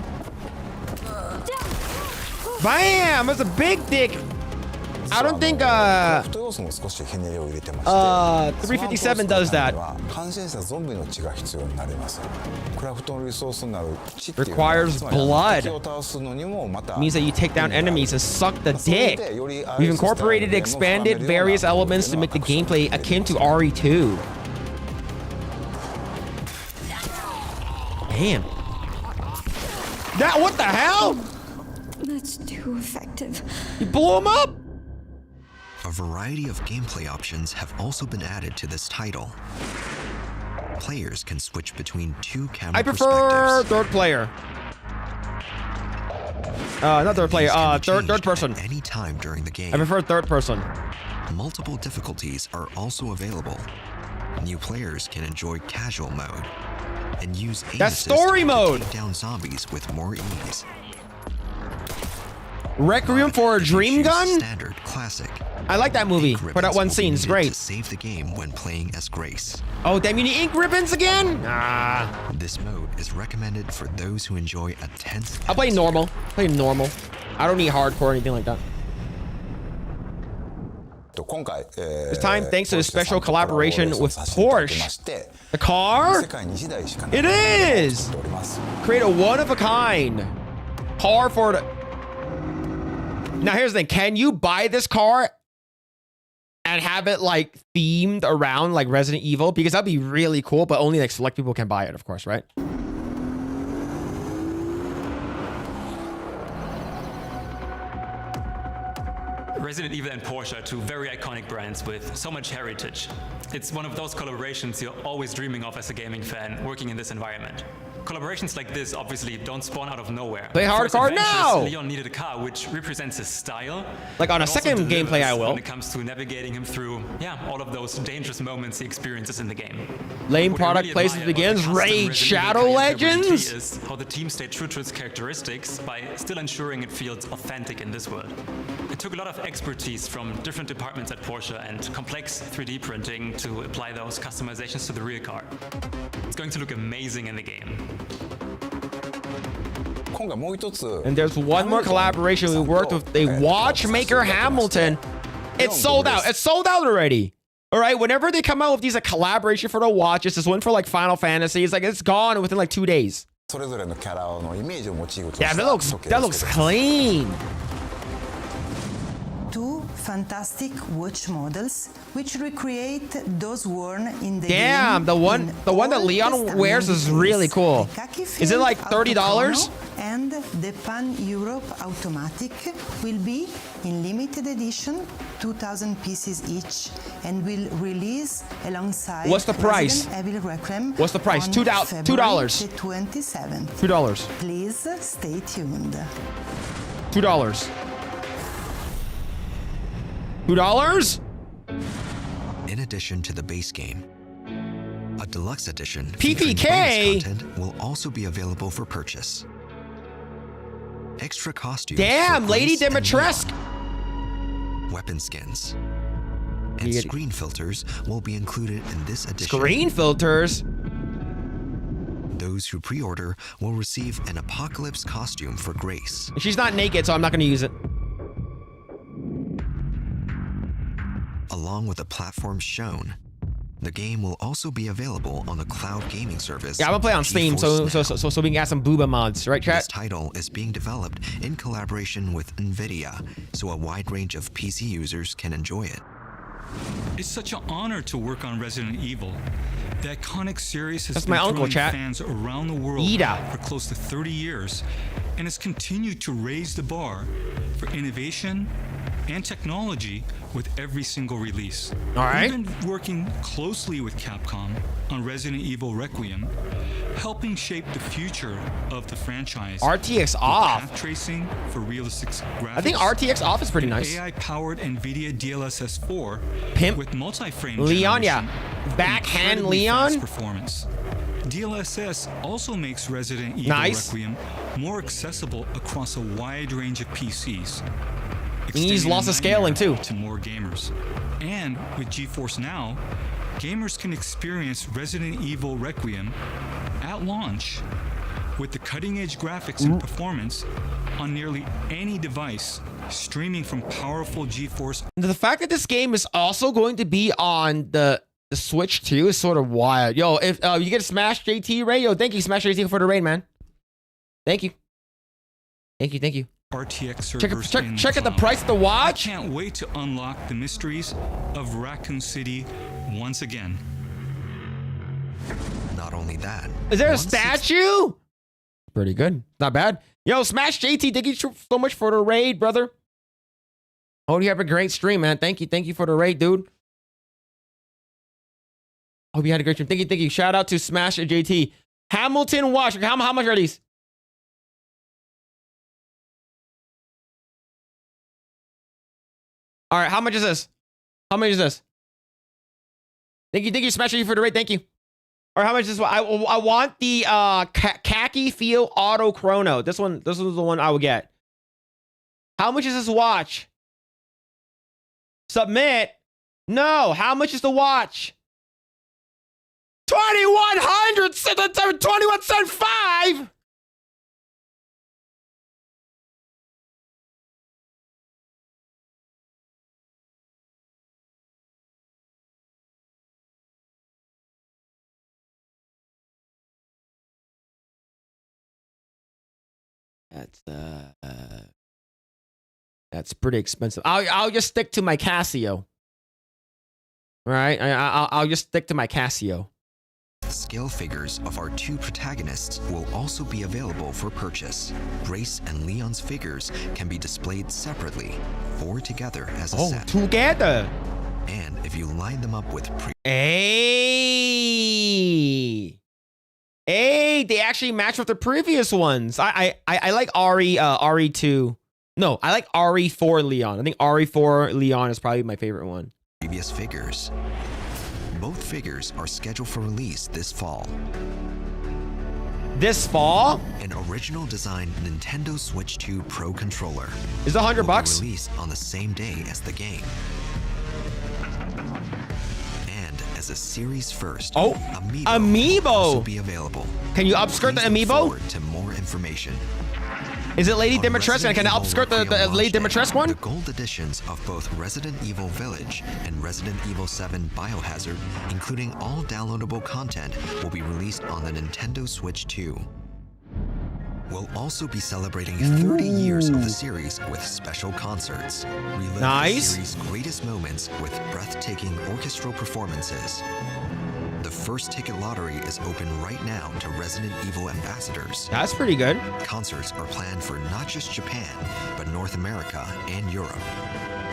Bam! That's a big dick. I don't think 要素も少しひねりを入れてまして、 357 does that. 感染したゾンビの血が必要になります。クラフトのリソースになる血っていうの Requires は blood. 敵を倒すのにもまた Means that you take down enemies and suck the dick. We've incorporated expanded various elements to make the gameplay akin to RE2. Damn. That, what the hell? That's too effective. You blew him up? A variety of gameplay options have also been added to this title. Players can switch between two camera I prefer perspectives. third player. Not third player, third person. Any time during the game. I prefer third person. Multiple difficulties are also available. New players can enjoy casual mode and use aim That's assist story mode. to take down zombies with more ease. Requiem for a Dream Gun? Standard classic. I like that movie Ink for that ribbons one will be scene. It's needed great. To save the game when playing as Grace. Oh, damn, you need ink ribbons again? Ah. This mode is recommended for those who enjoy a tense. I'll play normal. Play normal. I don't need hardcore or anything like that. This time, thanks to the special collaboration with Porsche. The car? It is! Create a one-of-a-kind car for the... Now, here's the thing. Can you buy this car and have it, like, themed around, like, Resident Evil? Because that'd be really cool, but only, like, select people can buy it, of course, right? Resident Evil and Porsche are two very iconic brands with so much heritage. It's one of those collaborations you're always dreaming of as a gaming fan working in this environment. Collaborations like this obviously don't spawn out of nowhere. Play hardcore now! Leon needed a car which represents his style. Like on a second gameplay, I will. When it comes to navigating him through, all of those dangerous moments he experiences in the game. Lame product places begins. Raid Shadow Legends? Is how the team stayed true to its characteristics by still ensuring it feels authentic in this world. It took a lot of expertise from different departments at Porsche and complex 3D printing to apply those customizations to the real car. It's going to look amazing in the game. And there's one more collaboration we worked with a watchmaker Hamilton. It's sold out. It's sold out already. All right. Whenever they come out with these like collaboration for the watches, this one for like Final Fantasy, it's like it's gone within like 2 days. Yeah, that looks clean. Two fantastic watch models which recreate those worn in the Damn, game the one that Leon wears is really cool. Is it like $30? And the Pan-Europe Automatic will be in limited edition, 2,000 pieces each, and will release alongside What's the price? Resident Evil Requiem. What's the price? $2. $2. Please stay tuned. $2. $2? In addition to the base game, a deluxe edition PPK featuring bonus content will also be available for purchase. Extra costumes. Damn, Lady Dimitrescu. Weapon skins and screen filters will be included in this edition. Screen filters? Those who pre-order will receive an Apocalypse costume for Grace. She's not naked, so I'm not going to use it. Along with the platforms shown, the game will also be available on the cloud gaming service. Yeah, I'm gonna play on Steam, so we can add some booba mods, right, chat? This title is being developed in collaboration with NVIDIA, so a wide range of PC users can enjoy it. It's such an honor to work on Resident Evil. The iconic series has That's been my uncle, drawing chat. fans around the world for close to 30 years, and has continued to raise the bar for innovation and technology with every single release. All right. We've been working closely with Capcom on Resident Evil Requiem, helping shape the future of the franchise. RTX off. Path tracing for realistic graphics. I think RTX off is pretty nice. AI-powered NVIDIA DLSS 4 Pimp. with multi-frame Leon, yeah. generation, Backhand incredibly Leon. fast performance. DLSS also makes Resident Evil Nice. Requiem more accessible across a wide range of PCs. He's lost the scaling too. To more gamers. And with GeForce Now, gamers can experience Resident Evil Requiem at launch with the cutting-edge graphics and performance on nearly any device, streaming from powerful GeForce. The fact that this game is also going to be on the Switch too is sort of wild. Yo, if you get a Smash JT raid, yo, thank you Smash JT for the raid, man. Thank you. Thank you. RTX servers Check out the price of the watch. I can't wait to unlock the mysteries of Raccoon City once again. Not only that. Is there a statue? Pretty good. Not bad. Yo, Smash JT, thank you so much for the raid, brother. Hope you have a great stream, man. Thank you for the raid, dude. Hope you had a great stream. Thank you. Shout out to Smash JT. Hamilton watch. How much are these? All right, how much is this? Thank you, Smash JT for the raid. Thank you. All right, how much is this? I want the khaki feel auto chrono. This one is the one I will get. How much is this watch? Submit. No. How much is the watch? 2100. 21.5. That's pretty expensive. I'll just stick to my Casio. All right, I'll just stick to my Casio. Scale figures of our two protagonists will also be available for purchase. Grace and Leon's figures can be displayed separately or together as a set. Together. And if you line them up with Hey, they actually match with the previous ones. I like RE2. No, I like RE4 Leon. I think RE4 Leon is probably my favorite one. Previous figures. Both figures are scheduled for release this fall. This fall? An original design Nintendo Switch 2 Pro controller. Is it $100? Released on the same day as the game. As a series first, Amiibo will also be available. Can you upskirt the Amiibo? Forward to more information. Is it Lady Dimitrescu? And can I upskirt the Lady Dimitrescu one? The gold editions of both Resident Evil Village and Resident Evil 7 Biohazard, including all downloadable content, will be released on the Nintendo Switch 2. We'll also be celebrating 30 years of the series with special concerts. Relive the series' greatest moments with breathtaking orchestral performances. The first ticket lottery is open right now to Resident Evil ambassadors. That's pretty good. Concerts are planned for not just Japan, but North America and Europe.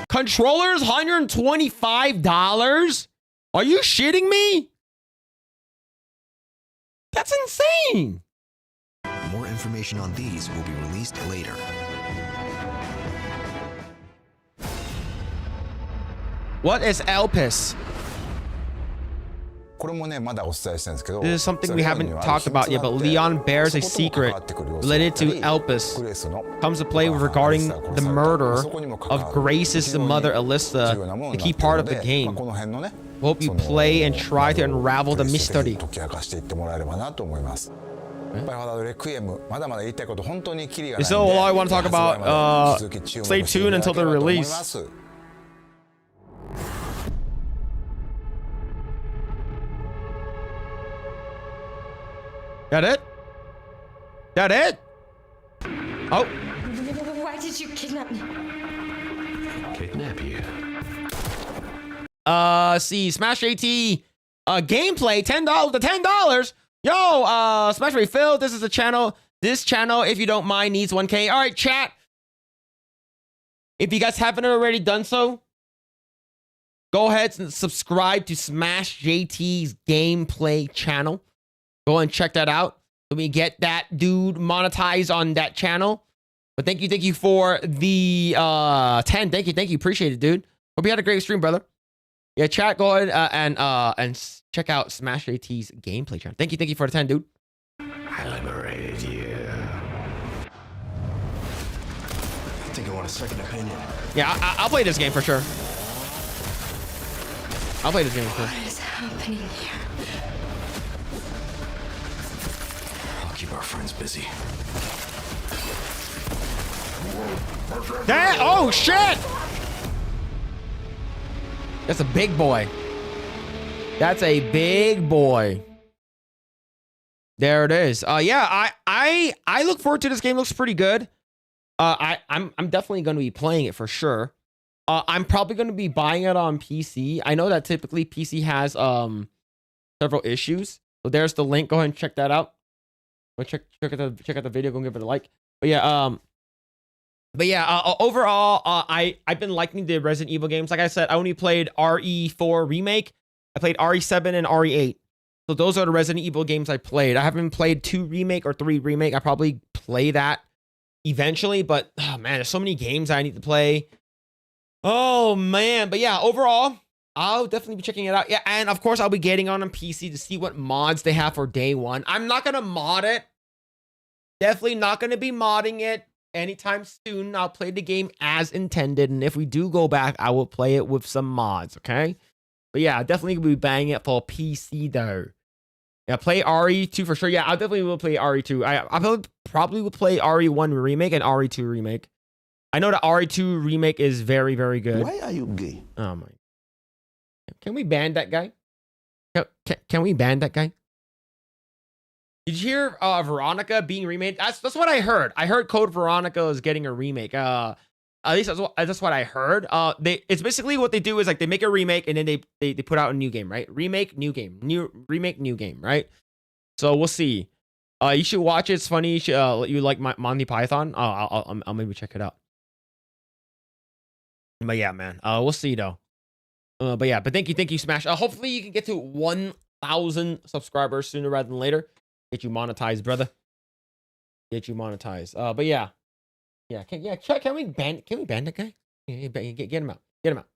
Controllers, $125? Are you shitting me? That's insane. More information on these will be released later. What is Elpis? This is something we haven't talked about yet, but Leon bears a secret related to Elpis. Comes to play regarding the murder of Grace's mother, Alyssa, the key part of the game. Hope you play and try to unravel the mystery. This is all I want to talk about. Stay tuned until the release. That it? That it? Oh. Why did you kidnap me? Kidnap you? See, Smash AT gameplay, $10 to $10. Yo, Smash Ray Phil, this is a channel. This channel, if you don't mind, needs 1K. All right, chat. If you guys haven't already done so, go ahead and subscribe to Smash JT's gameplay channel. Go and check that out. Let me get that dude monetized on that channel. But thank you for the 10. Thank you. Appreciate it, dude. Hope you had a great stream, brother. Yeah, chat, go ahead and check out Smash JT's gameplay channel. Thank you for the 10, dude. I liberated you. I think I want a second opinion. Yeah, I'll play this game for sure. I'll play this game for sure. What is happening here? I'll keep our friends busy. That, oh shit! That's a big boy. That's a big boy. There it is. Yeah, I look forward to this game. Looks pretty good. I'm definitely going to be playing it for sure. I'm probably going to be buying it on PC. I know that typically PC has several issues. So there's the link. Go ahead and check that out. Go check out the video. Go and give it a like. But yeah, overall, I've been liking the Resident Evil games. Like I said, I only played RE4 Remake. I played RE7 and RE8. So those are the Resident Evil games I played. I haven't played 2 Remake or 3 Remake. I probably play that eventually, but oh man, there's so many games I need to play. Oh man, but yeah, overall, I'll definitely be checking it out. Yeah, and of course, I'll be getting on PC to see what mods they have for day one. I'm not gonna mod it. Definitely not gonna be modding it anytime soon. I'll play the game as intended, and if we do go back, I will play it with some mods. Okay, but yeah, definitely gonna be banging it for PC though. Yeah, play RE2 for sure. Yeah, I definitely will play RE2. I probably will play RE1 Remake and RE2 Remake. I know the RE2 Remake is very, very good. Why are you gay? Oh my. Can we ban that guy? Can we ban that guy? Did you hear Veronica being remade? That's what I heard. I heard Code Veronica is getting a remake. At least that's what I heard. It's basically what they do is like they make a remake and then they put out a new game, right? Remake, new game, new game, right? So we'll see. You should watch it. It's funny. You like Monty Python? I'll maybe check it out. But yeah, man. We'll see though. But yeah, but thank you, Smash. Hopefully you can get to 1,000 subscribers sooner rather than later. Get you monetized, brother. Get you monetized. But yeah. Yeah, can we ban that guy? Get him out. Get him out.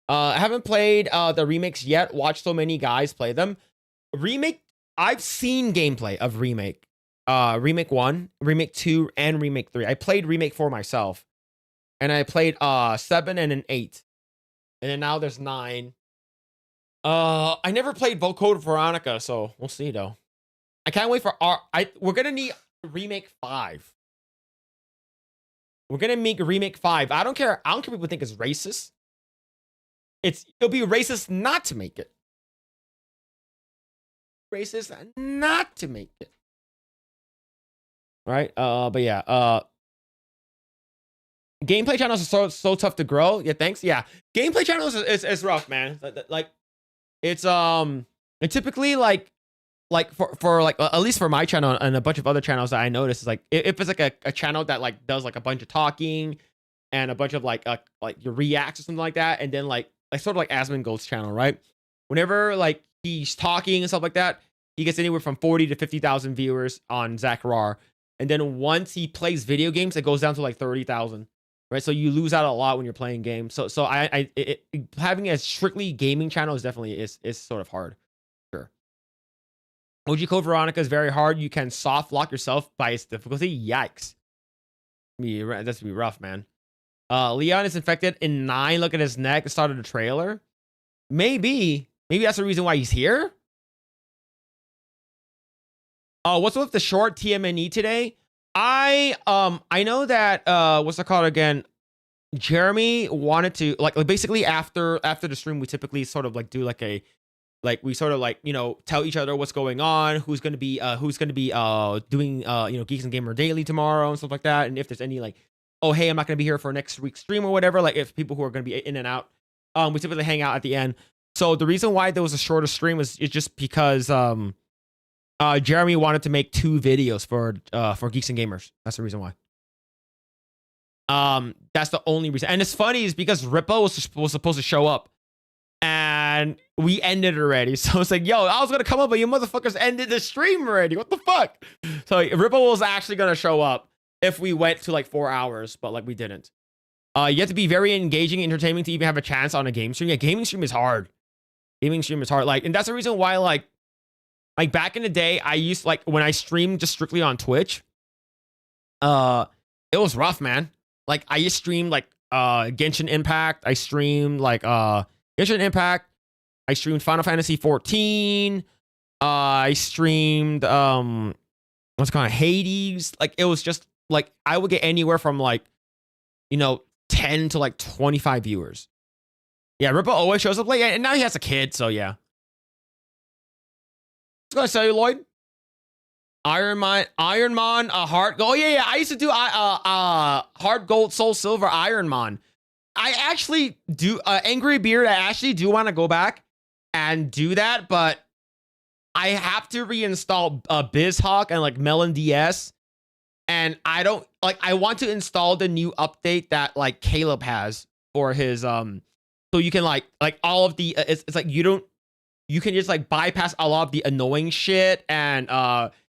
I haven't played the remakes yet. Watched so many guys play them. Remake, I've seen gameplay of Remake. Remake 1, Remake 2, and Remake 3. I played Remake 4 myself. And I played 7 and an 8. And then now there's 9. I never played Code Veronica, so we'll see though. I can't wait for we're gonna need Remake 5. We're gonna make Remake 5. I don't care if people think it's racist. It'll be racist not to make it. Racist not to make it. Right? But yeah. Gameplay channels are so tough to grow. Yeah, thanks. Yeah. Gameplay channels is rough, man. Like it's typically like for like at least for my channel and a bunch of other channels that I noticed is like if it's like a channel that like does like a bunch of talking and a bunch of like your reacts or something like that, and then like sort of like Asmongold's channel, right? Whenever like he's talking and stuff like that, he gets anywhere from 40 to 50,000 viewers on Zach Rar, and then once he plays video games, it goes down to like 30,000, right? So you lose out a lot when you're playing games. So having a strictly gaming channel is definitely is sort of hard. OG Code Veronica is very hard. You can soft lock yourself by its difficulty. Yikes. That's gonna be rough, man. Leon is infected in 9. Look at his neck. The start of the trailer. Maybe that's the reason why he's here. What's with the short TMNE today? I know that what's it called again? Jeremy wanted to like basically after the stream we typically sort of like do like a we sort of like, you know, tell each other what's going on, who's going to be doing, you know, Geeks and Gamer Daily tomorrow and stuff like that. And if there's any like, oh, hey, I'm not going to be here for next week's stream or whatever. Like if people who are going to be in and out, we typically hang out at the end. So the reason why there was a shorter stream is just because Jeremy wanted to make 2 videos for Geeks and Gamers. That's the reason why. That's the only reason. And it's funny is because Rippo was supposed to show up, and we ended already. So it's like, yo, I was gonna come up, but you motherfuckers ended the stream already. What the fuck? So Rippo was actually gonna show up if we went to like 4 hours, but like we didn't. You have to be very engaging, entertaining to even have a chance on a game stream. Yeah, gaming stream is hard. Gaming stream is hard. Like, and that's the reason why like back in the day, I used like when I streamed just strictly on Twitch. It was rough, man. Like I just streamed like Genshin Impact. I streamed like Genshin Impact. I streamed Final Fantasy 14. I streamed what's it called, Hades. Like it was just like I would get anywhere from like, you know, 10 to like 25 viewers. Yeah, Rippo always shows up late, and now he has a kid, so yeah. What's going to celluloid? Iron Man, Heart Gold. Oh yeah, I used to do Heart Gold, Soul Silver, Iron Man. I actually do Angry Beard. I actually do want to go back and do that, but I have to reinstall BizHawk and like Melon DS, and I don't like. I want to install the new update that like Caleb has for his so you can like all of the it's like you can just like bypass a lot of the annoying shit, and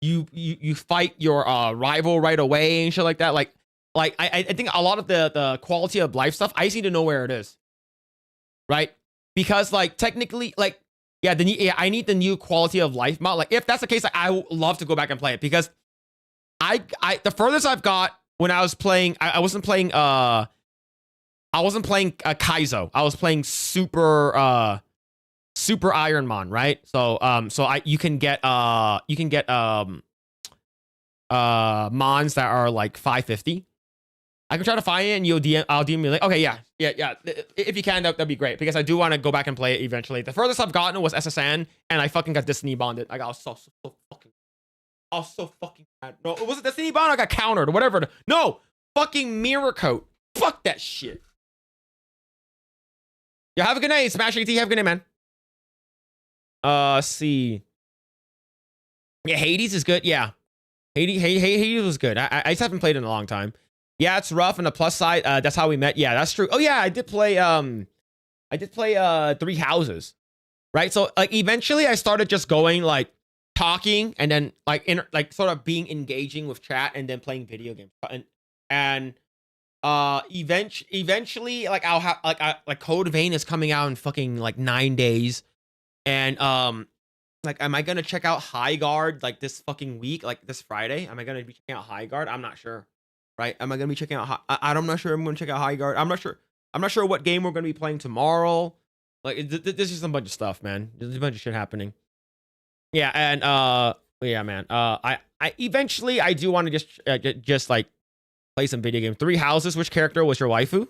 you fight your rival right away and shit like that. Like I think a lot of the quality of life stuff, I just need to know where it is, right? Because like technically, like yeah, I need the new quality of life mod. Like if that's the case, like, I would love to go back and play it, because I the furthest I've got when I was playing, I wasn't playing Kaizo. I was playing Super Iron Man, right? So you can get mons that are like 550. I can try to find it, and I'll DM you like, okay, yeah. If you can, that'd be great, because I do want to go back and play it eventually. The furthest I've gotten was SSN, and I fucking got Destiny bonded. I was so fucking mad. No, was it Destiny bond? I got countered or whatever. No, fucking mirror coat. Fuck that shit. Yeah, have a good night. Smash AT. Have a good night, man. See. Yeah, Hades is good. Yeah. Hades was good. I just haven't played in a long time. Yeah, it's rough. On the plus side, that's how we met. Yeah, that's true. Oh yeah, I did play Three Houses. Right? So like eventually I started just going like talking, and then like sort of being engaging with chat, and then playing video games. And eventually like I'll have like Code Vein is coming out in fucking like 9 days, and like am I gonna check out High Guard like this fucking week, like this Friday? Am I gonna be checking out High Guard? I'm not sure, right? Am I gonna be checking out I'm not sure I'm gonna check out High Guard. I'm not sure what game we're gonna be playing tomorrow. Like this is a bunch of stuff, man. There's a bunch of shit happening. Yeah, and yeah, man. I eventually I do want to just like play some video game. Three Houses. Which character was your waifu?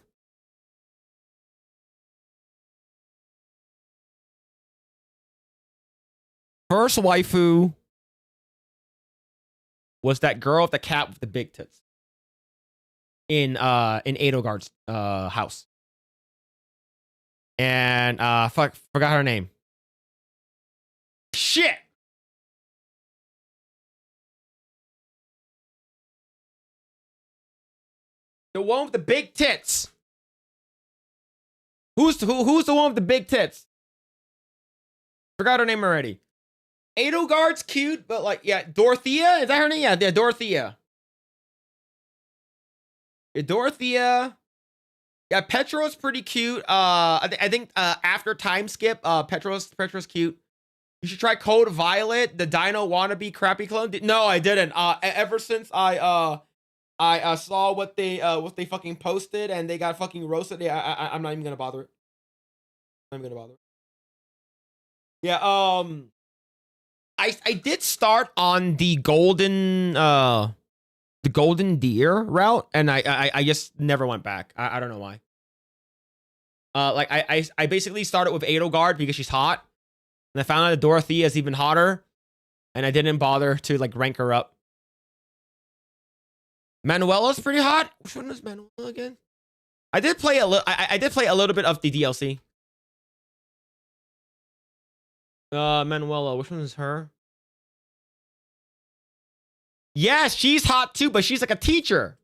First waifu was that girl with the cat with the big tits in Edelgard's house. And forgot her name. Shit. The one with the big tits. Who's the one with the big tits? Forgot her name already. Edelgard's cute, but like, yeah, Dorothea? Is that her name? Yeah, Dorothea. Yeah, Dorothea. Yeah, Petro's pretty cute. I think after time skip, Petro's cute. You should try Code Violet, the Dino wannabe crappy clone. No, I didn't. Ever since I saw what they fucking posted, and they got fucking roasted. Yeah, I'm not even gonna bother it. I'm gonna bother it. Yeah, I did start on the golden deer route, and I just never went back. I don't know why. Like I basically started with Edelgard because she's hot, and I found out that Dorothea is even hotter, and I didn't bother to like rank her up. Manuela's pretty hot. Which one is Manuela again? I did play a little. I did play a little bit of the DLC. Manuela. Which one is her? Yeah, she's hot too, but she's like a teacher.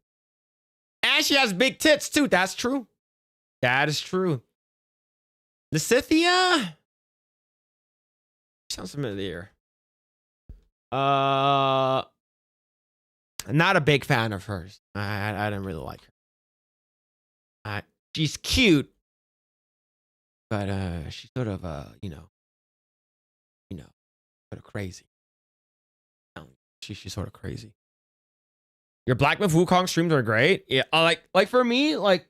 And And she has big tits too. That's true. That is true. Lysithia? Sounds familiar. Not a big fan of hers. I didn't really like her. She's cute, but she's sort of you know, sort of crazy. She's sort of crazy. Your Black Myth Wukong streams are great. Yeah, like for me, like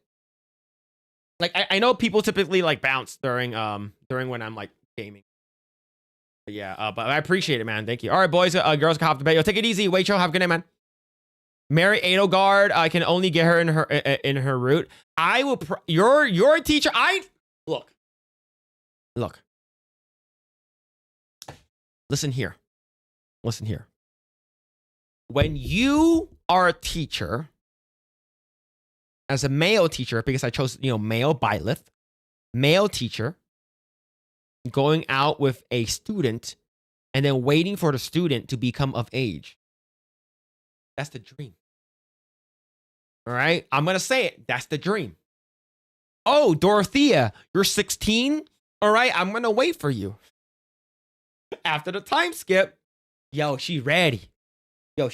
I know people typically like bounce during when I'm like gaming. But yeah, but I appreciate it, man. Thank you. All right, boys, girls, can hop to bed. Yo, take it easy. Wait, have a good night, man. Mary Edelgard, I can only get her in her route. I will. You're a teacher. Look. Listen here. When you are a teacher, as a male teacher, because I chose male bylith, male teacher, going out with a student, and then waiting for the student to become of age. That's the dream. All right? I'm going to say it. That's the dream. Oh, Dorothea, you're 16? All right, I'm going to wait for you. After the time skip, yo, she ready. Look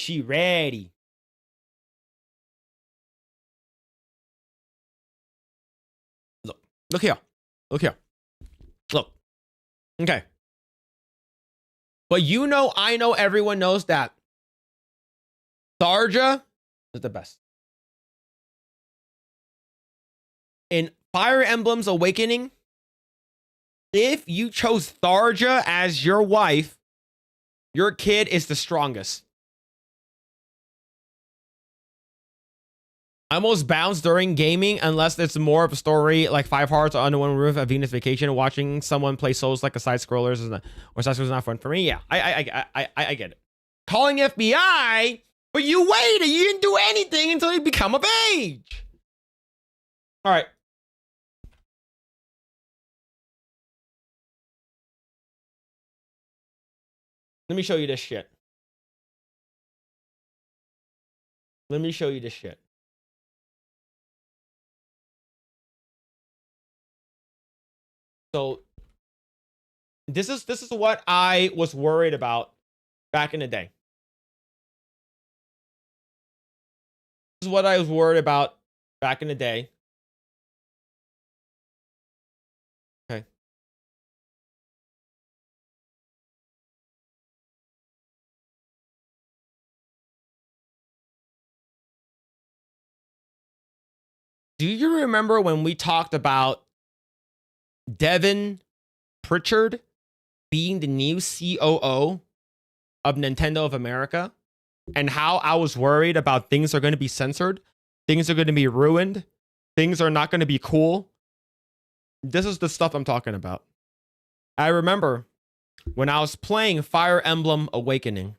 here. Look. Okay. But I know everyone knows that Tharja is the best. In Fire Emblem's Awakening, if you chose Tharja as your wife, your kid is the strongest. I almost bounce during gaming unless it's more of a story like Five Hearts or Under One Roof, A Venus Vacation. Watching someone play Souls like a side scrollers or side scrollers is not fun for me. Yeah, I get it. Calling FBI, but you waited. You didn't do anything until you become of age. All right. Let me show you this shit. So this is what I was worried about back in the day. This is what I was worried about back in the day. Okay. Do you remember when we talked about Devin Pritchard being the new COO of Nintendo of America, and how I was worried about things are going to be censored, things are going to be ruined, things are not going to be cool? This is the stuff I'm talking about. I remember when I was playing Fire Emblem Awakening,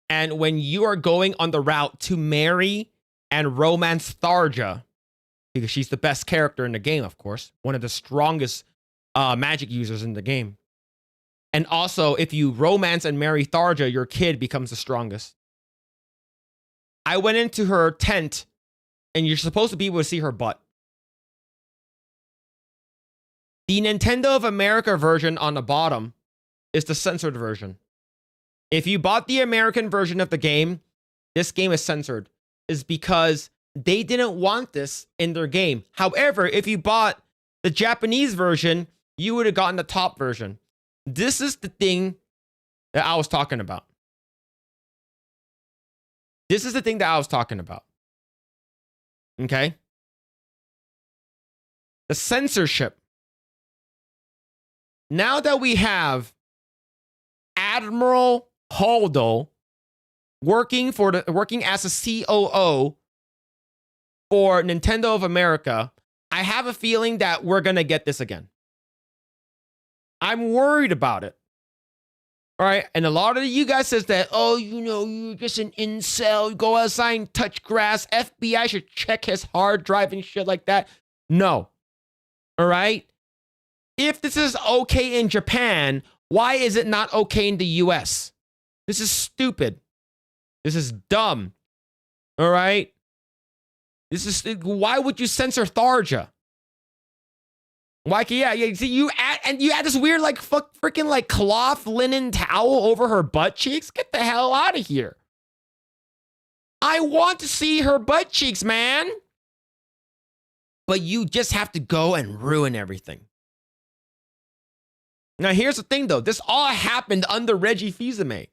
and when you are going on the route to marry and romance Tharja, because she's the best character in the game, of course. One of the strongest magic users in the game. And also, if you romance and marry Tharja, your kid becomes the strongest. I went into her tent, and you're supposed to be able to see her butt. The Nintendo of America version on the bottom is the censored version. If you bought the American version of the game, this game is censored. Is because they didn't want this in their game. However, if you bought the Japanese version, you would have gotten the top version. This is the thing that I was talking about. Okay? The censorship. Now that we have Admiral Holdo working as a COO for Nintendo of America, I have a feeling that we're going to get this again. I'm worried about it. All right. And a lot of you guys says that, oh, you're just an incel. Go outside and touch grass. FBI should check his hard drive and shit like that. No. All right. If this is okay in Japan, why is it not okay in the US? This is stupid. This is dumb. All right. This is why would you censor Tharja? Why? Yeah. See, you add this weird like freaking like cloth linen towel over her butt cheeks. Get the hell out of here. I want to see her butt cheeks, man. But you just have to go and ruin everything. Now, here's the thing, though. This all happened under Reggie Fils-Aimé.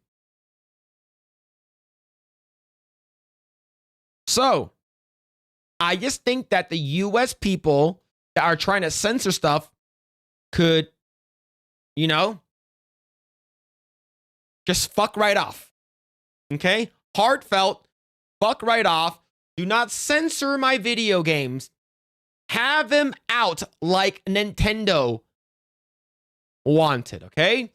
So, I just think that the US people that are trying to censor stuff could, you know, just fuck right off. Okay? Heartfelt, fuck right off. Do not censor my video games. Have them out like Nintendo wanted, okay?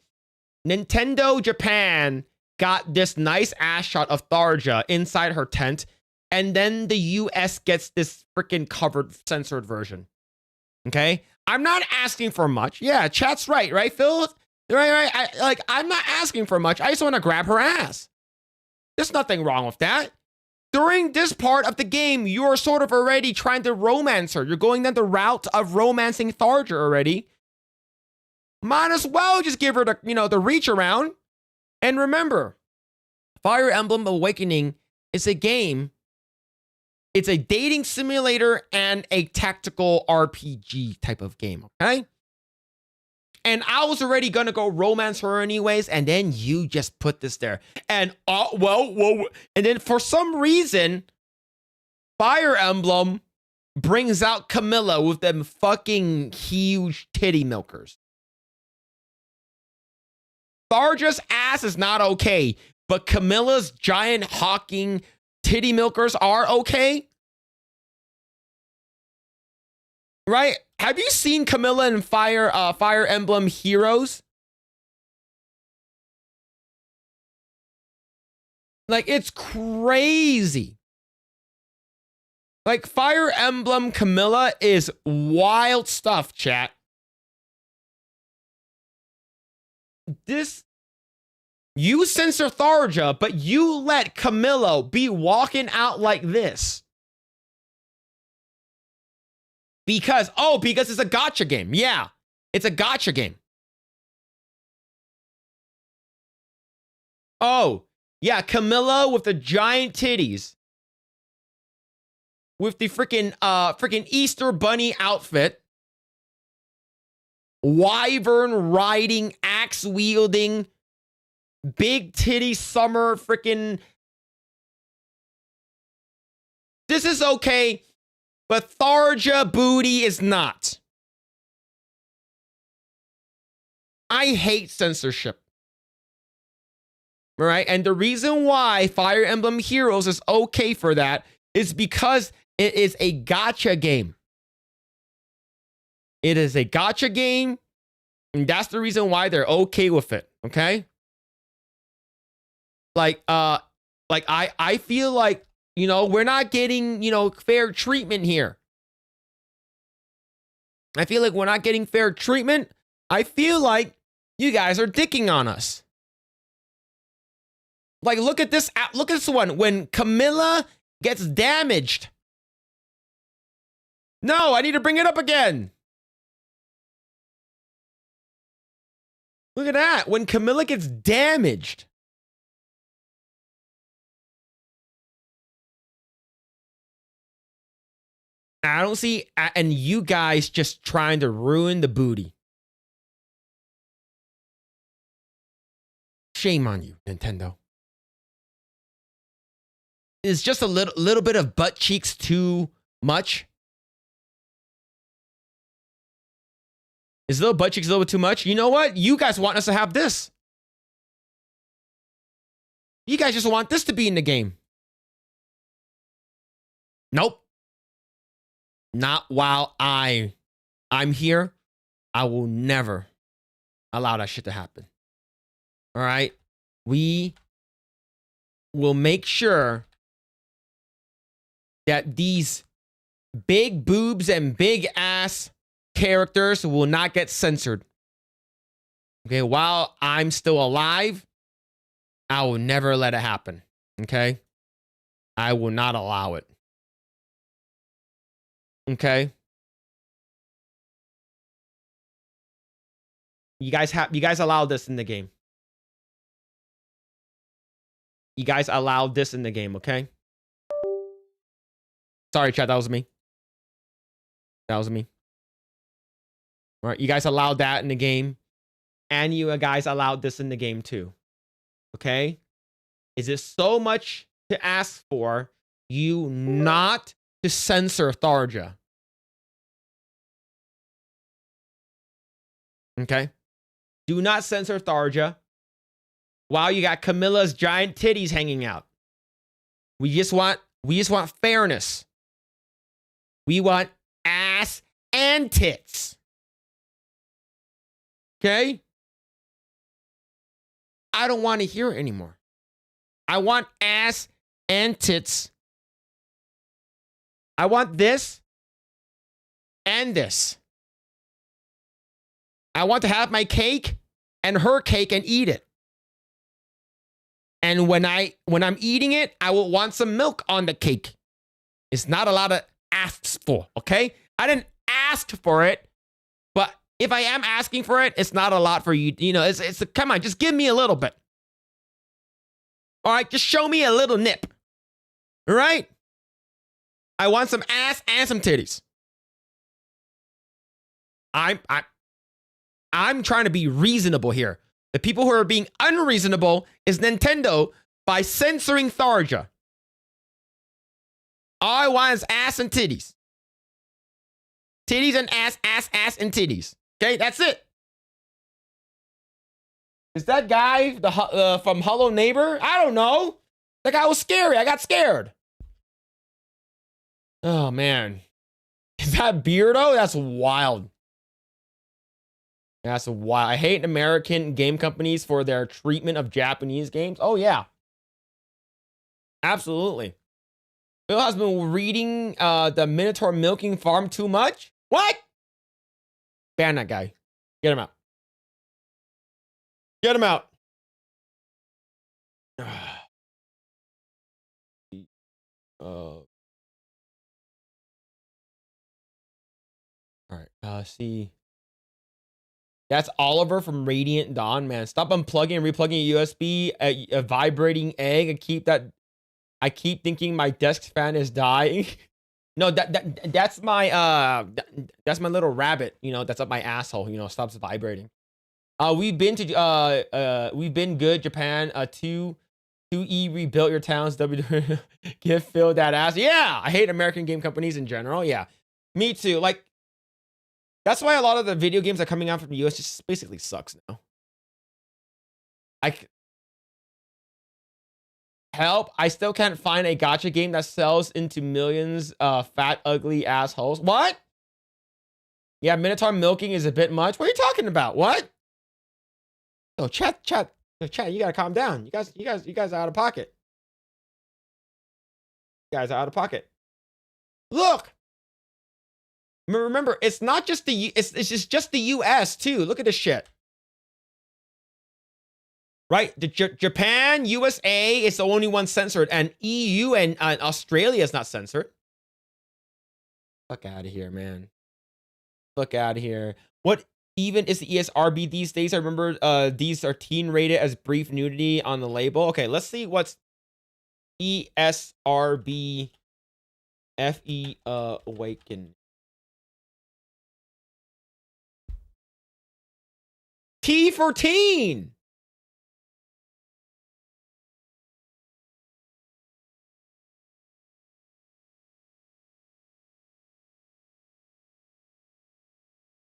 Nintendo Japan got this nice ass shot of Tharja inside her tent, and then the US gets this freaking covered, censored version. Okay? I'm not asking for much. Yeah, chat's right, Phil? Right. I'm not asking for much. I just want to grab her ass. There's nothing wrong with that. During this part of the game, you're sort of already trying to romance her. You're going down the route of romancing Tharja already. Might as well just give her the reach around. And remember, Fire Emblem Awakening is a game. It's a dating simulator and a tactical RPG type of game, okay? And I was already gonna go romance her anyways, and then you just put this there. And and then for some reason, Fire Emblem brings out Camilla with them fucking huge titty milkers. Tharja's ass is not okay, but Camilla's giant hawking titty milkers are okay. Right? Have you seen Camilla in Fire Emblem Heroes? Like, it's crazy. Like, Fire Emblem Camilla is wild stuff, chat. You censor Tharja, but you let Camilla be walking out like this. Because it's a gacha game. Yeah, it's a gacha game. Oh, yeah, Camilla with the giant titties. With the freaking Easter bunny outfit. Wyvern riding, axe wielding, big titty summer freaking. This is okay, but Tharja booty is not. I hate censorship. All right, and the reason why Fire Emblem Heroes is okay for that is because it is a gacha game. It is a gacha game, and that's the reason why they're okay with it, okay? I feel like, we're not getting, fair treatment here. I feel like we're not getting fair treatment. I feel like you guys are dicking on us. Like, look at this one. When Camilla gets damaged. No, I need to bring it up again. Look at that. When Camilla gets damaged. I don't see, and you guys just trying to ruin the booty. Shame on you, Nintendo. Is just a little bit of butt cheeks too much? Is little butt cheeks a little bit too much? You know what? You guys want us to have this. You guys just want this to be in the game. Nope. Not while I'm here. I will never allow that shit to happen. All right? We will make sure that these big boobs and big ass characters will not get censored. Okay, while I'm still alive, I will never let it happen. Okay? I will not allow it. Okay. You guys allowed this in the game. You guys allowed this in the game, okay? Sorry, chat, that was me. That was me. All right, you guys allowed that in the game. And you guys allowed this in the game too. Okay? Is it so much to ask for you not to censor Tharja? Okay? Do not censor Tharja while you got Camilla's giant titties hanging out. We just want fairness. We want ass and tits. Okay? I don't want to hear it anymore. I want ass and tits. I want this and this. I want to have my cake and her cake and eat it. And when I'm eating it, I will want some milk on the cake. It's not a lot of asks for, okay? I didn't ask for it, but if I am asking for it, it's not a lot for you. You know, it's come on, just give me a little bit. All right, just show me a little nip. All right? I want some ass and some titties. I'm trying to be reasonable here. The people who are being unreasonable is Nintendo by censoring Tharja. All I want is ass and titties. Titties and ass, ass, ass and titties. Okay, that's it. Is that guy from Hello Neighbor? I don't know. That guy was scary. I got scared. Oh, man. Is that Beardo? That's wild. That's wild. I hate American game companies for their treatment of Japanese games. Oh, yeah. Absolutely. Bill has been reading the Minotaur Milking Farm too much. What? Ban that guy. Get him out. Get him out. All right. See. That's Oliver from Radiant Dawn, man. Stop unplugging and replugging a USB, a vibrating egg. I keep thinking my desk fan is dying. No, that's my little rabbit, you know, that's up my asshole, you know, stops vibrating. We've been good, Japan. 2E rebuilt your towns. Give Phil that ass. Yeah, I hate American game companies in general. Yeah, me too. Like, that's why a lot of the video games that are coming out from the US just basically sucks now. Help, I still can't find a gacha game that sells into millions fat, ugly assholes. What? Yeah, Minotaur milking is a bit much. What are you talking about? What? Oh, chat, you gotta calm down. You guys are out of pocket. You guys are out of pocket. Look! Remember, it's not just it's just the US too. Look at this shit. Right? Japan, USA is the only one censored, and EU and Australia is not censored. Fuck out of here, man. Fuck out of here. What even is the ESRB these days? I remember these are teen rated as brief nudity on the label. Okay, let's see what's ESRB FE Awaken. T for teen.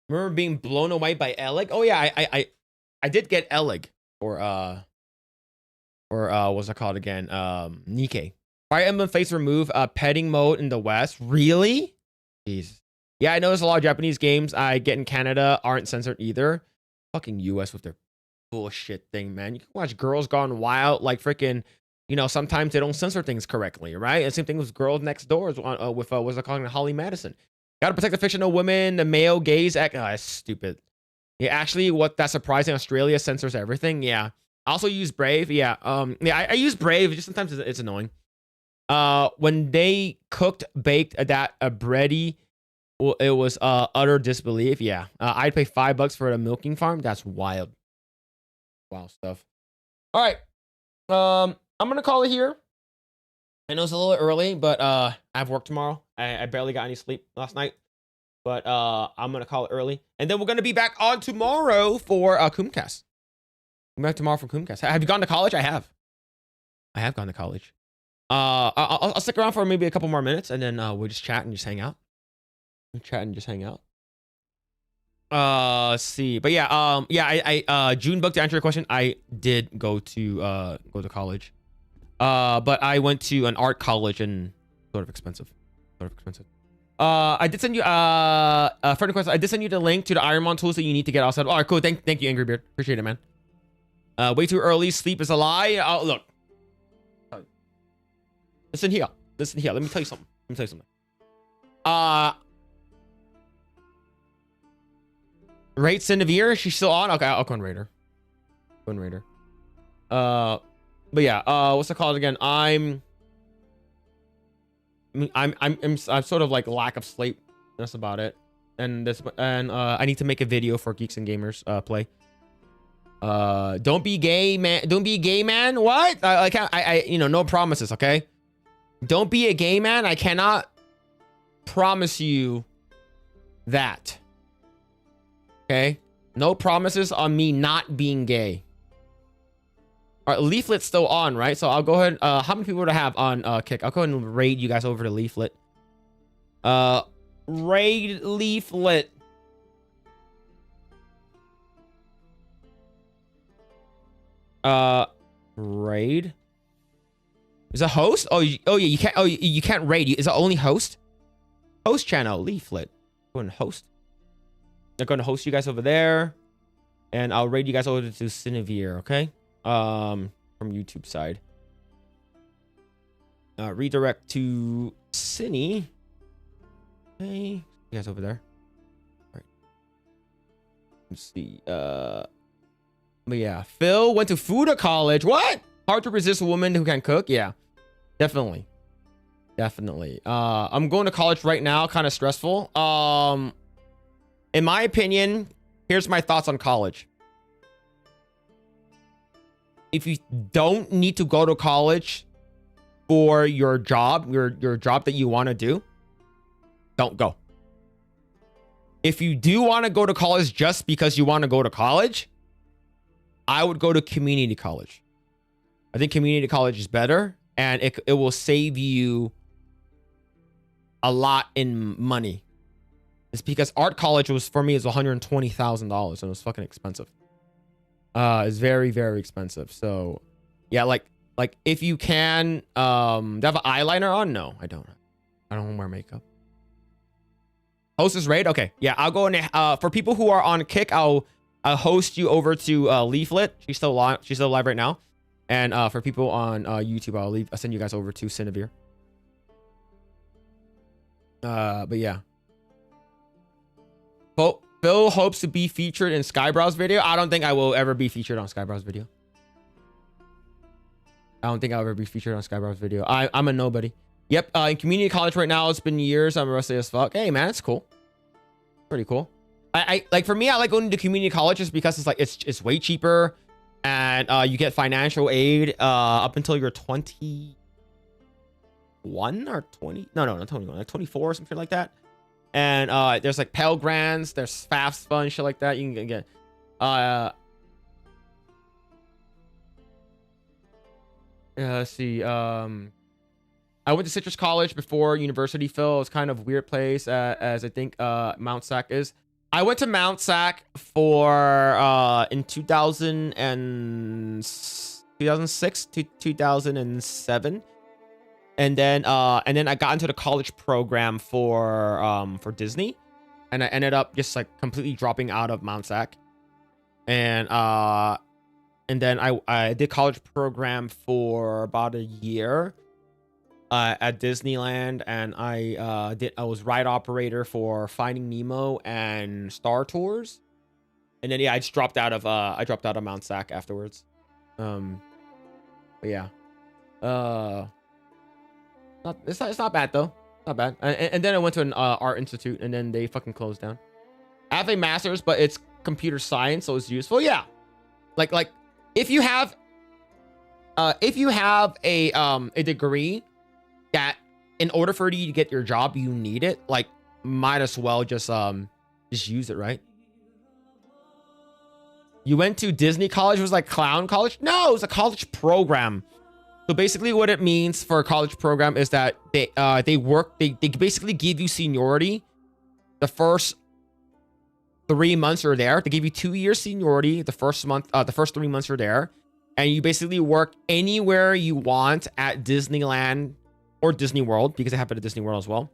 Remember being blown away by Elig? Oh yeah, I did get Elig or what's it called again? Nikkei. Fire Emblem face remove petting mode in the West. Really? Jeez. Yeah, I noticed a lot of Japanese games I get in Canada aren't censored either. Fucking US with their bullshit thing, man. You can watch Girls Gone Wild, like freaking, you know, sometimes they don't censor things correctly, right? And same thing with Girls Next Door with what's it called, Holly Madison. Gotta protect the fictional women, the male gaze act. Oh, that's stupid. Yeah, actually, that's surprising. Australia censors everything. Yeah. I also use Brave. Yeah. I use Brave. Just sometimes it's annoying. When they baked that bready it was utter disbelief. Yeah, I'd pay $5 for a milking farm. That's wild. Wow stuff. All right, I'm gonna call it here. I know it's a little early, but I have work tomorrow. I barely got any sleep last night, but I'm gonna call it early, and then we're gonna be back on tomorrow for Coomcast. I'm back tomorrow for Coomcast. Have you gone to college? I have gone to college. I'll stick around for maybe a couple more minutes, and then we'll just chat and just hang out. Let's see. But yeah, I June book, to answer your question, I did go to college. But I went to an art college and sort of expensive. I did send you friend request. I did send you the link to the Ironmon tools that you need to get outside. All right, cool. Thank you, Angry Beard. Appreciate it, man. Way too early. Sleep is a lie. Look. Listen here. Let me tell you something. Raid Cinevere, she's still on. Okay, I'll go and raid her. But yeah, what's it called again? I'm sort of like lack of sleep. That's about it. And I need to make a video for Geeks and Gamers play. Don't be gay, man. What? I can't. No promises. Okay. Don't be a gay man. I cannot promise you that. Okay. No promises on me not being gay. All right, Leaflet's still on, right? So I'll go ahead. How many people do I have on Kick? I'll go ahead and raid you guys over to Leaflet. Raid Leaflet. Raid. Is a host? Oh yeah, you can't. Oh, you can't raid. Is it only host? Host channel Leaflet. Go and host. They're going to host you guys over there, and I'll raid you guys over to Cinevere. Okay. From YouTube side. Redirect to Cine. Okay, you guys over there. All right. Let's see. But yeah, Phil went to Fuda College. What? Hard to resist a woman who can cook. Yeah, definitely. I'm going to college right now. Kind of stressful. In my opinion, here's my thoughts on college. If you don't need to go to college for your job, your job that you want to do, don't go. If you do want to go to college just because you want to go to college, I would go to community college. I think community college is better, and it will save you a lot in money. It's because art college was, for me, is $120,000, and it was fucking expensive. It's very, very expensive. So yeah, like if you can, do I have an eyeliner on? No, I don't wear makeup. Host is raid. Okay. Yeah. I'll go in, for people who are on Kick, I'll host you over to, Leaflet. She's still live right now. And, for people on, YouTube, I'll send you guys over to Cinevere. But yeah. Phil hopes to be featured in Skybrow's video. I don't think I will ever be featured on Skybrow's video. I'm a nobody. Yep. In community college right now, it's been years. I'm rusty as fuck. Hey man, it's cool. Pretty cool. I like, for me, I like going to community colleges because it's like, it's way cheaper, and you get financial aid up until you're 21 or 20. No, not 21, like 24 or something like that. And there's like Pell Grants, there's FAFSA and shit like that. You can get let's see. I went to Citrus College before university, Phil. It was kind of a weird place, as I think Mount Sac is. I went to Mount Sac for in 2006 to 2007. And then I got into the college program for Disney, and I ended up just like completely dropping out of Mount Sac. And then I did college program for about a year at Disneyland, and I was ride operator for Finding Nemo and Star Tours. And then yeah, I just dropped out of Mount Sac afterwards. But yeah. It's not bad though. Not bad. And then I went to an art institute, and then they fucking closed down. I have a master's, but it's computer science, so it's useful. Yeah, like if you have a degree that in order for you to get your job you need it, like might as well just use it, right? You went to Disney college, it was like clown college? No, it was a college program. So basically what it means for a college program is that they basically give you seniority the first 3 months you're there. They give you 2 years seniority the first 3 months you're there. And you basically work anywhere you want at Disneyland or Disney World, because they have it at Disney World as well.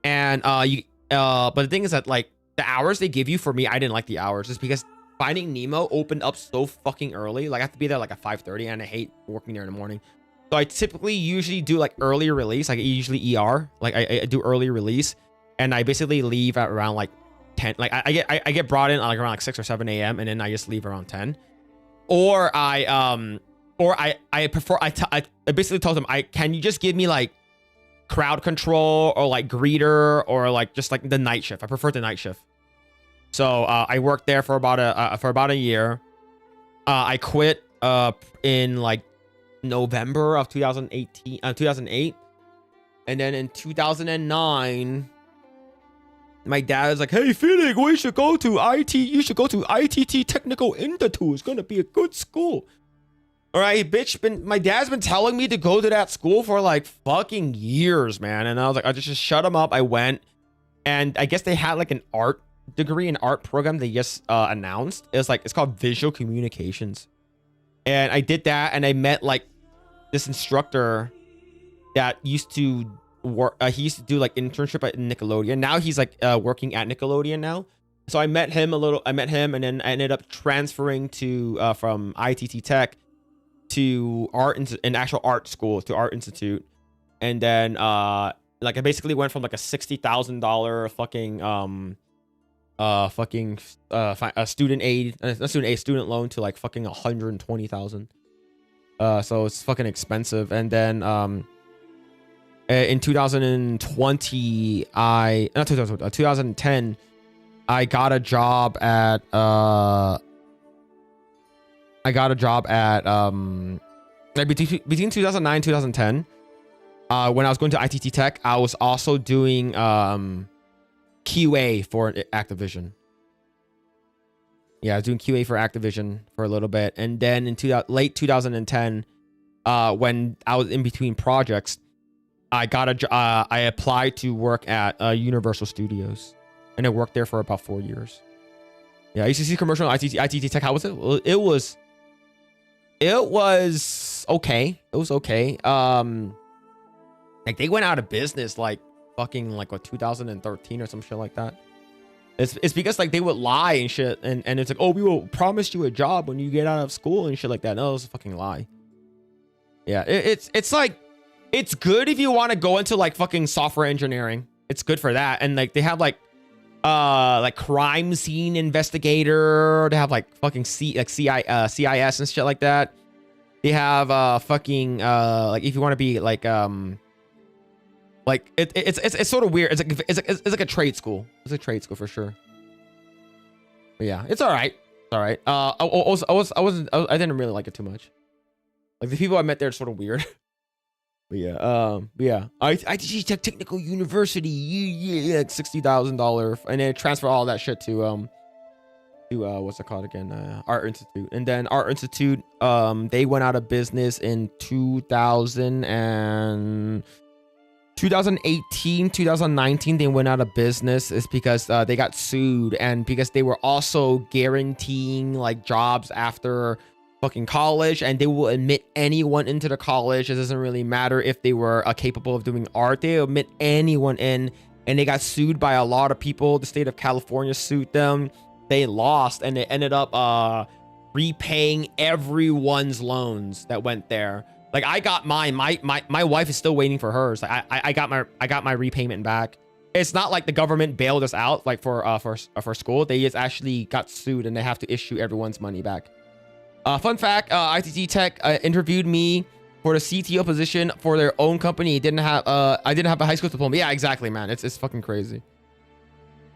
And but the thing is that like the hours they give you, for me, I didn't like the hours just because Finding Nemo opened up so fucking early. Like I have to be there like at 5:30, and I hate working there in the morning. So I typically usually do like early release, like usually ER, like I do early release, and I basically leave at around like 10. Like I get brought in like around like 6 or 7 a.m. and then I just leave around 10. Or I basically told them, can you just give me like crowd control or like greeter or like just like the night shift. I prefer the night shift. So I worked there for about a year. I quit in like November of 2008, and then in 2009 my dad was like, hey Felix, we should go to IT. You should go to ITT Technical Institute. It's gonna be a good school. All right, bitch. My dad's been telling me to go to that school for like fucking years, man. And I was like, I just shut him up. I went, and I guess they had like an art degree, an art program they just announced. It's called Visual Communications, and I did that, and I met like this instructor that used to work. He used to do like internship at Nickelodeon. Now he's like working at Nickelodeon now. So I met him and then I ended up transferring to from ITT Tech to an actual art school, to Art Institute. And then like I basically went from like a $60,000 student loan to like fucking 120,000. So it's fucking expensive. And then in 2010, I got a job at between 2009 and 2010, when I was going to ITT Tech, I was also doing QA for Activision. Yeah, I was doing QA for Activision for a little bit. And then in late 2010, when I was in between projects, I applied to work at Universal Studios, and I worked there for about 4 years. Yeah, I used to see commercial on ITT Tech. How was it? Well, it was okay. It was okay. Like they went out of business like fucking like what 2013 or some shit like that. It's because like they would lie and shit, and it's like, oh, we will promise you a job when you get out of school and shit like that. No, it was a fucking lie. Yeah, it's like, it's good if you want to go into like fucking software engineering. It's good for that. And like they have like crime scene investigator. They have like fucking CIS and shit like that. They have fucking like if you want to be like it's sort of weird. It's like a trade school. It's a trade school for sure. But yeah, it's all right. It's all right. I didn't really like it too much. Like the people I met there are sort of weird. But yeah, ITT Technical University, yeah, like $60,000, and then transfer all that shit to what's it called again? Art Institute. And then Art Institute, they went out of business in 2018, 2019. They went out of business. It's because they got sued, and because they were also guaranteeing like jobs after fucking college, and they will admit anyone into the college. It doesn't really matter if they were capable of doing art. They admit anyone in, and they got sued by a lot of people. The state of California sued them. They lost, and they ended up repaying everyone's loans that went there. Like I got mine. My wife is still waiting for hers. Like I got my repayment back. It's not like the government bailed us out like for school. They just actually got sued, and they have to issue everyone's money back. Fun fact, ITT Tech interviewed me for the CTO position for their own company. Didn't have I didn't have a high school diploma. Yeah, exactly, man. It's fucking crazy.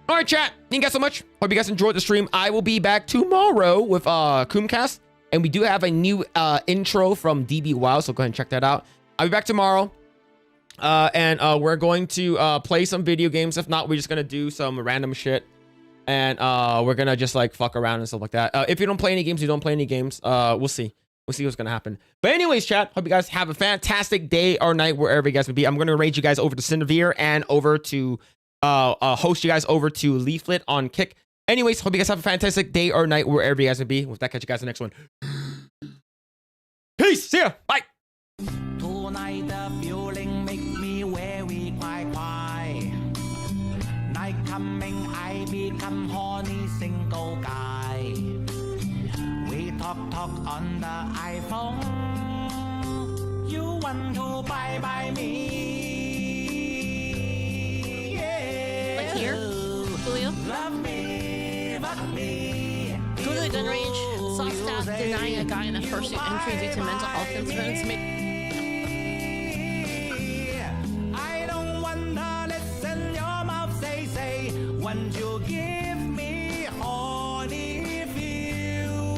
All right, chat. Thank you guys so much. Hope you guys enjoyed the stream. I will be back tomorrow with Coomcast, and we do have a new intro from DB Wow, so go ahead and check that out. I'll be back tomorrow. And we're going to play some video games. If not, we're just gonna do some random shit, and we're gonna just like fuck around and stuff like that. If you don't play any games, you don't play any games. We'll see what's gonna happen. But anyways, chat, hope you guys have a fantastic day or night wherever you guys would be. I'm gonna raid you guys over to Cinevere and over to host you guys over to Leaflet on Kick. Anyways, hope you guys have a fantastic day or night wherever you guys would be. With that, catch you guys in the next one. Peace. See ya. Bye. Tonight the feeling make me very quiet. Night coming, I become horny single guy. We talk on the iPhone. You want to buy me? Yeah. Like here, Julio. Love me, fuck me. Go to the gun range. Saw staff denying a guy in a fursuit entry due to mental health concerns. I don't wanna listen your mouth say when you give me honey feel.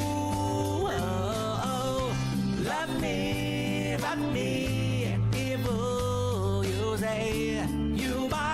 Love me, if you say you buy